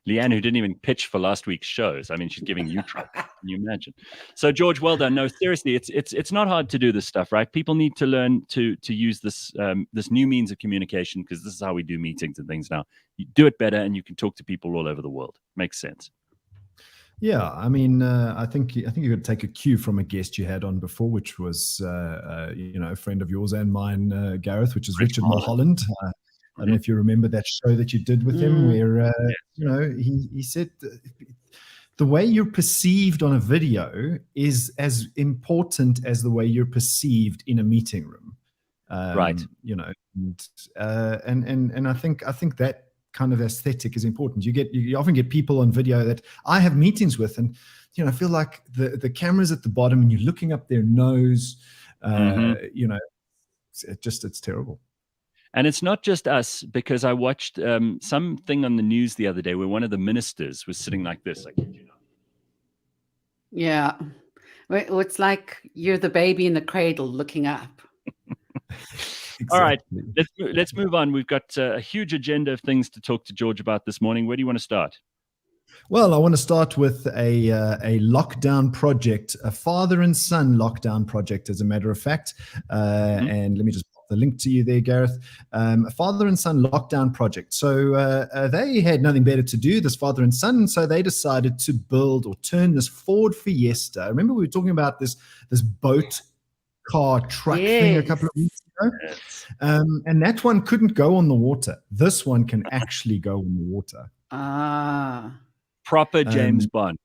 Leigh-Ann, who didn't even pitch for last week's shows. I mean, she's giving you trouble. Can you imagine? So, George, well done. No, seriously, it's not hard to do this stuff, right? People need to learn to use this this new means of communication, because this is how we do meetings and things now. You do it better, and you can talk to people all over the world. Makes sense.
Yeah, I mean, I think you could take a cue from a guest you had on before, which was a friend of yours and mine, Gareth, which is Richard Mulholland. I don't know if you remember that show that you did with him, where he said the way you're perceived on a video is as important as the way you're perceived in a meeting room.
Right.
And I think that kind of aesthetic is important. You often get people on video that I have meetings with, and I feel like the camera's at the bottom and you're looking up their nose. It's terrible.
And it's not just us, because I watched something on the news the other day where one of the ministers was sitting like this.
Yeah. It's like you're the baby in the cradle looking up.
Exactly.
All right, let's move on. We've got a huge agenda of things to talk to George about this morning. Where do you want to start?
Well, I want to start with a lockdown project, a father and son lockdown project, as a matter of fact. And let me just pop the link to you there, Gareth. A father and son lockdown project. So they had nothing better to do, this father and son, so they decided to build or turn this Ford Fiesta. Remember we were talking about this boat car truck thing a couple of weeks ago? And that one couldn't go on the water. This one can actually go on the water.
Proper James Bond.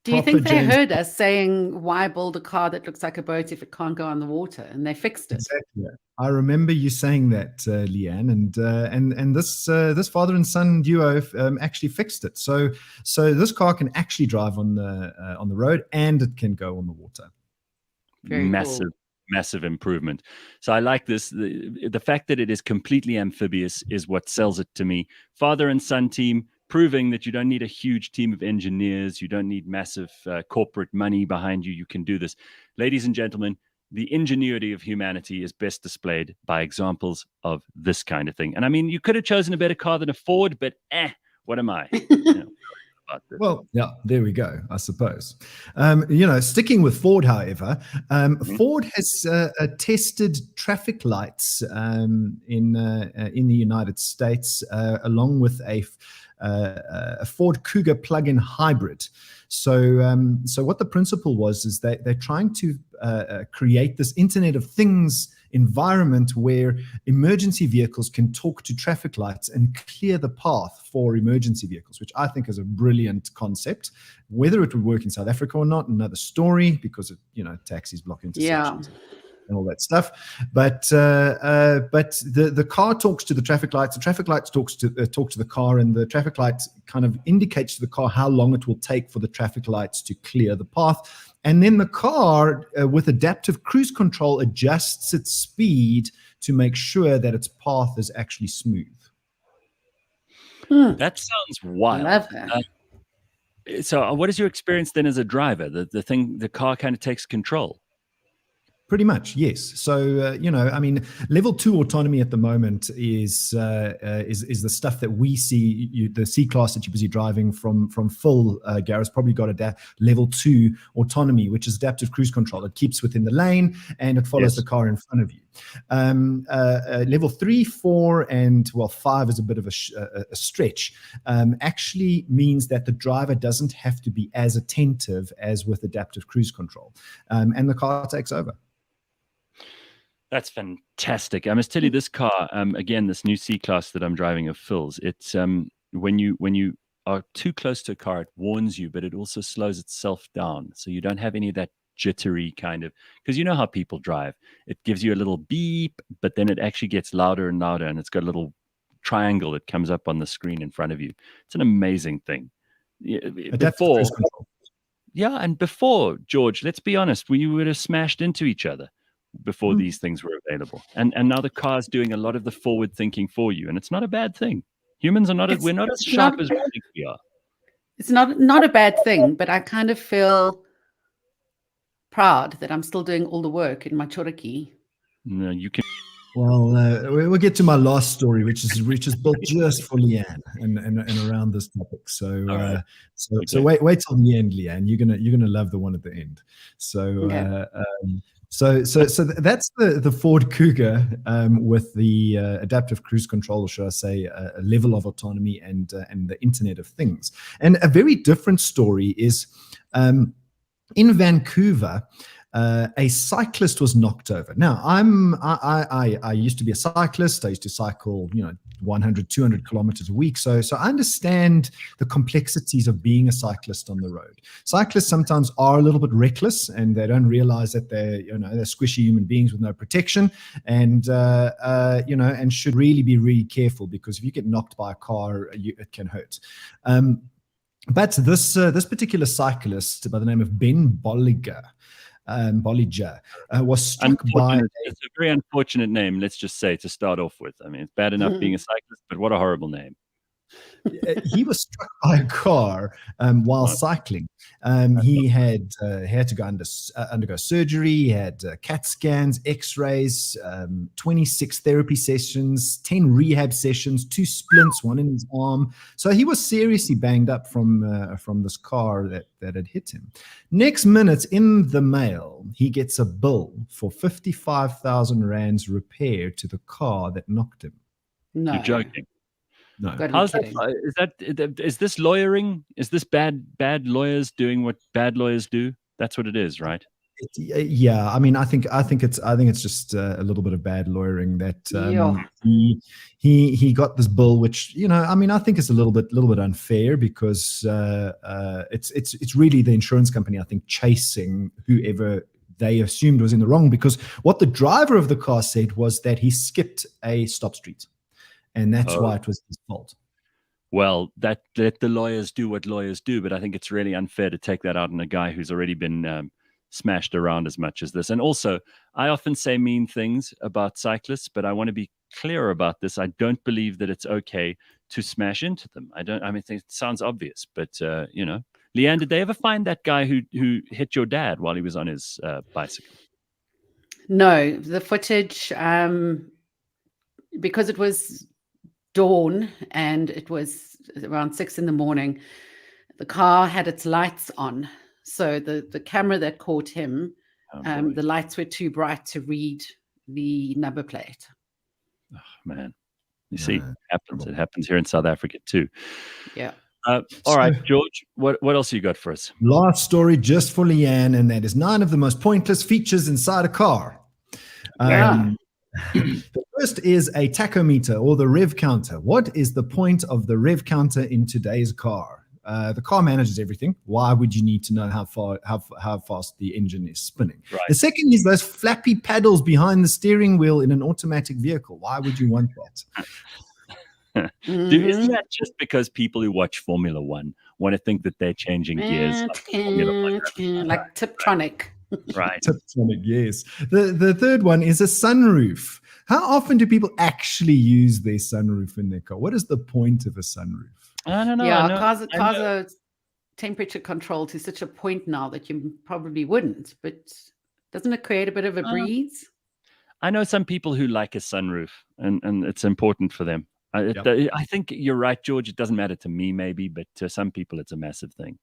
Do you think they heard us saying, why build a car that looks like a boat if it can't go on the water? And they fixed it.
Exactly. I remember you saying that, Leigh-Ann, and this father and son duo actually fixed it. So this car can actually drive on the road, and it can go on the water.
Very
massive improvement. So I like this. The fact that it is completely amphibious is what sells it to me. Father and son team, proving that you don't need a huge team of engineers. You don't need massive corporate money behind you. You can do this. Ladies and gentlemen, the ingenuity of humanity is best displayed by examples of this kind of thing. And I mean, you could have chosen a better car than a Ford, but what am I?
Well, yeah, there we go, I suppose. Sticking with Ford, however, Ford has tested traffic lights in the United States along with a Ford Cougar plug-in hybrid. So what the principle was is that they're trying to create this Internet of Things environment where emergency vehicles can talk to traffic lights and clear the path for emergency vehicles, which I think is a brilliant concept. Whether it would work in South Africa or not, another story, because taxis block intersections. Yeah. And all that stuff, but the car talks to the traffic lights. The traffic lights talk to the car, and the traffic lights kind of indicates to the car how long it will take for the traffic lights to clear the path. And then the car, with adaptive cruise control, adjusts its speed to make sure that its path is actually smooth.
That sounds wild.
I love that.
So, what is your experience then as a driver? The car kind of takes control.
Pretty much, yes. So, level 2 autonomy at the moment is the stuff that we see. The C-Class that you're busy driving from Phil, Gareth's probably got a level 2 autonomy, which is adaptive cruise control. It keeps within the lane and it follows the car in front of you. Level 3, 4, and 5 is a bit of a stretch. Actually means that the driver doesn't have to be as attentive as with adaptive cruise control, and the car takes over.
That's fantastic. I must tell you, this car, again, this new C-Class that I'm driving of Phil's, it's when you are too close to a car, it warns you, but it also slows itself down. So you don't have any of that jittery kind of, because you know how people drive. It gives you a little beep, but then it actually gets louder and louder, and it's got a little triangle that comes up on the screen in front of you. It's an amazing thing. Before, George, let's be honest, we would have smashed into each other before these things were available, and now the car's doing a lot of the forward thinking for you, and it's not a bad thing. Humans are we're not as sharp as we think we are.
It's not a bad thing, but I kind of feel proud that I'm still doing all the work in my choriki.
No, you can.
Well, we'll get to my last story, which is built just for Leigh-Ann and around this topic. So,
right.
So wait till the end, Leigh-Ann. You're gonna love the one at the end. So, okay. So that's the Ford Cougar with the adaptive cruise control, or should I say, a level of autonomy and the Internet of Things. And a very different story is in Vancouver. A cyclist was knocked over. Now, I used to be a cyclist. I used to cycle, 100, 200 kilometers a week. So I understand the complexities of being a cyclist on the road. Cyclists sometimes are a little bit reckless, and they don't realize that they're squishy human beings with no protection, and and should really be really careful, because if you get knocked by a car, it can hurt. But this particular cyclist by the name of Ben Bolliger was struck by.
It's a very unfortunate name, let's just say, to start off with. I mean, it's bad enough being a cyclist, but what a horrible name.
He was struck by a car while cycling. He had to go undergo surgery. He had CAT scans, X-rays, 26 therapy sessions, 10 rehab sessions, 2 splints, 1 in his arm. So he was seriously banged up from this car that had hit him. Next minute, in the mail, he gets a bill for 55,000 rands repair to the car that knocked him.
No.
You're joking.
No.
How's that? Is this lawyering? Is this bad lawyers doing what bad lawyers do? That's what it is, right?
Yeah, I mean, I think it's just a little bit of bad lawyering that he got this bill, which, you know, I mean, I think is a little bit unfair because it's really the insurance company, I think, chasing whoever they assumed was in the wrong, because what the driver of the car said was that he skipped a stop street. And that's why it was his fault.
Well, let the lawyers do what lawyers do, but I think it's really unfair to take that out on a guy who's already been smashed around as much as this. And also, I often say mean things about cyclists, but I want to be clear about this. I don't believe that it's okay to smash into them. I mean, it sounds obvious, but you know, Leigh-Ann, did they ever find that guy who hit your dad while he was on his bicycle?
No, the footage, because it was dawn and it was around 6 a.m, the car had its lights on, so the camera that caught him, the lights were too bright to read the number plate.
Oh, man, you see, it happens here in South Africa too.
Yeah.
All right, George, what else you got for us?
Last story just for Leigh-Ann, and that is 9 of the most pointless features inside a car. The first is a tachometer, or the rev counter. What is the point of the rev counter in today's car? The car manages everything. Why would you need to know how fast the engine is spinning?
Right.
The second is those flappy paddles behind the steering wheel in an automatic vehicle. Why would you want that?
Isn't that just because people who watch Formula One want to think that they're changing gears
like Tiptronic?
Right.
Tiptronic, yes. The third one is a sunroof. How often do people actually use their sunroof in their car? What is the point of a sunroof?
I don't know.
Yeah, cars are temperature controlled to such a point now that you probably wouldn't, but doesn't it create a bit of a breeze?
I know some people who like a sunroof, and it's important for them. I think you're right, George. It doesn't matter to me, maybe, but to some people, it's a massive thing.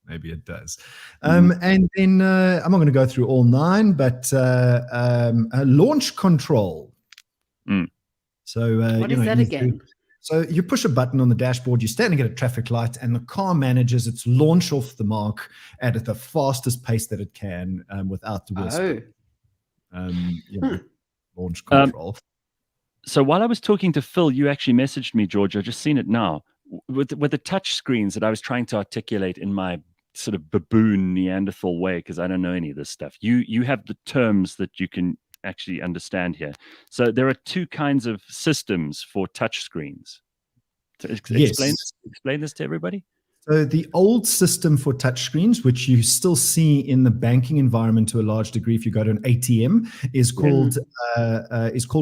Maybe it does. And then I'm not going to go through all 9, but launch control. So
what is that again?
So you push a button on the dashboard, you're standing at a traffic light, and the car manages its launch off the mark at the fastest pace that it can without the wheel spin. Launch control.
So while I was talking to Phil, you actually messaged me, George. I've just seen it now. With the touch screens that I was trying to articulate in my sort of baboon Neanderthal way, because I don't know any of this stuff. You have the terms that you can actually understand here. So there are 2 kinds of systems for touch screens. So explain this to everybody.
So the old system for touchscreens, which you still see in the banking environment to a large degree if you go to an ATM, is called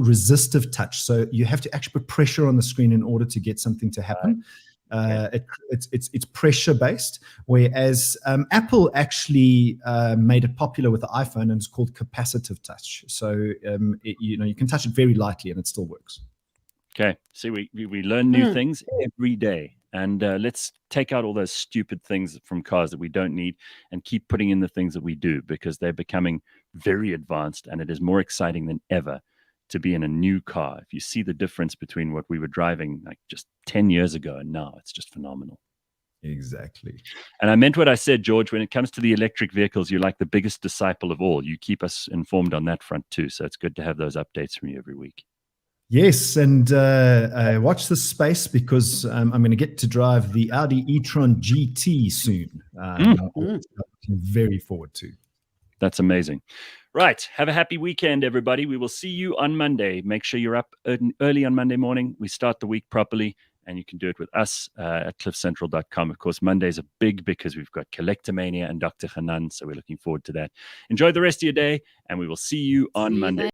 resistive touch. So you have to actually put pressure on the screen in order to get something to happen. It's pressure based, whereas Apple actually made it popular with the iPhone, and it's called capacitive touch. So you can touch it very lightly and it still works.
Okay, see, we learn new things every day. And let's take out all those stupid things from cars that we don't need and keep putting in the things that we do, because they're becoming very advanced, and it is more exciting than ever to be in a new car. If you see the difference between what we were driving like just 10 years ago and now, it's just phenomenal.
Exactly.
And I meant what I said, George. When it comes to the electric vehicles, you're like the biggest disciple of all. You keep us informed on that front too. So it's good to have those updates from you every week.
Yes, and watch this space, because I'm going to get to drive the Audi e-tron GT soon. I'm looking very forward to.
That's amazing. Right. Have a happy weekend, everybody. We will see you on Monday. Make sure you're up early on Monday morning. We start the week properly, and you can do it with us at cliffcentral.com. Of course, Mondays are big because we've got Collectomania and Dr. Hanan, so we're looking forward to that. Enjoy the rest of your day, and we will see you on Monday.